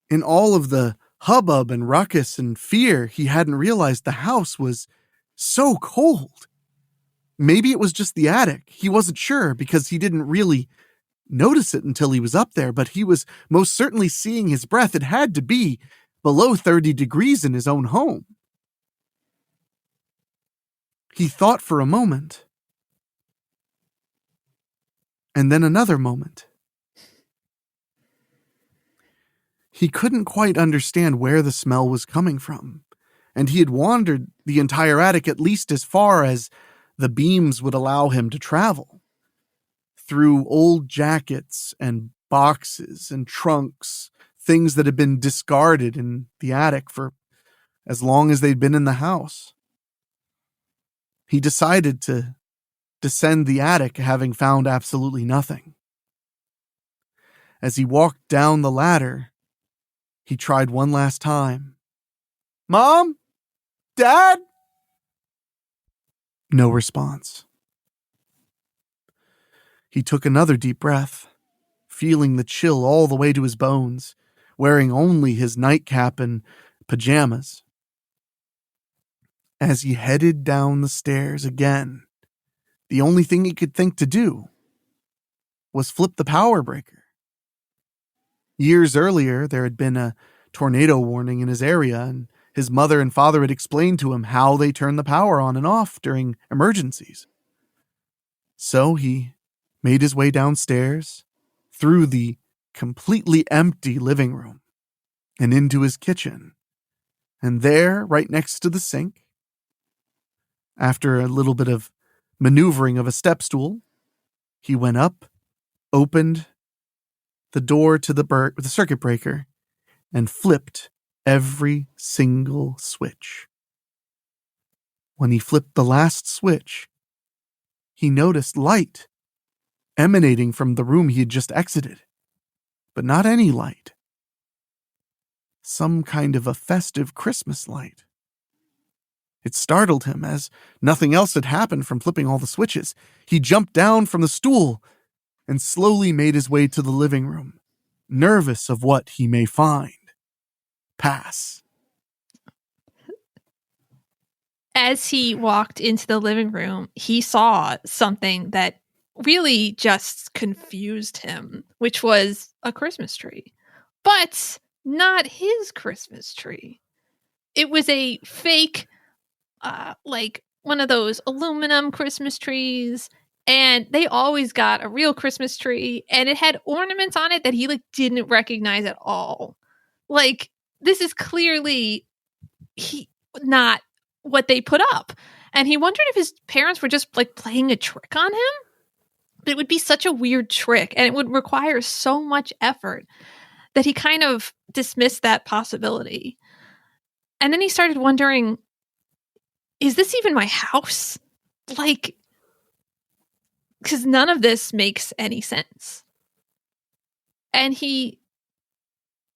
In all of the hubbub and ruckus and fear, he hadn't realized the house was so cold. Maybe it was just the attic. He wasn't sure because he didn't really notice it until he was up there, but he was most certainly seeing his breath. It had to be below 30 degrees in his own home. He thought for a moment, and then another moment. He couldn't quite understand where the smell was coming from, and he had wandered the entire attic at least as far as the beams would allow him to travel, through old jackets and boxes and trunks, things that had been discarded in the attic for as long as they'd been in the house. He decided to descend the attic, having found absolutely nothing. As he walked down the ladder, he tried one last time. "Mom? Dad?" No response. He took another deep breath, feeling the chill all the way to his bones, wearing only his nightcap and pajamas. As he headed down the stairs again, the only thing he could think to do was flip the power breaker. Years earlier, there had been a tornado warning in his area, and his mother and father had explained to him how they turn the power on and off during emergencies. So he made his way downstairs, through the completely empty living room, and into his kitchen. And there, right next to the sink, after a little bit of maneuvering of a step stool, he went up, opened the door to the circuit breaker, and flipped every single switch. When he flipped the last switch, he noticed light emanating from the room he had just exited, but not any light. some kind of a festive Christmas light. It startled him as nothing else had happened from flipping all the switches. He jumped down from the stool and slowly made his way to the living room, nervous of what he may find. Pass. As he walked into the living room, he saw something that really just confused him, which was a Christmas tree, but not his Christmas tree. It was a fake, like one of those aluminum Christmas trees, and they always got a real Christmas tree, and it had ornaments on it that he didn't recognize at all. Like, this is clearly not what they put up. And he wondered if his parents were just playing a trick on him. But it would be such a weird trick, and it would require so much effort that he kind of dismissed that possibility. And then he started wondering, is this even my house? Because none of this makes any sense. And he,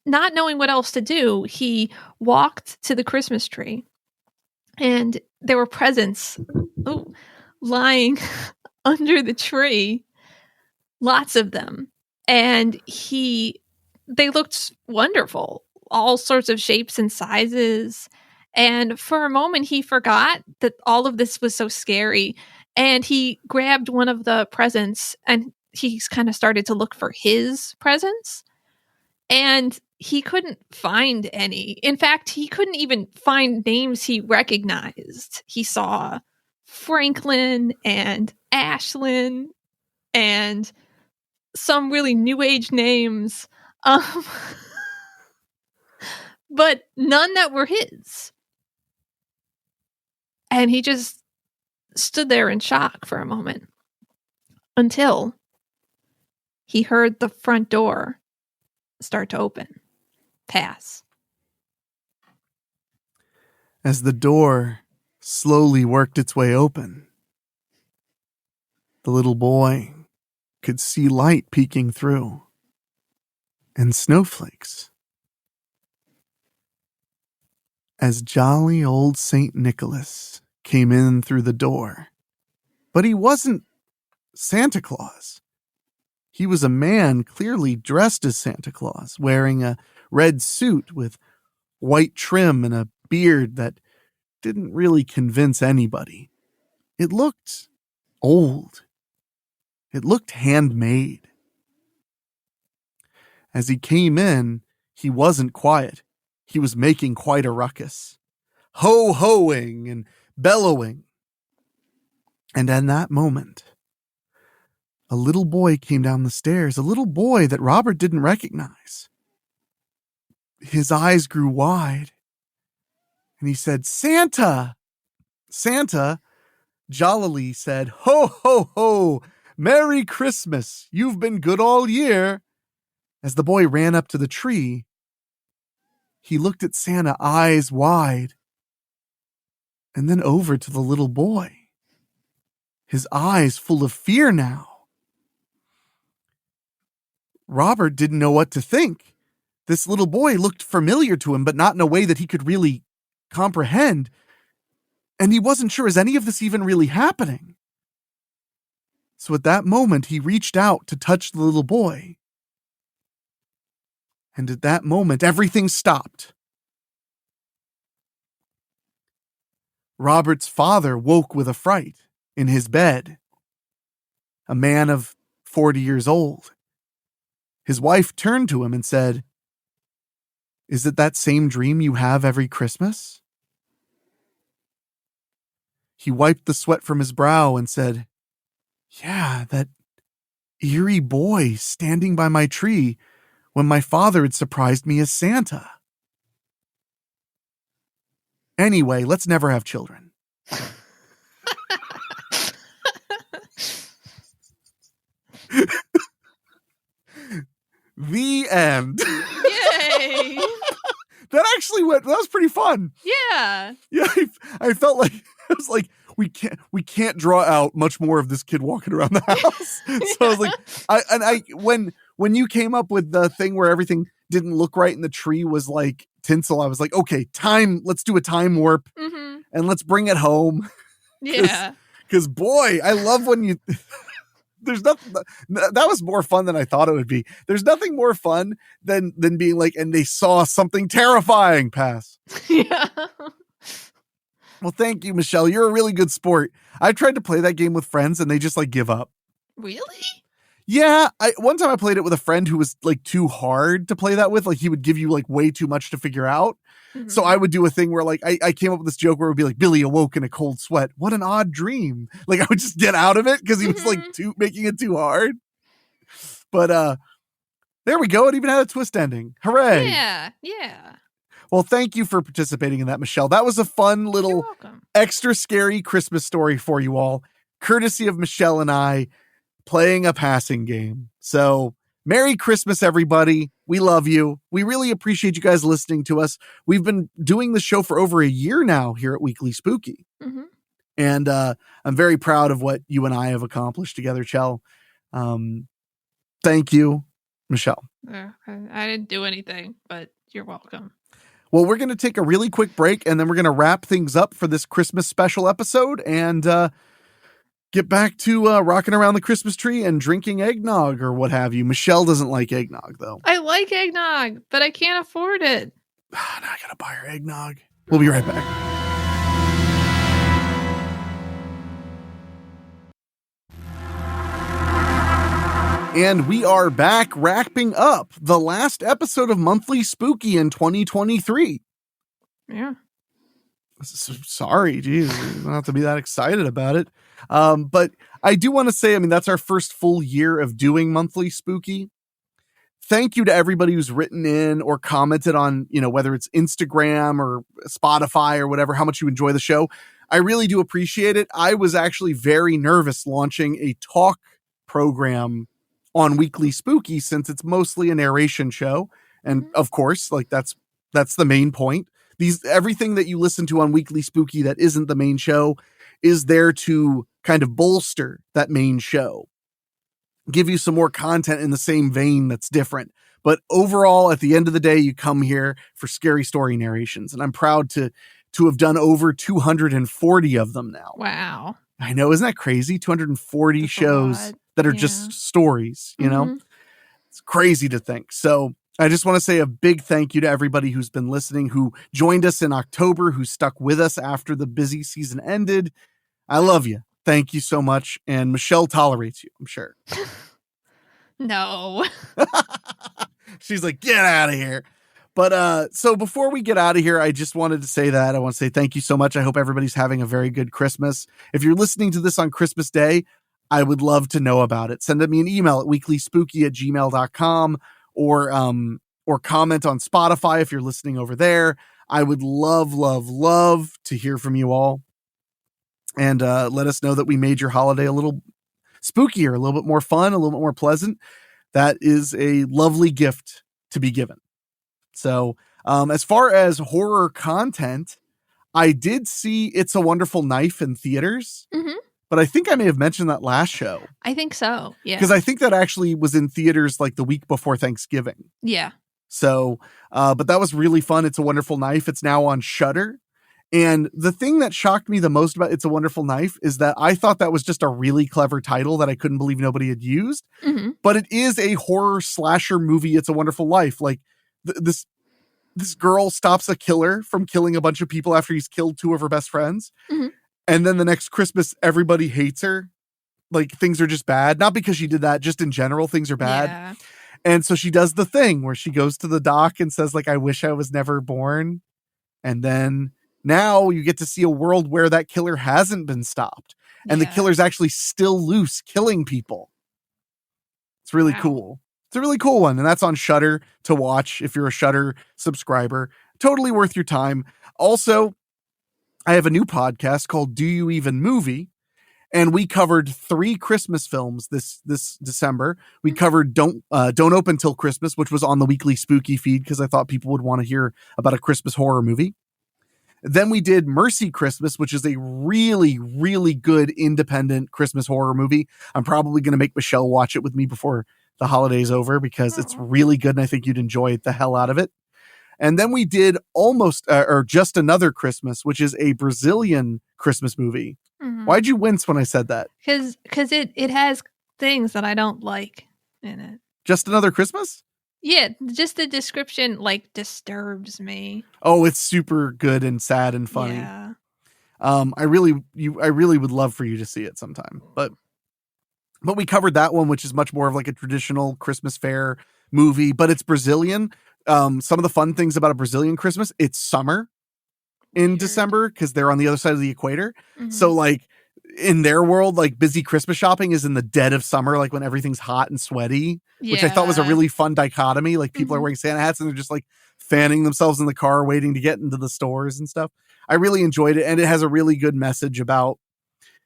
not knowing what else to do, he walked to the Christmas tree, and there were presents lying under the tree, lots of them. And they looked wonderful, all sorts of shapes and sizes. And for a moment, he forgot that all of this was so scary. And he grabbed one of the presents and he kind of started to look for his presents. And he couldn't find any. In fact, he couldn't even find names he recognized. He saw Franklin and Ashlyn and some really new age names, but none that were his. And he just stood there in shock for a moment until he heard the front door start to open. Pass. As the door slowly worked its way open, the little boy could see light peeking through and snowflakes. As jolly old St. Nicholas came in through the door. But he wasn't Santa Claus. He was a man clearly dressed as Santa Claus, wearing a red suit with white trim and a beard that didn't really convince anybody. It looked old. It looked handmade. As he came in, he wasn't quiet. He was making quite a ruckus, ho-hoing and bellowing. And in that moment, a little boy came down the stairs, a little boy that Robert didn't recognize. His eyes grew wide, and he said, "Santa!" Santa jollily said, "Ho, ho, ho! Merry Christmas! You've been good all year." As the boy ran up to the tree, he looked at Santa eyes wide, and then over to the little boy, his eyes full of fear now. Robert didn't know what to think. This little boy looked familiar to him, but not in a way that he could really comprehend. And he wasn't sure, is any of this even really happening? So at that moment, he reached out to touch the little boy. And at that moment, everything stopped. Robert's father woke with a fright in his bed. A man of 40 years old. His wife turned to him and said, "Is it that same dream you have every Christmas?" He wiped the sweat from his brow and said, "Yeah, that eerie boy standing by my tree when my father had surprised me as Santa. Anyway, let's never have children." The end. Yay! That was pretty fun. Yeah. Yeah, I felt like I was like, we can't draw out much more of this kid walking around the house. So I was like, when you came up with the thing where everything didn't look right and the tree was like tinsel, I was like, okay, let's do a time warp and let's bring it home. Yeah. Because boy, I love when you there's nothing that was more fun than I thought it would be. There's nothing more fun than being like, and they saw something terrifying pass. Yeah. Well, thank you, Michelle. You're a really good sport. I tried to play that game with friends and they just like give up. Really? Yeah, one time I played it with a friend who was like too hard to play that with. Like he would give you like way too much to figure out. So I would do a thing where like I came up with this joke where it would be like Billy awoke in a cold sweat. What an odd dream. Like I would just get out of it because he was like making it too hard. But there we go. It even had a twist ending. Hooray. Yeah. Yeah. Well, thank you for participating in that, Michelle. That was a fun little extra scary Christmas story for you all, courtesy of Michelle and I playing a passing game. So Merry Christmas, everybody. We love you. We really appreciate you guys listening to us. We've been doing the show for over a year now here at Weekly Spooky. And I'm very proud of what you and I have accomplished together, Chell. Thank you, Michelle. I didn't do anything, but you're welcome. Well, we're going to take a really quick break and then we're going to wrap things up for this Christmas special episode and get back to rocking around the Christmas tree and drinking eggnog or what have you. Michelle doesn't like eggnog, though. I like eggnog, but I can't afford it. Now I got to buy her eggnog. We'll be right back. And we are back wrapping up the last episode of Monthly Spooky in 2023. Yeah. Sorry, geez, you don't have to be that excited about it. But I do want to say, I mean, that's our first full year of doing Monthly Spooky. Thank you to everybody who's written in or commented on, whether it's Instagram or Spotify or whatever, how much you enjoy the show. I really do appreciate it. I was actually very nervous launching a talk program on Weekly Spooky since it's mostly a narration show. And of course, like that's the main point. Everything that you listen to on Weekly Spooky that isn't the main show is there to kind of bolster that main show, give you some more content in the same vein that's different. But overall, at the end of the day, you come here for scary story narrations. And I'm proud to have done over 240 of them now. Wow. I know. Isn't that crazy? 240 That's shows that are just stories, It's crazy to think. So I just want to say a big thank you to everybody who's been listening, who joined us in October, who stuck with us after the busy season ended. I love you. Thank you so much. And Michelle tolerates you, I'm sure. No. She's like, get out of here. But so before we get out of here, I just wanted to say that. I want to say thank you so much. I hope everybody's having a very good Christmas. If you're listening to this on Christmas Day, I would love to know about it. Send me an email at weeklyspooky@gmail.com or comment on Spotify if you're listening over there. I would love, love, love to hear from you all. And let us know that we made your holiday a little spookier, a little bit more fun, a little bit more pleasant. That is a lovely gift to be given. So as far as horror content, I did see It's a Wonderful Knife in theaters, but I think I may have mentioned that last show. I think so. Yeah. Because I think that actually was in theaters like the week before Thanksgiving. Yeah. So, but that was really fun. It's a Wonderful Knife. It's now on Shudder. And the thing that shocked me the most about It's a Wonderful Knife is that I thought that was just a really clever title that I couldn't believe nobody had used. But it is a horror slasher movie. It's a Wonderful Life. Like this girl stops a killer from killing a bunch of people after he's killed two of her best friends. And then the next Christmas, everybody hates her. Like things are just bad. Not because she did that, just in general, things are bad. Yeah. And so she does the thing where she goes to the dock and says, like, I wish I was never born. And then now you get to see a world where that killer hasn't been stopped. And the killer's actually still loose, killing people. It's really cool. It's a really cool one. And that's on Shudder to watch if you're a Shudder subscriber. Totally worth your time. Also, I have a new podcast called Do You Even Movie? And we covered 3 Christmas films this December. We covered Don't Open Till Christmas, which was on the Weekly Spooky feed because I thought people would want to hear about a Christmas horror movie. Then we did Mercy Christmas, which is a really, really good independent Christmas horror movie. I'm probably going to make Michelle watch it with me before the holiday's over because it's really good and I think you'd enjoy the hell out of it. And then we did almost or Just Another Christmas, which is a Brazilian Christmas movie. Mhm. Why'd you wince when I said that? Because it has things that I don't like in it. Just Another Christmas? Yeah, just the description like disturbs me. Oh, it's super good and sad and funny. Yeah. I really would love for you to see it sometime. But we covered that one, which is much more of like a traditional Christmas fair movie, but it's Brazilian. Some of the fun things about a Brazilian Christmas, it's summer in Weird. December because they're on the other side of the equator. Mhm. So like in their world, like busy Christmas shopping is in the dead of summer, like when everything's hot and sweaty, which I thought was a really fun dichotomy. Like people are wearing Santa hats and they're just like fanning themselves in the car, waiting to get into the stores and stuff. I really enjoyed it. And it has a really good message about,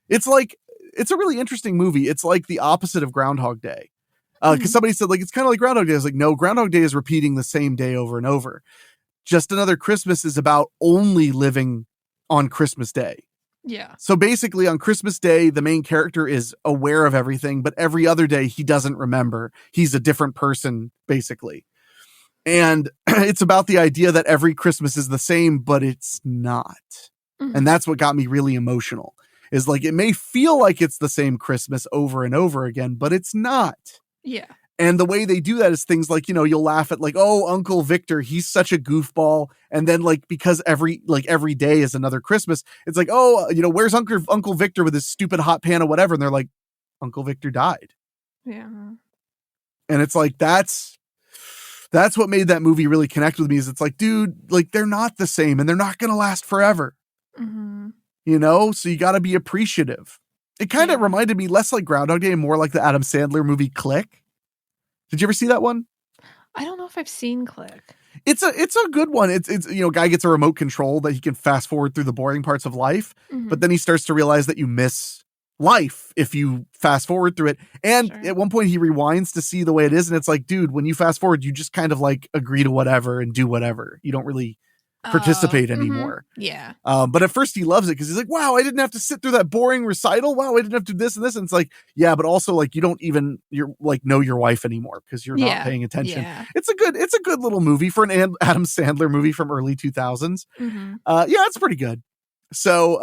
it's a really interesting movie. It's like the opposite of Groundhog Day. Because somebody said like, it's kind of like Groundhog Day. I was like, no, Groundhog Day is repeating the same day over and over. Just Another Christmas is about only living on Christmas Day. Yeah. So basically on Christmas Day, the main character is aware of everything, but every other day he doesn't remember. He's a different person, basically. And it's about the idea that every Christmas is the same, but it's not. Mhm. And that's what got me really emotional. Is like, it may feel like it's the same Christmas over and over again, but it's not. Yeah. And the way they do that is things like, you'll laugh at like, oh, Uncle Victor, he's such a goofball. And then like, because every day is another Christmas, it's like, oh, where's Uncle Victor with his stupid hot pan or whatever? And they're like, Uncle Victor died. Yeah. And it's like, that's what made that movie really connect with me, is it's like, dude, like they're not the same and they're not going to last forever. Mm-hmm. So you got to be appreciative. It kind of reminded me less like Groundhog Day and more like the Adam Sandler movie Click. Did you ever see that one? I don't know if I've seen Click. It's a good one. It's guy gets a remote control that he can fast forward through the boring parts of life, but then he starts to realize that you miss life if you fast forward through it. And at one point he rewinds to see the way it is, and it's like, dude, when you fast forward, you just kind of like agree to whatever and do whatever. You don't really participate anymore. Yeah. But at first he loves it because he's like, wow, I didn't have to sit through that boring recital. Wow, I didn't have to do this and this. And it's like, yeah, but also like you're like know your wife anymore because you're not paying attention. Yeah. It's a good little movie for an Adam Sandler movie from early 2000s. It's pretty good. So,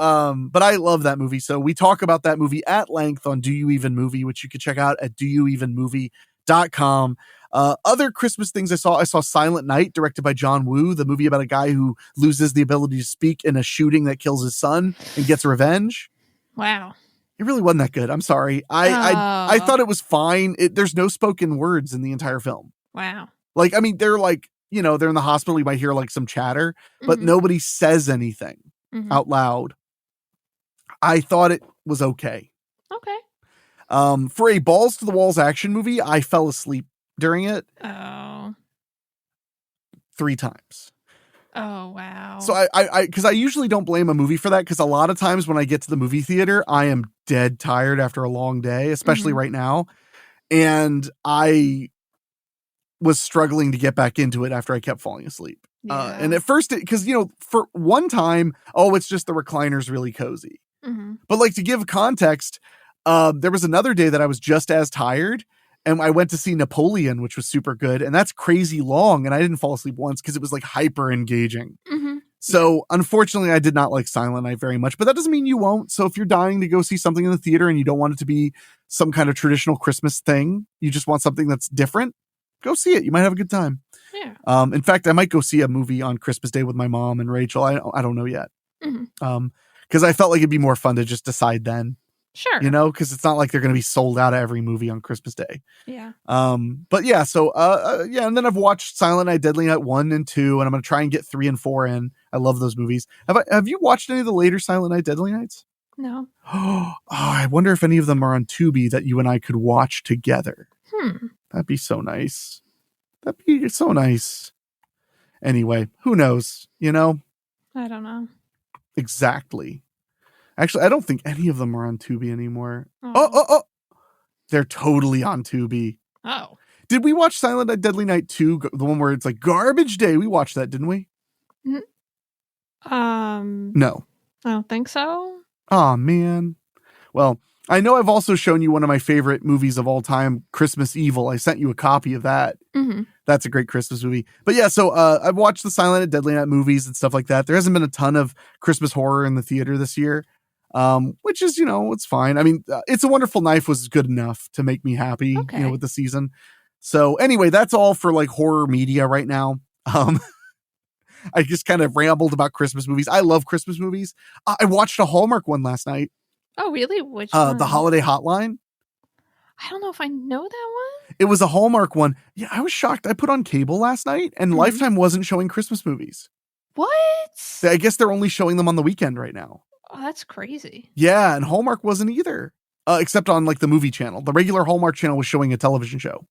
but I love that movie. So we talk about that movie at length on Do You Even Movie, which you can check out at doyouevenmovie.com. Other Christmas things I saw Silent Night, directed by John Woo, the movie about a guy who loses the ability to speak in a shooting that kills his son and gets revenge. Wow. It really wasn't that good. I'm sorry. I thought it was fine. There's no spoken words in the entire film. Wow. Like, I mean, they're like, they're in the hospital. You might hear like some chatter, but nobody says anything out loud. I thought it was okay. Okay. For a balls to the walls action movie, I fell asleep during it. Oh. 3 times. Oh, wow. So I because I usually don't blame a movie for that, because a lot of times when I get to the movie theater, I am dead tired after a long day, especially right now. And I was struggling to get back into it after I kept falling asleep. Yeah. And at first, because, for one time, it's just the recliner's really cozy. But like, to give context, there was another day that I was just as tired, and I went to see Napoleon, which was super good. And that's crazy long. And I didn't fall asleep once because it was like hyper engaging. So unfortunately, I did not like Silent Night very much, but that doesn't mean you won't. So if you're dying to go see something in the theater and you don't want it to be some kind of traditional Christmas thing, you just want something that's different, go see it. You might have a good time. Yeah. In fact, I might go see a movie on Christmas Day with my mom and Rachel. I don't know yet. Because I felt like it'd be more fun to just decide then. Sure. Because it's not like they're going to be sold out of every movie on Christmas Day. Yeah. But yeah, so and then I've watched Silent Night, Deadly Night 1 and 2, and I'm going to try and get 3 and 4 in. I love those movies. Have you watched any of the later Silent Night, Deadly Nights? No. Oh, I wonder if any of them are on Tubi that you and I could watch together. That'd be so nice. That'd be so nice. Anyway, who knows? I don't know. Exactly. Actually, I don't think any of them are on Tubi anymore. Oh. They're totally on Tubi. Oh. Did we watch Silent Night, Deadly Night 2? The one where it's like garbage day. We watched that, didn't we? No. I don't think so. Oh, man. Well, I know I've also shown you one of my favorite movies of all time, Christmas Evil. I sent you a copy of that. That's a great Christmas movie. But yeah, so I've watched the Silent and Deadly Night movies and stuff like that. There hasn't been a ton of Christmas horror in the theater this year, which is, it's fine. I mean, It's a Wonderful Knife was good enough to make me happy, Okay. with the season. So anyway, that's all for like horror media right now. I just kind of rambled about Christmas movies. I love Christmas movies. I watched a Hallmark one last night. Oh, really? Which one? The Holiday Hotline. I don't know if I know that one. It was a Hallmark one. Yeah, I was shocked. I put on cable last night and Lifetime wasn't showing Christmas movies. What? I guess they're only showing them on the weekend right now. Oh, that's crazy. Yeah, and Hallmark wasn't either. Except on like the movie channel. The regular Hallmark channel was showing a television show.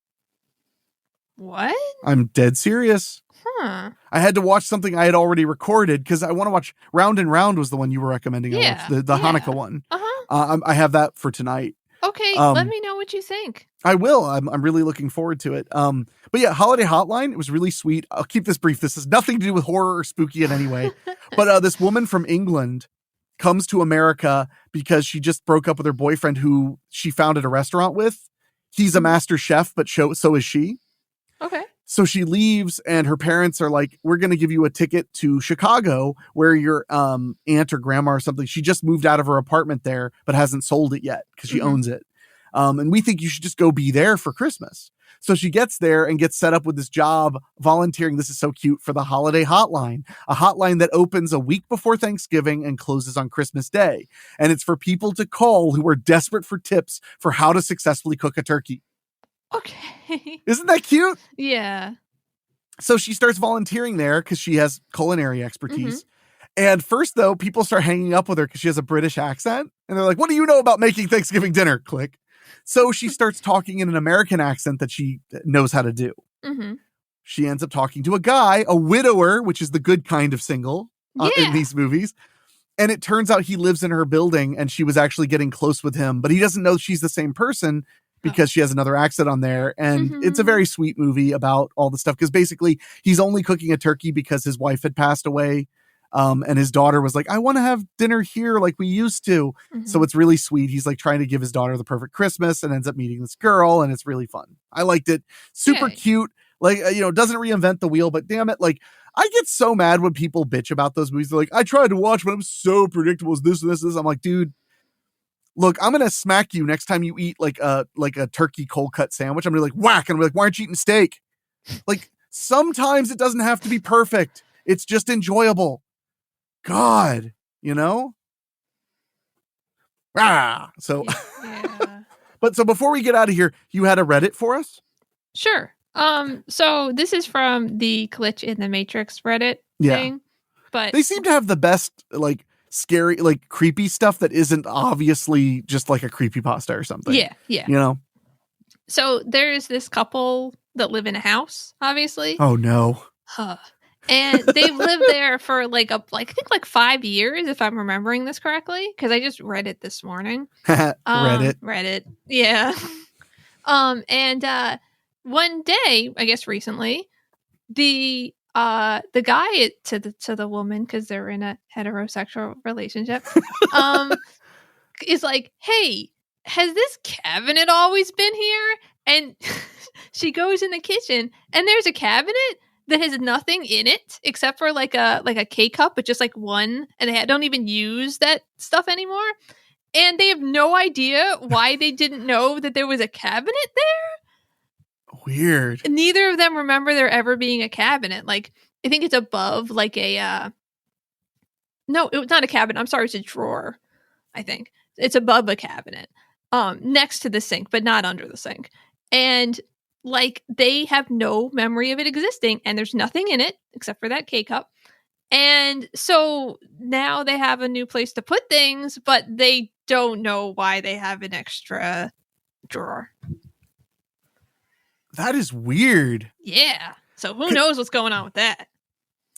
What? I'm dead serious. Huh. I had to watch something I had already recorded because I want to watch Round and Round was the one you were recommending. Yeah, I watched the Hanukkah one. Uh-huh. I have that for tonight. Okay, let me know what you think. I will. I'm really looking forward to it. But yeah, Holiday Hotline, it was really sweet. I'll keep this brief. This has nothing to do with horror or spooky in any way. But this woman from England comes to America because she just broke up with her boyfriend who she founded a restaurant with. He's a master chef, but so is she. Okay. So she leaves and her parents are like, we're going to give you a ticket to Chicago where your aunt or grandma or something, she just moved out of her apartment there, but hasn't sold it yet because she owns it. And we think you should just go be there for Christmas. So she gets there and gets set up with this job volunteering. This is so cute, for the Holiday Hotline, a hotline that opens a week before Thanksgiving and closes on Christmas Day. And it's for people to call who are desperate for tips for how to successfully cook a turkey. Okay. Isn't that cute? Yeah. So she starts volunteering there because she has culinary expertise. And first, though, people start hanging up with her because she has a British accent. And they're like, what do you know about making Thanksgiving dinner? Click. So she starts talking in an American accent that she knows how to do. She ends up talking to a guy, a widower, which is the good kind of single in these movies. And it turns out he lives in her building and she was actually getting close with him, but he doesn't know she's the same person because she has another accent on there. And it's a very sweet movie about all the stuff. Because basically he's only cooking a turkey because his wife had passed away. And his daughter was like, I want to have dinner here like we used to. So it's really sweet. He's like trying to give his daughter the perfect Christmas and ends up meeting this girl. And it's really fun. I liked it. Super cute. Like, doesn't reinvent the wheel, but damn it. Like, I get so mad when people bitch about those movies. They're like, I tried to watch, but I'm so predictable. It's this and this and this. I'm like, dude, look, I'm going to smack you next time you eat like a turkey cold cut sandwich. I'm going to be like, whack. And I'm like, why aren't you eating steak? Like, sometimes it doesn't have to be perfect. It's just enjoyable. God, So, but so before we get out of here, you had a Reddit for us? Sure. So this is from the Glitch in the Matrix Reddit thing, but they seem to have the best, like, scary, like, creepy stuff that isn't obviously just like a creepypasta or something. Yeah. So there's this couple that live in a house, obviously. Oh no. And they've lived there for I think 5 years, if I'm remembering this correctly, because I just read it this morning. Reddit. Yeah. And one day, I guess recently, the guy to the woman, because they're in a heterosexual relationship, is like, hey, has this cabinet always been here? And she goes in the kitchen and there's a cabinet that has nothing in it except for like a K-cup, but just like one, and they don't even use that stuff anymore. And they have no idea why they didn't know that there was a cabinet there. Weird. And neither of them remember there ever being a cabinet. Like, I think it's above like a no, it's not a cabinet. I'm sorry, it's a drawer. I think it's above a cabinet, next to the sink, but not under the sink. And like, they have no memory of it existing, and there's nothing in it except for that K-cup. And so now they have a new place to put things, but they don't know why they have an extra drawer. That is weird. Yeah. So who knows what's going on with that?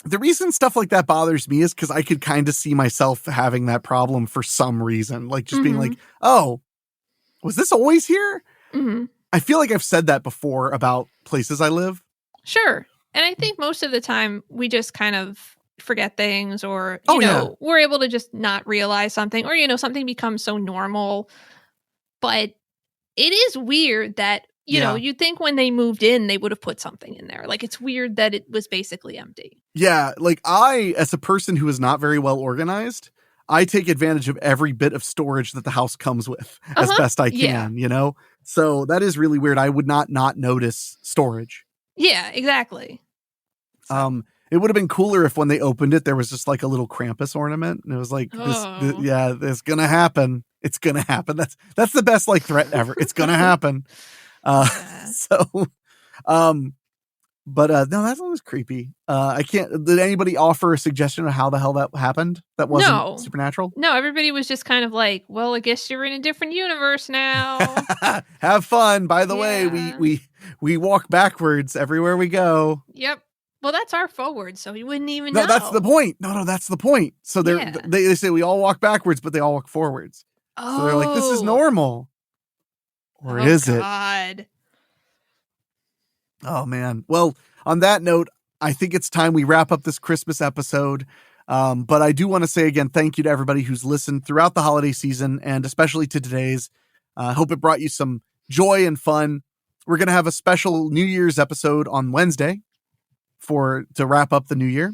The reason stuff like that bothers me is because I could kind of see myself having that problem for some reason. Like, just being like, oh, was this always here? I feel like I've said that before about places I live. Sure. And I think most of the time we just kind of forget things, or, we're able to just not realize something, or, something becomes so normal. But it is weird that, you know, you'd think when they moved in, they would have put something in there. Like, it's weird that it was basically empty. Yeah, like I, as a person who is not very well organized, I take advantage of every bit of storage that the house comes with as best I can, you know? So that is really weird. I would not notice storage. Yeah, exactly. It would have been cooler if when they opened it, there was just like a little Krampus ornament. And it was like, it's going to happen. It's going to happen. That's the best like threat ever. It's going to happen. But no, that's always creepy. I can't. Did anybody offer a suggestion of how the hell that happened? That wasn't supernatural? No, everybody was just kind of like, well, I guess you're in a different universe now. Have fun. By the way, we walk backwards everywhere we go. Yep. Well, that's our forward, so we wouldn't even know. No, that's the point. No, that's the point. So they say we all walk backwards, but they all walk forwards. Oh. So they're like, this is normal. Or is it? God. Oh, man. Well, on that note, I think it's time we wrap up this Christmas episode. But I do want to say again, thank you to everybody who's listened throughout the holiday season and especially to today's. I hope it brought you some joy and fun. We're going to have a special New Year's episode on Wednesday to wrap up the new year.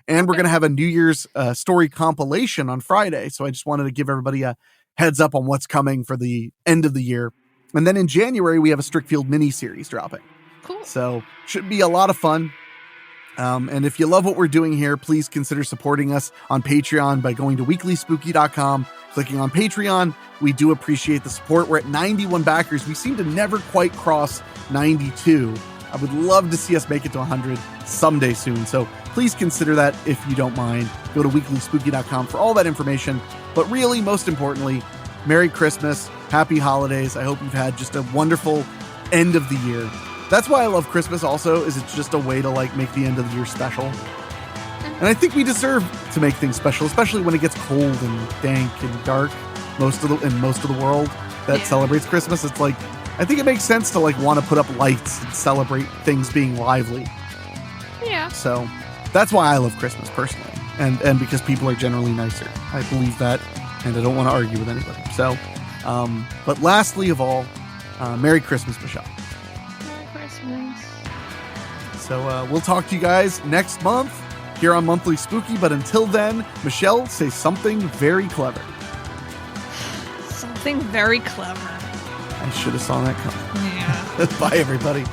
And we're going to have a New Year's story compilation on Friday. So I just wanted to give everybody a heads up on what's coming for the end of the year. And then in January, we have a Strickfield mini series dropping. Cool. So should be a lot of fun. And if you love what we're doing here, please consider supporting us on Patreon by going to weeklyspooky.com, clicking on Patreon. We do appreciate the support. We're at 91 backers. We seem to never quite cross 92. I would love to see us make it to 100 someday soon. So please consider that if you don't mind. Go to weeklyspooky.com for all that information. But really, most importantly, Merry Christmas, Happy Holidays. I hope you've had just a wonderful end of the year. That's why I love Christmas also, is it's just a way to like make the end of the year special. And I think we deserve to make things special, especially when it gets cold and dank and dark in most of the world that celebrates Christmas. It's like, I think it makes sense to like want to put up lights and celebrate things being lively. Yeah. So that's why I love Christmas personally. And because people are generally nicer. I believe that, and I don't want to argue with anybody. So, but lastly of all, Merry Christmas, Michelle. So we'll talk to you guys next month here on Monthly Spooky. But until then, Michelle, say something very clever. Something very clever. I should have saw that coming. Yeah. Bye, everybody.